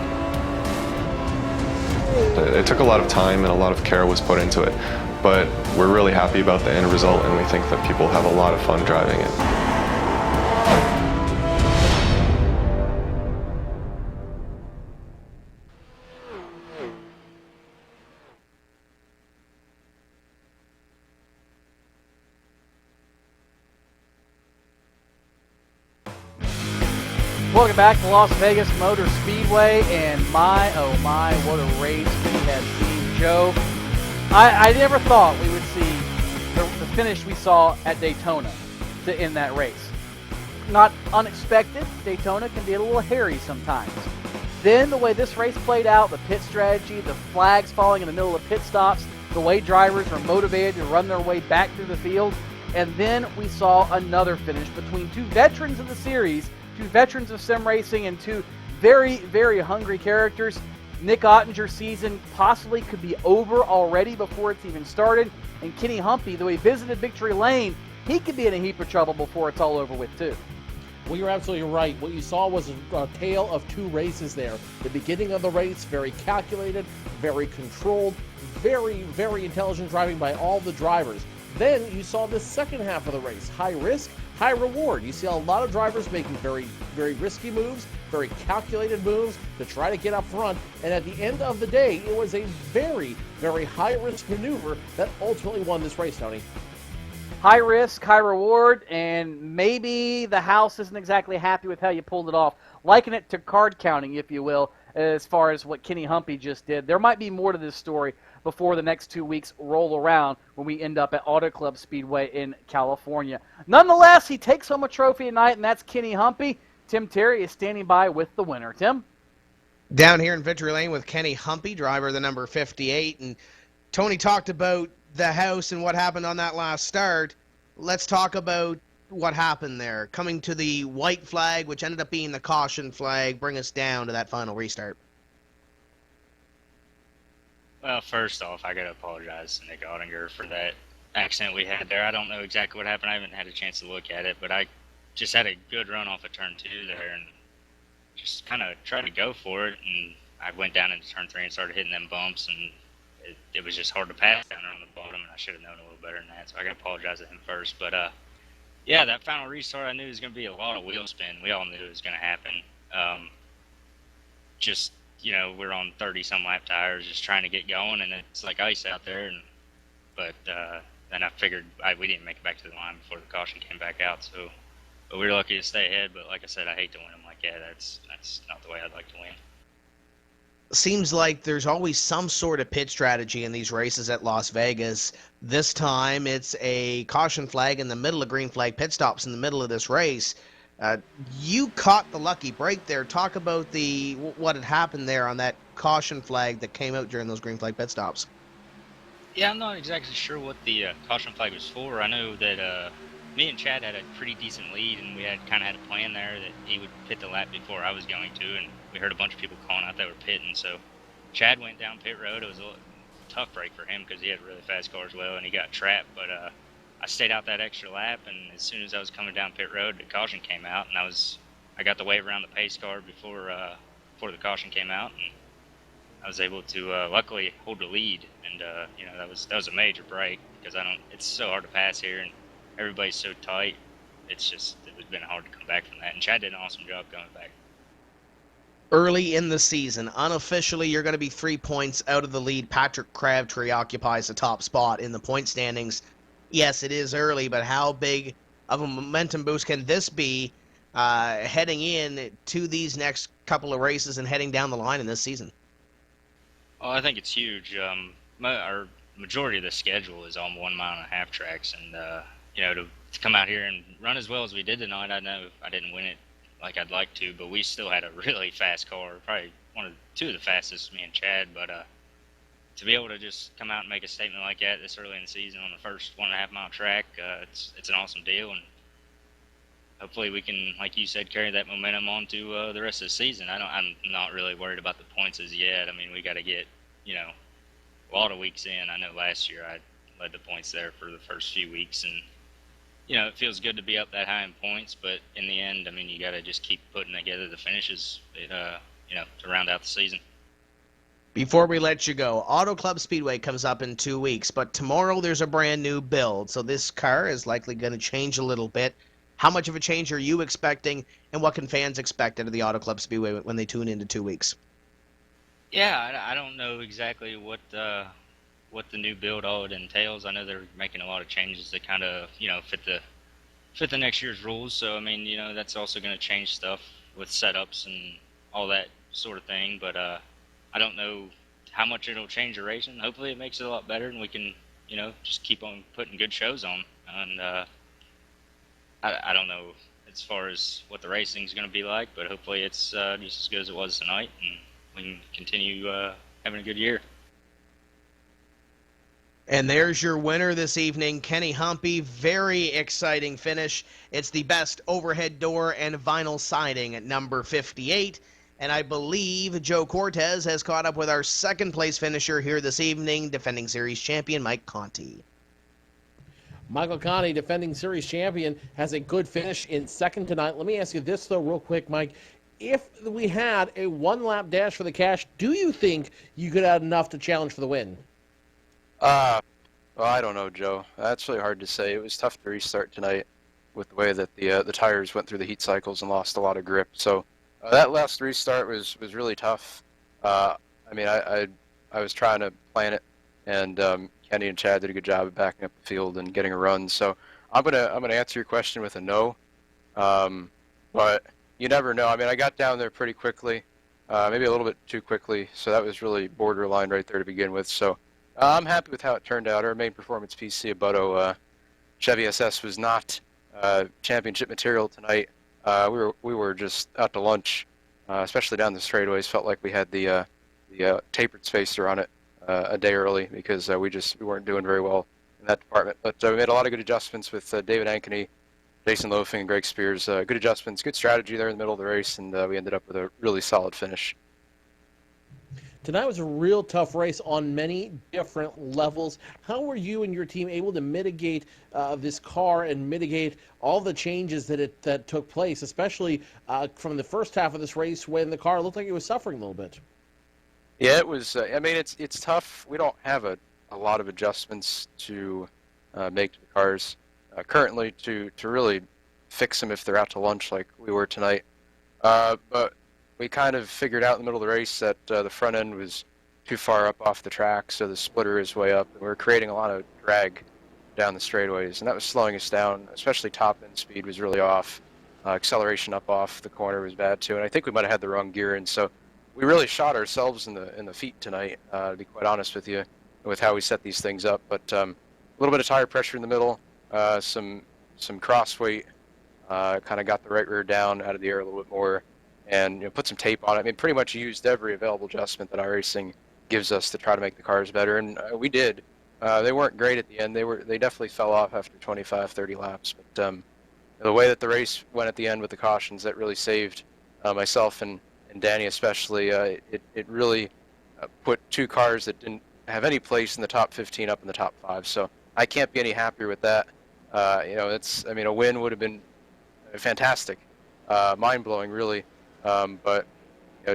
It took a lot of time and a lot of care was put into it, but we're really happy about the end result, and we think that people have a lot of fun driving it. Welcome back to Las Vegas Motor Speedway, and my, oh my, what a race we have seen, Joe. I never thought we would see the finish we saw at Daytona to end that race. Not unexpected. Daytona can be a little hairy sometimes. then the way this race played out, the pit strategy, the flags falling in the middle of pit stops, the way drivers were motivated to run their way back through the field, and then we saw another finish between two veterans of the series, two veterans of sim racing, and two very, very hungry characters. Nick Ottinger's season possibly could be over already before it's even started, and Kenny Humpy, though he visited Victory Lane, he could be in a heap of trouble before it's all over with too. Well, you're absolutely right. What you saw was a tale of two races there. The beginning of the race, very calculated, very controlled, very, very intelligent driving by all the drivers. Then you saw the second half of the race, high risk, high reward. You see a lot of drivers making very, very risky moves, very calculated moves to try to get up front. And at the end of the day, it was a very, very high-risk maneuver that ultimately won this race, Tony. High risk, high reward, and maybe the house isn't exactly happy with how you pulled it off. Liken it to card counting, if you will, as far as what Kenny Humpy just did. There might be more to this story before the next 2 weeks roll around when we end up at Auto Club Speedway in California. Nonetheless, he takes home a trophy tonight, and that's Kenny Humpy. Tim Terry is standing by with the winner. Tim? Down here in Victory Lane with Kenny Humpy, driver of the number 58. And Tony talked about the house and what happened on that last start. Let's talk about what happened there. Coming to the white flag, which ended up being the caution flag, bring us down to that final restart. Well, first off, I got to apologize to Nick Ottinger for that accident we had there. I don't know exactly what happened. I haven't had a chance to look at it, but I just had a good run off of turn 2 there and just kind of tried to go for it. And I went down into turn 3 and started hitting them bumps, and it was just hard to pass down there on the bottom, and I should have known a little better than that. So I got to apologize to him first. But, yeah, that final restart, I knew it was going to be a lot of wheel spin. We all knew it was going to happen. Just, you know, we're on 30-some lap tires just trying to get going, and it's like ice out there. But then I figured we didn't make it back to the line before the caution came back out. So, but we were lucky to stay ahead. But like I said, I hate to win them like that. That's not the way I'd like to win. Seems like there's always some sort of pit strategy in these races at Las Vegas. This time it's a caution flag in the middle of green flag pit stops in the middle of this race. You caught the lucky break there. Talk about what had happened there on that caution flag that came out during those green flag pit stops. Yeah, I'm not exactly sure what the caution flag was for. I know that me and Chad had a pretty decent lead, and we had kind of had a plan there that he would pit the lap before I was going to, and we heard a bunch of people calling out they were pitting. So Chad went down pit road. It was a tough break for him because he had a really fast car as well, and he got trapped. But I stayed out that extra lap, and as soon as I was coming down pit road, the caution came out, and I got the wave around the pace car before the caution came out, and I was able to luckily hold the lead. And you know, that was a major break because it's so hard to pass here, and everybody's so tight. It's been hard to come back from that. And Chad did an awesome job coming back. Early in the season, unofficially, you're going to be 3 points out of the lead. Patrick Crabtree occupies the top spot in the point standings. Yes, it is early, but how big of a momentum boost can this be heading in to these next couple of races and heading down the line in this season? Oh, I think it's huge. Our majority of the schedule is on 1.5 mile tracks, and you know, to come out here and run as well as we did tonight, I know I didn't win it like I'd like to, but we still had a really fast car, probably two of the fastest, me and Chad. But to be able to just come out and make a statement like that this early in the season on the first 1.5 mile track, it's an awesome deal, and hopefully we can, like you said, carry that momentum on to the rest of the season. I'm not really worried about the points as yet. I mean, we got to get, you know, a lot of weeks in. I know last year I led the points there for the first few weeks, and you know, it feels good to be up that high in points, but in the end, I mean, you got to just keep putting together the finishes, you know, to round out the season. Before we let you go, Auto Club Speedway comes up in 2 weeks, but tomorrow there's a brand new build, so this car is likely going to change a little bit. How much of a change are you expecting, and what can fans expect out of the Auto Club Speedway when they tune into 2 weeks? Yeah, I don't know exactly what the new build all it entails. I know they're making a lot of changes that kind of, you know, fit the next year's rules. So I mean, you know, that's also going to change stuff with setups and all that sort of thing. But I don't know how much it'll change the racing. Hopefully, it makes it a lot better, and we can, you know, just keep on putting good shows on. And I don't know. as far as what the racing is going to be like, but hopefully it's just as good as it was tonight, and we can continue having a good year. And there's your winner this evening, Kenny Humpy. Very exciting finish. It's the best overhead door and vinyl siding at number 58. And I believe Joe Cortez has caught up with our second place finisher here this evening, defending series champion Mike Conti. Michael Conti, defending series champion, has a good finish in second tonight. Let me ask you this, though, real quick, Mike. If we had a one-lap dash for the cash, do you think you could have enough to challenge for the win? Well, I don't know, Joe. That's really hard to say. It was tough to restart tonight with the way that the tires went through the heat cycles and lost a lot of grip. So that last restart was really tough. I mean, I was trying to plan it, and Kenny and Chad did a good job of backing up the field and getting a run. So I'm gonna answer your question with a no. But you never know. I mean, I got down there pretty quickly, maybe a little bit too quickly. So that was really borderline right there to begin with. So I'm happy with how it turned out. Our main performance PC, Abuto Chevy SS, was not championship material tonight. We were just out to lunch, especially down the straightaways. Felt like we had the tapered spacer on it a day early because we weren't doing very well in that department. But we made a lot of good adjustments with David Ankeny, Jason Loafing, and Greg Spears. Good adjustments, good strategy there in the middle of the race, and we ended up with a really solid finish. Tonight was a real tough race on many different levels. How were you and your team able to mitigate this car and mitigate all the changes that took place, especially from the first half of this race when the car looked like it was suffering a little bit? Yeah, it was. I mean, it's tough. We don't have a lot of adjustments to make to the cars currently to really fix them if they're out to lunch like we were tonight. But we kind of figured out in the middle of the race that the front end was too far up off the track, so the splitter is way up, and we were creating a lot of drag down the straightaways, and that was slowing us down. Especially top end speed was really off. Acceleration up off the corner was bad too, and I think we might have had the wrong gear in. So we really shot ourselves in the feet tonight, to be quite honest with you, with how we set these things up. But a little bit of tire pressure in the middle, some cross weight, kind of got the right rear down out of the air a little bit more, and put some tape on it. I mean, pretty much used every available adjustment that iRacing gives us to try to make the cars better, and we did. They weren't great at the end. They definitely fell off after 25, 30 laps. But the way that the race went at the end with the cautions, that really saved myself and Danny especially. It really put two cars that didn't have any place in the top 15 up in the top 5. So I can't be any happier with that. I mean, a win would have been fantastic, mind-blowing, really. But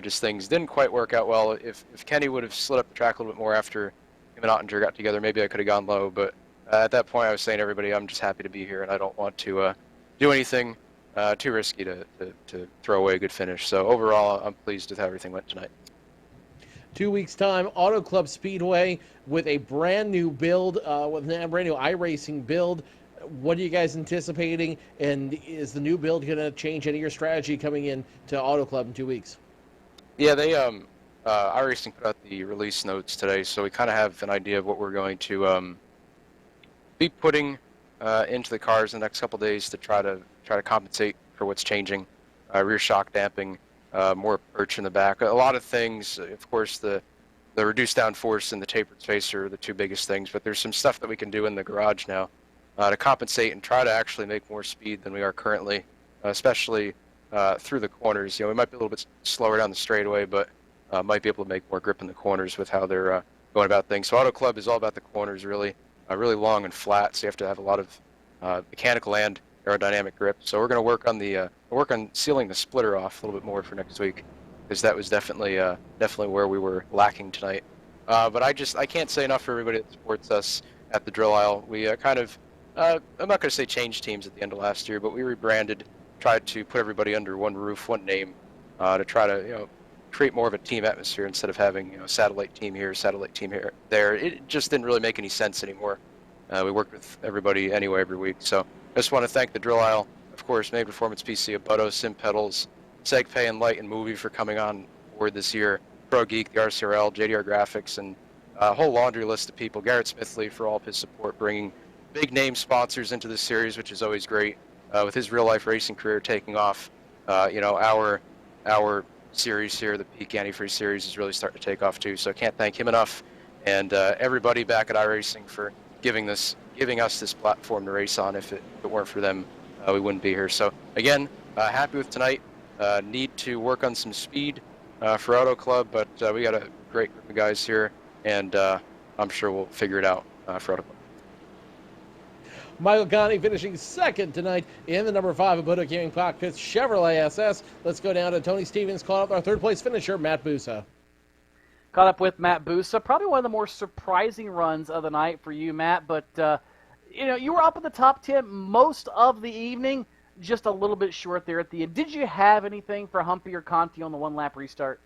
just things didn't quite work out well. If Kenny would have slid up the track a little bit more after him and Ottinger got together, maybe I could have gone low. But at that point, I was saying to everybody, I'm just happy to be here, and I don't want to do anything too risky to throw away a good finish. So overall, I'm pleased with how everything went tonight. 2 weeks' time, Auto Club Speedway with a brand new build, with a brand new iRacing build. What are you guys anticipating, and is the new build going to change any of your strategy coming in to Auto Club in 2 weeks? Yeah, they iRacing put out the release notes today, so we kind of have an idea of what we're going to be putting into the cars in the next couple of days to try to compensate for what's changing. Rear shock damping, more perch in the back, a lot of things. Of course, the reduced downforce and the tapered spacer are the two biggest things, but there's some stuff that we can do in the garage now to compensate and try to actually make more speed than we are currently, especially through the corners. We might be a little bit slower down the straightaway, but might be able to make more grip in the corners with how they're going about things. So Auto Club is all about the corners, really long and flat, so you have to have a lot of mechanical and aerodynamic grip. So we're going to work on sealing the splitter off a little bit more for next week, because that was definitely where we were lacking tonight. But I can't say enough for everybody that supports us at the drill aisle. We I'm not going to say change teams at the end of last year, but we rebranded, tried to put everybody under one roof, one name, to try to create more of a team atmosphere instead of having satellite team here, satellite team here, there. It just didn't really make any sense anymore. We worked with everybody anyway every week. So I just want to thank the drill aisle, of course, Main Performance PC, Abuto, Sim Pedals, SegPay, and Light and Movie for coming on board this year, Pro Geek, the RCRL, JDR Graphics, and a whole laundry list of people. Garrett Smithley for all of his support, bringing big name sponsors into this series, which is always great. with his real-life racing career taking off, our series here, the Peak Antifreeze series, is really starting to take off too. So I can't thank him enough, and everybody back at iRacing for giving us this platform to race on. If it weren't for them, we wouldn't be here. So again, happy with tonight. Need to work on some speed for Auto Club, but we got a great group of guys here, and I'm sure we'll figure it out for Auto Club. Michael Conti finishing second tonight in the number 5 Abuto Gaming Cockpits Chevrolet SS. Let's go down to Tony Stevens, caught up with our third place finisher, Matt Busa. Caught up with Matt Busa. Probably one of the more surprising runs of the night for you, Matt. But, you were up in the top 10 most of the evening, just a little bit short there at the end. Did you have anything for Humpy or Conti on the one-lap restart?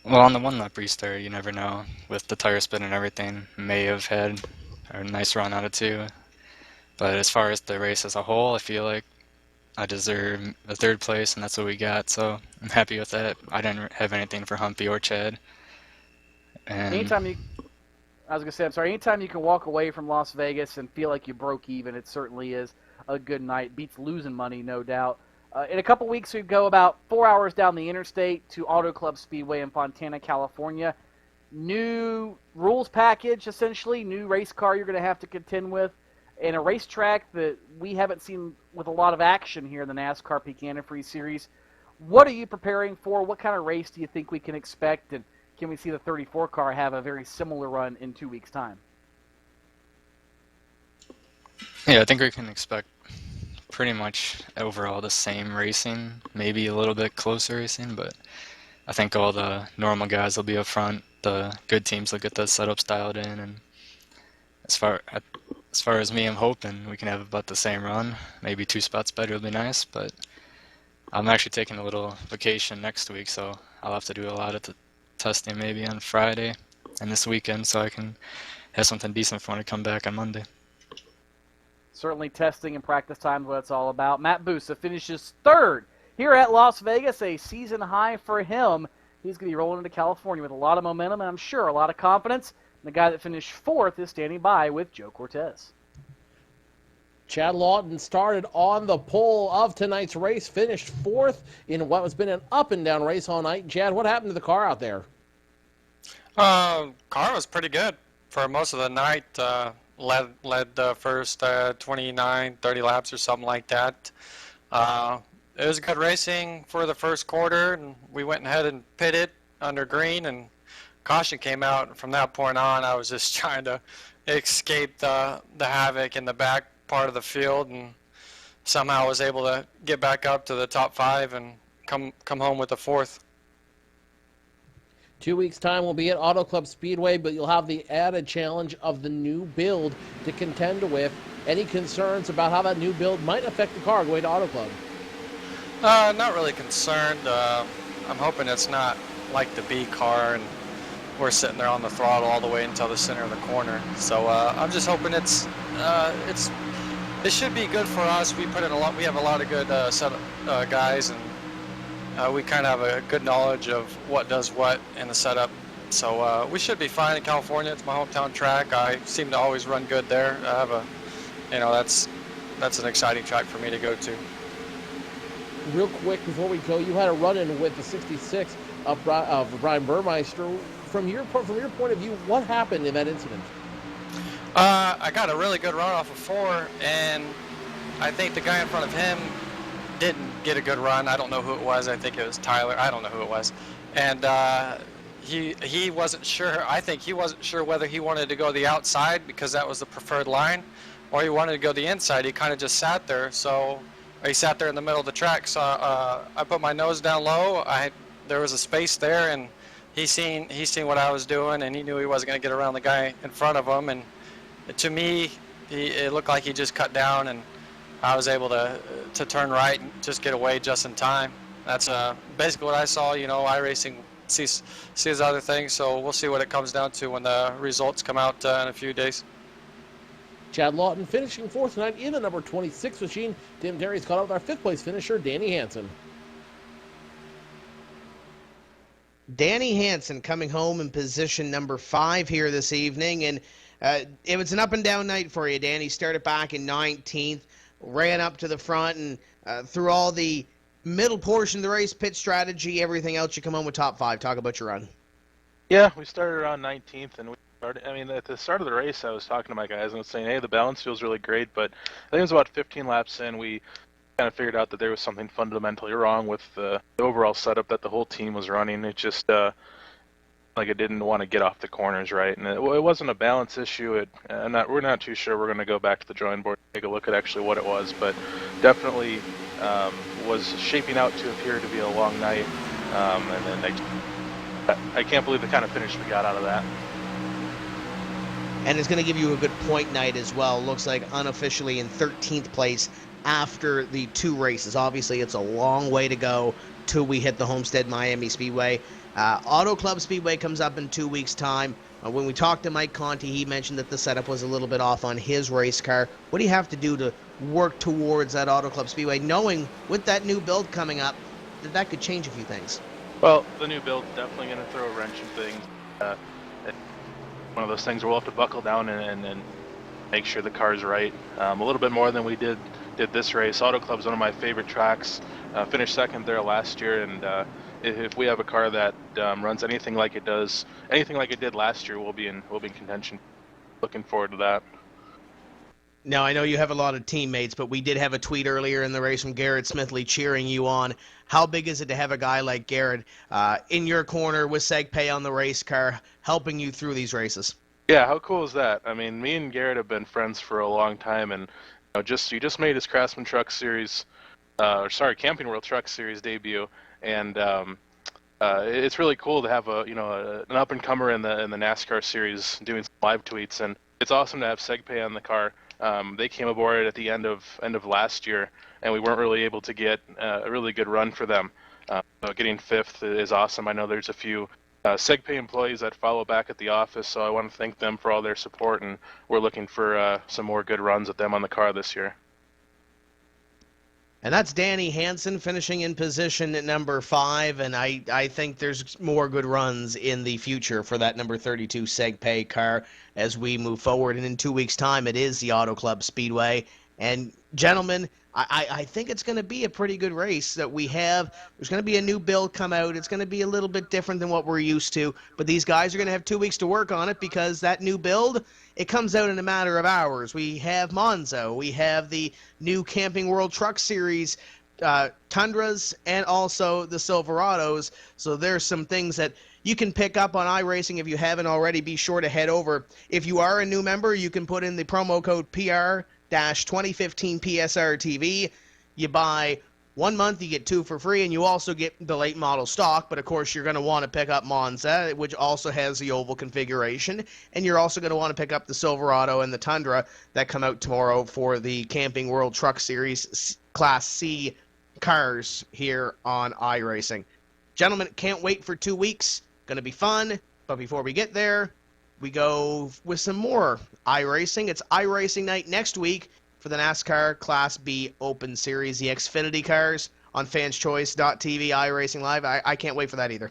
Well, on the one-lap restart, you never know. With the tire spin and everything, may have had a nice run out of 2. But as far as the race as a whole, I feel like I deserve the third place, and that's what we got. So I'm happy with that. I didn't have anything for Humpy or Chad. And anytime you can walk away from Las Vegas and feel like you broke even, it certainly is a good night. Beats losing money, no doubt. In a couple weeks, we go about 4 hours down the interstate to Auto Club Speedway in Fontana, California. New rules package, essentially, new race car you're going to have to contend with, and a racetrack that we haven't seen with a lot of action here in the NASCAR Peak Antifreeze Series. What are you preparing for? What kind of race do you think we can expect, and can we see the 34 car have a very similar run in 2 weeks' time? yeah, I think we can expect pretty much overall the same racing, maybe a little bit closer racing, but I think all the normal guys will be up front. The good teams will get the setups dialed in, and as far as me, I'm hoping we can have about the same run. Maybe 2 spots better would be nice, but I'm actually taking a little vacation next week, so I'll have to do a lot of testing maybe on Friday and this weekend, so I can have something decent for when I come back on Monday. Certainly testing and practice time is what it's all about. Matt Busa finishes third here at Las Vegas, a season high for him. He's going to be rolling into California with a lot of momentum and I'm sure a lot of confidence. And the guy that finished fourth is standing by with Joe Cortez. Chad Lawton started on the pole of tonight's race, finished fourth in what has been an up-and-down race all night. Chad, what happened to the car out there? Car was pretty good for most of the night. Led the first 29, 30 laps or something like that. It was good racing for the first quarter, and we went ahead and pitted under green, and caution came out. And from that point on, I was just trying to escape the havoc in the back part of the field, and somehow was able to get back up to the top 5 and come home with the 4th. 2 weeks' time we'll be at Auto Club Speedway, but you'll have the added challenge of the new build to contend with. Any concerns about how that new build might affect the car going to Auto Club? Not really concerned. I'm hoping it's not like the B car and we're sitting there on the throttle all the way until the center of the corner. So I'm just hoping it should be good for us. We put in a lot. We have a lot of good setup guys, and we kind of have a good knowledge of what does what in the setup. So we should be fine in California. It's my hometown track. I seem to always run good there. I have that's an exciting track for me to go to. Real quick before we go, you had a run-in with the 66 of Brian Burmeister. From your point of view, what happened in that incident? I got a really good run off of 4, and I think the guy in front of him didn't get a good run. I don't know who it was. I think it was Tyler. I don't know who it was. And he wasn't sure. I think he wasn't sure whether he wanted to go the outside because that was the preferred line, or he wanted to go the inside. He kind of just sat there. So he sat there in the middle of the track. So I put my nose down low. There was a space there, and he seen what I was doing, and he knew he wasn't going to get around the guy in front of him. And to me, it looked like he just cut down, and I was able to turn right and just get away just in time. That's basically what I saw. You know, iRacing sees other things, so we'll see what it comes down to when the results come out in a few days. Chad Lawton finishing fourth tonight in the number 26 machine. Tim Terry's caught up with our fifth place finisher, Danny Hansen. Danny Hansen coming home in position number 5 here this evening, and It was an up-and-down night for you, Danny. Started back in 19th, ran up to the front, and through all the middle portion of the race, pit strategy, everything else, you come home with top 5. Talk about your run. Yeah, we started around 19th, and we started. I mean, at the start of the race, I was talking to my guys and I was saying, "Hey, the balance feels really great," but I think it was about 15 laps in, we kind of figured out that there was something fundamentally wrong with the overall setup that the whole team was running. It just like it didn't want to get off the corners right, and it wasn't a balance issue. We're not too sure. We're going to go back to the drawing board and take a look at actually what it was, but definitely was shaping out to appear to be a long night, and then I can't believe the kind of finish we got out of that. And it's going to give you a good point night as well. Looks like unofficially in 13th place after the 2 races. Obviously, it's a long way to go till we hit the Homestead Miami Speedway. Auto Club Speedway comes up in 2 weeks' time. When we talked to Mike Conti, he mentioned that the setup was a little bit off on his race car. What do you have to do to work towards that Auto Club Speedway, knowing with that new build coming up that could change a few things? Well, the new build definitely going to throw a wrench in things. One of those things where we'll have to buckle down and make sure the car's right. A little bit more than we did this race. Auto Club's one of my favorite tracks. Finished second there last year, and if we have a car that runs anything like it did last year, we'll be in contention. Looking forward to that. Now, I know you have a lot of teammates, but we did have a tweet earlier in the race from Garrett Smithley cheering you on. How big is it to have a guy like Garrett in your corner with SegPay on the race car helping you through these races? Yeah, how cool is that? I mean, me and Garrett have been friends for a long time, and you just made his Craftsman Truck Series, Camping World Truck Series debut, and it's really cool to have an up and comer in the NASCAR series doing some live tweets, and it's awesome to have SegPay on the car. They came aboard at the end of last year, and we weren't really able to get a really good run for them. Getting 5th is awesome. I know there's a few SegPay employees that follow back at the office, so I want to thank them for all their support, and we're looking for some more good runs with them on the car this year. And that's Danny Hansen finishing in position at number 5, and I think there's more good runs in the future for that number 32 SegPay car as we move forward. And in 2 weeks' time, it is the Auto Club Speedway. And gentlemen, I think it's going to be a pretty good race that we have. There's going to be a new build come out. It's going to be a little bit different than what we're used to. But these guys are going to have 2 weeks to work on it because that new build, it comes out in a matter of hours. We have Monzo. We have the new Camping World Truck Series Tundras and also the Silverados. So there's some things that you can pick up on iRacing if you haven't already. Be sure to head over. If you are a new member, you can put in the promo code PR-2015 PSR TV. You buy 1 month, you get 2 for free, and you also get the late model stock. But of course, you're going to want to pick up Monza, which also has the oval configuration, and you're also going to want to pick up the Silverado and the Tundra that come out tomorrow for the Camping World Truck Series Class C cars here on iRacing. Gentlemen, can't wait for 2 weeks. Going to be fun. But before we get there, we go with some more iRacing. It's iRacing night next week for the NASCAR Class B Open Series, the Xfinity cars on fanschoice.tv, iRacing Live. I can't wait for that either.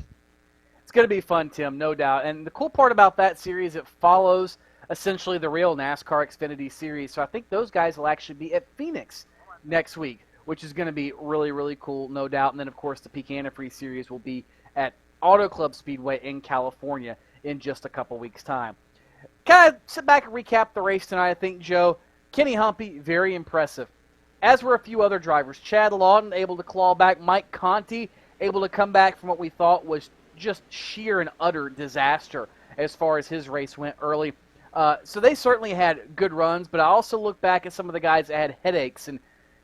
It's going to be fun, Tim, no doubt. And the cool part about that series, it follows essentially the real NASCAR Xfinity series. So I think those guys will actually be at Phoenix next week, which is going to be really, really cool, no doubt. And then, of course, the Peak Antifreeze series will be at Auto Club Speedway in California in just a couple weeks' time. Kind of sit back and recap the race tonight, I think, Joe. Kenny Humpy, very impressive. As were a few other drivers. Chad Lawton able to claw back. Mike Conti able to come back from what we thought was just sheer and utter disaster as far as his race went early. So they certainly had good runs, but I also look back at some of the guys that had headaches. And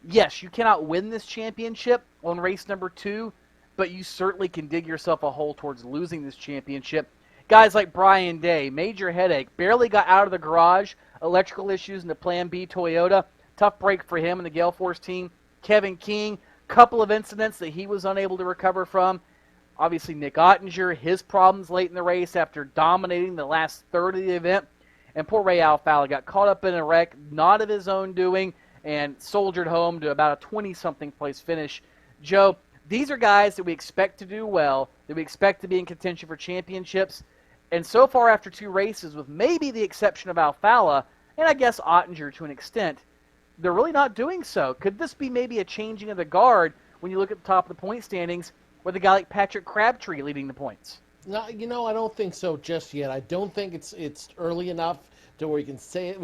yes, you cannot win this championship on race number 2, but you certainly can dig yourself a hole towards losing this championship. Guys like Brian Day, major headache, barely got out of the garage, electrical issues in the Plan B Toyota, tough break for him and the Gale Force team. Kevin King, couple of incidents that he was unable to recover from. Obviously Nick Ottinger, his problems late in the race after dominating the last third of the event. And poor Ray Alfala got caught up in a wreck, not of his own doing, and soldiered home to about a 20-something place finish. Joe, these are guys that we expect to do well, that we expect to be in contention for championships. And so far after 2 races, with maybe the exception of Alfala, and I guess Ottinger to an extent, they're really not doing so. Could this be maybe a changing of the guard when you look at the top of the point standings with a guy like Patrick Crabtree leading the points? No, I don't think so just yet. I don't think it's early enough to where we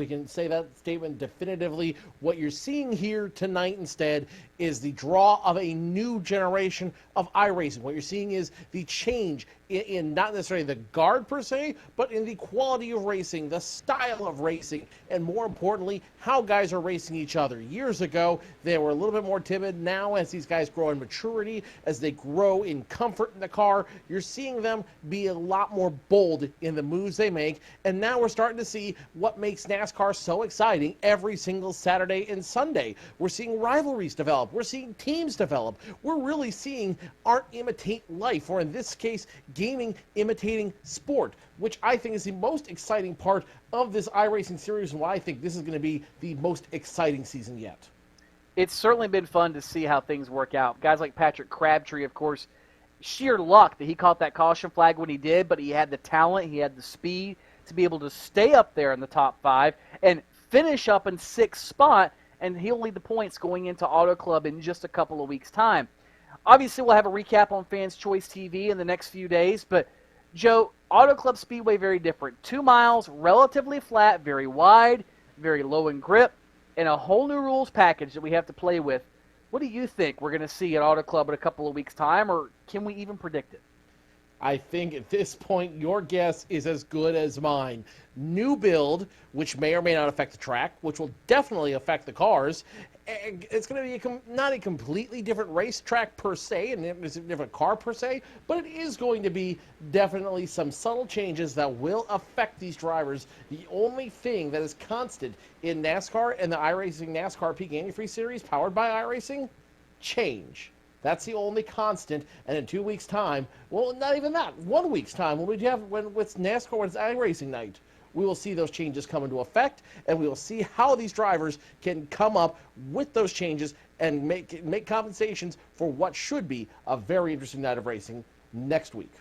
can say that statement definitively. What you're seeing here tonight instead is the draw of a new generation of iRacing. What you're seeing is the change in not necessarily the guard per se, but in the quality of racing, the style of racing, and more importantly, how guys are racing each other. Years ago, they were a little bit more timid. Now, as these guys grow in maturity, as they grow in comfort in the car, you're seeing them be a lot more bold in the moves they make. And now we're starting to see what makes NASCAR so exciting every single Saturday and Sunday. We're seeing rivalries develop. We're seeing teams develop. We're really seeing art imitate life, or in this case, gaming imitating sport, which I think is the most exciting part of this iRacing series, and why I think this is going to be the most exciting season yet. It's certainly been fun to see how things work out. Guys like Patrick Crabtree, of course, sheer luck that he caught that caution flag when he did, but he had the talent, he had the speed to be able to stay up there in the top 5 and finish up in 6th spot, and he'll lead the points going into Auto Club in just a couple of weeks' time. Obviously, we'll have a recap on Fans Choice TV in the next few days, but Joe, Auto Club Speedway, very different. 2 miles, relatively flat, very wide, very low in grip, and a whole new rules package that we have to play with. What do you think we're going to see at Auto Club in a couple of weeks' time, or can we even predict it? I think at this point, your guess is as good as mine. New build, which may or may not affect the track, which will definitely affect the cars. It's going to be not a completely different racetrack per se, and it's a different car per se, but it is going to be definitely some subtle changes that will affect these drivers. The only thing that is constant in NASCAR and the iRacing NASCAR Peak Antifreeze Series, powered by iRacing, change. That's the only constant, and in 2 weeks' time, well, not even that, 1 week's time, when it's NASCAR, when it's iRacing night, we will see those changes come into effect, and we will see how these drivers can come up with those changes and make compensations for what should be a very interesting night of racing next week.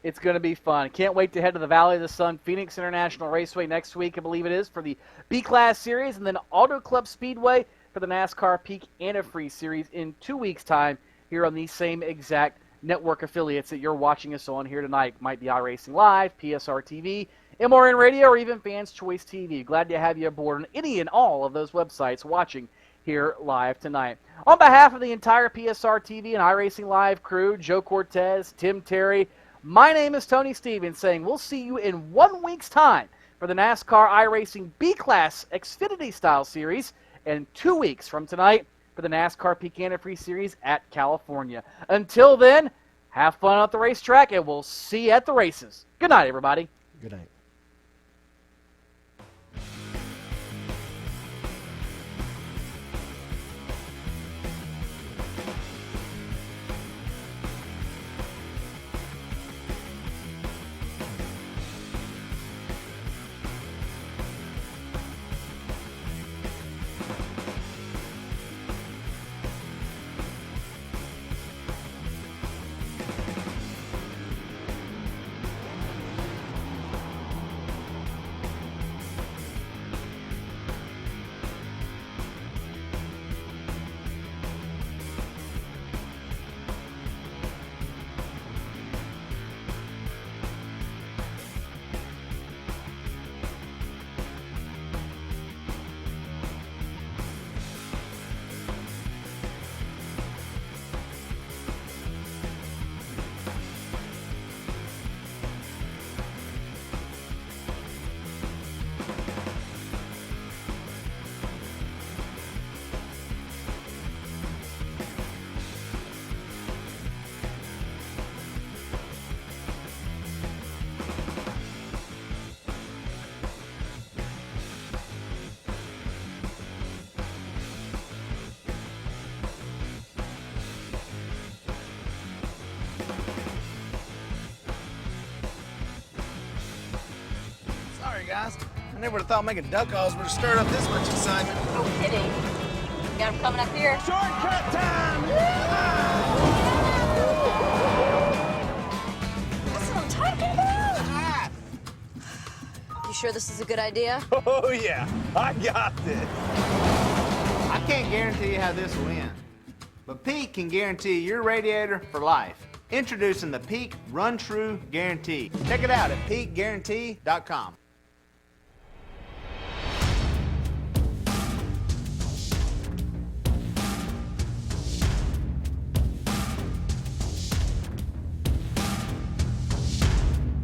It's going to be fun. Can't wait to head to the Valley of the Sun Phoenix International Raceway next week, I believe it is, for the B-Class Series, and then Auto Club Speedway for the NASCAR Peak Antifreeze Series in 2 weeks' time here on these same exact network affiliates that you're watching us on here tonight. Might be iRacing Live, PSR TV, MRN Radio, or even Fans Choice TV. Glad to have you aboard on any and all of those websites watching here live tonight. On behalf of the entire PSR TV and iRacing Live crew, Joe Cortez, Tim Terry, my name is Tony Stevens, saying we'll see you in 1 week's time for the NASCAR iRacing B-Class Xfinity Style Series, and 2 weeks from tonight for the NASCAR Peak Antifreeze Series at California. Until then, have fun at the racetrack, and we'll see you at the races. Good night, everybody. Good night. Guys, I never would have thought making duck calls would have stirred up this much excitement. No kidding. You got him coming up here. Shortcut time! That's what I'm talking about. sure this is a good idea? Oh, yeah. I got this. I can't guarantee you how this will end, but Pete can guarantee your radiator for life. Introducing the Peak Run True Guarantee. Check it out at peakguarantee.com.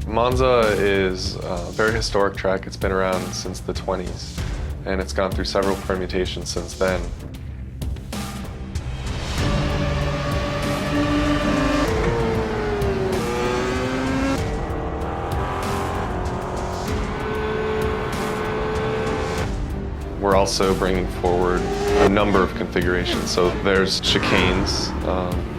Monza is a very historic track. It's been around since the 20s, and it's gone through several permutations since then. We're also bringing forward a number of configurations. So there's chicanes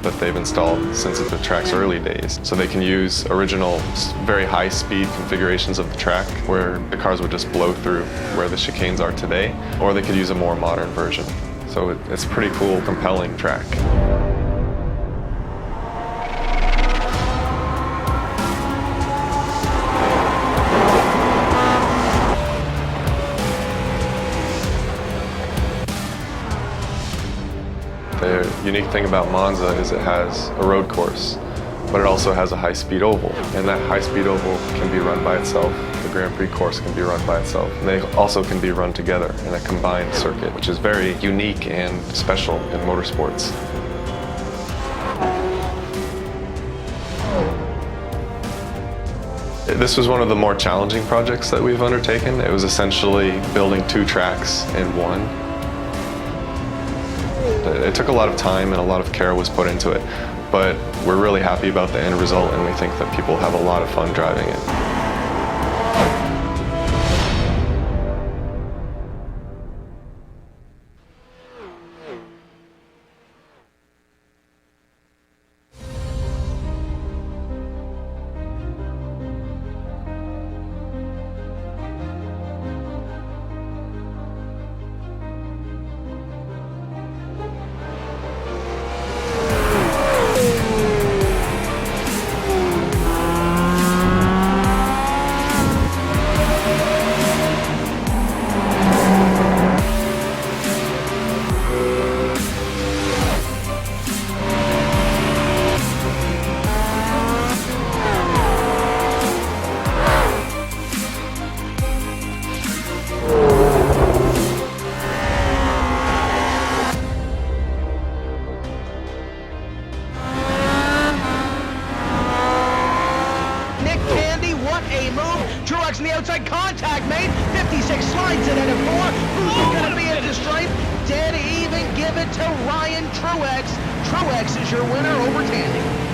that they've installed since the track's early days. So they can use original, very high-speed configurations of the track where the cars would just blow through where the chicanes are today, or they could use a more modern version. So it's a pretty cool, compelling track. The unique thing about Monza is it has a road course, but it also has a high-speed oval. And that high-speed oval can be run by itself. The Grand Prix course can be run by itself. And they also can be run together in a combined circuit, which is very unique and special in motorsports. This was one of the more challenging projects that we've undertaken. It was essentially building two tracks in one. It took a lot of time and a lot of care was put into it, but we're really happy about the end result, and we think that people have a lot of fun driving it. Truex in the outside, contact made, 56 slides it into 4, who's going to be at the stripe? Dead even, give it to Ryan Truex. Truex is your winner over Tandy.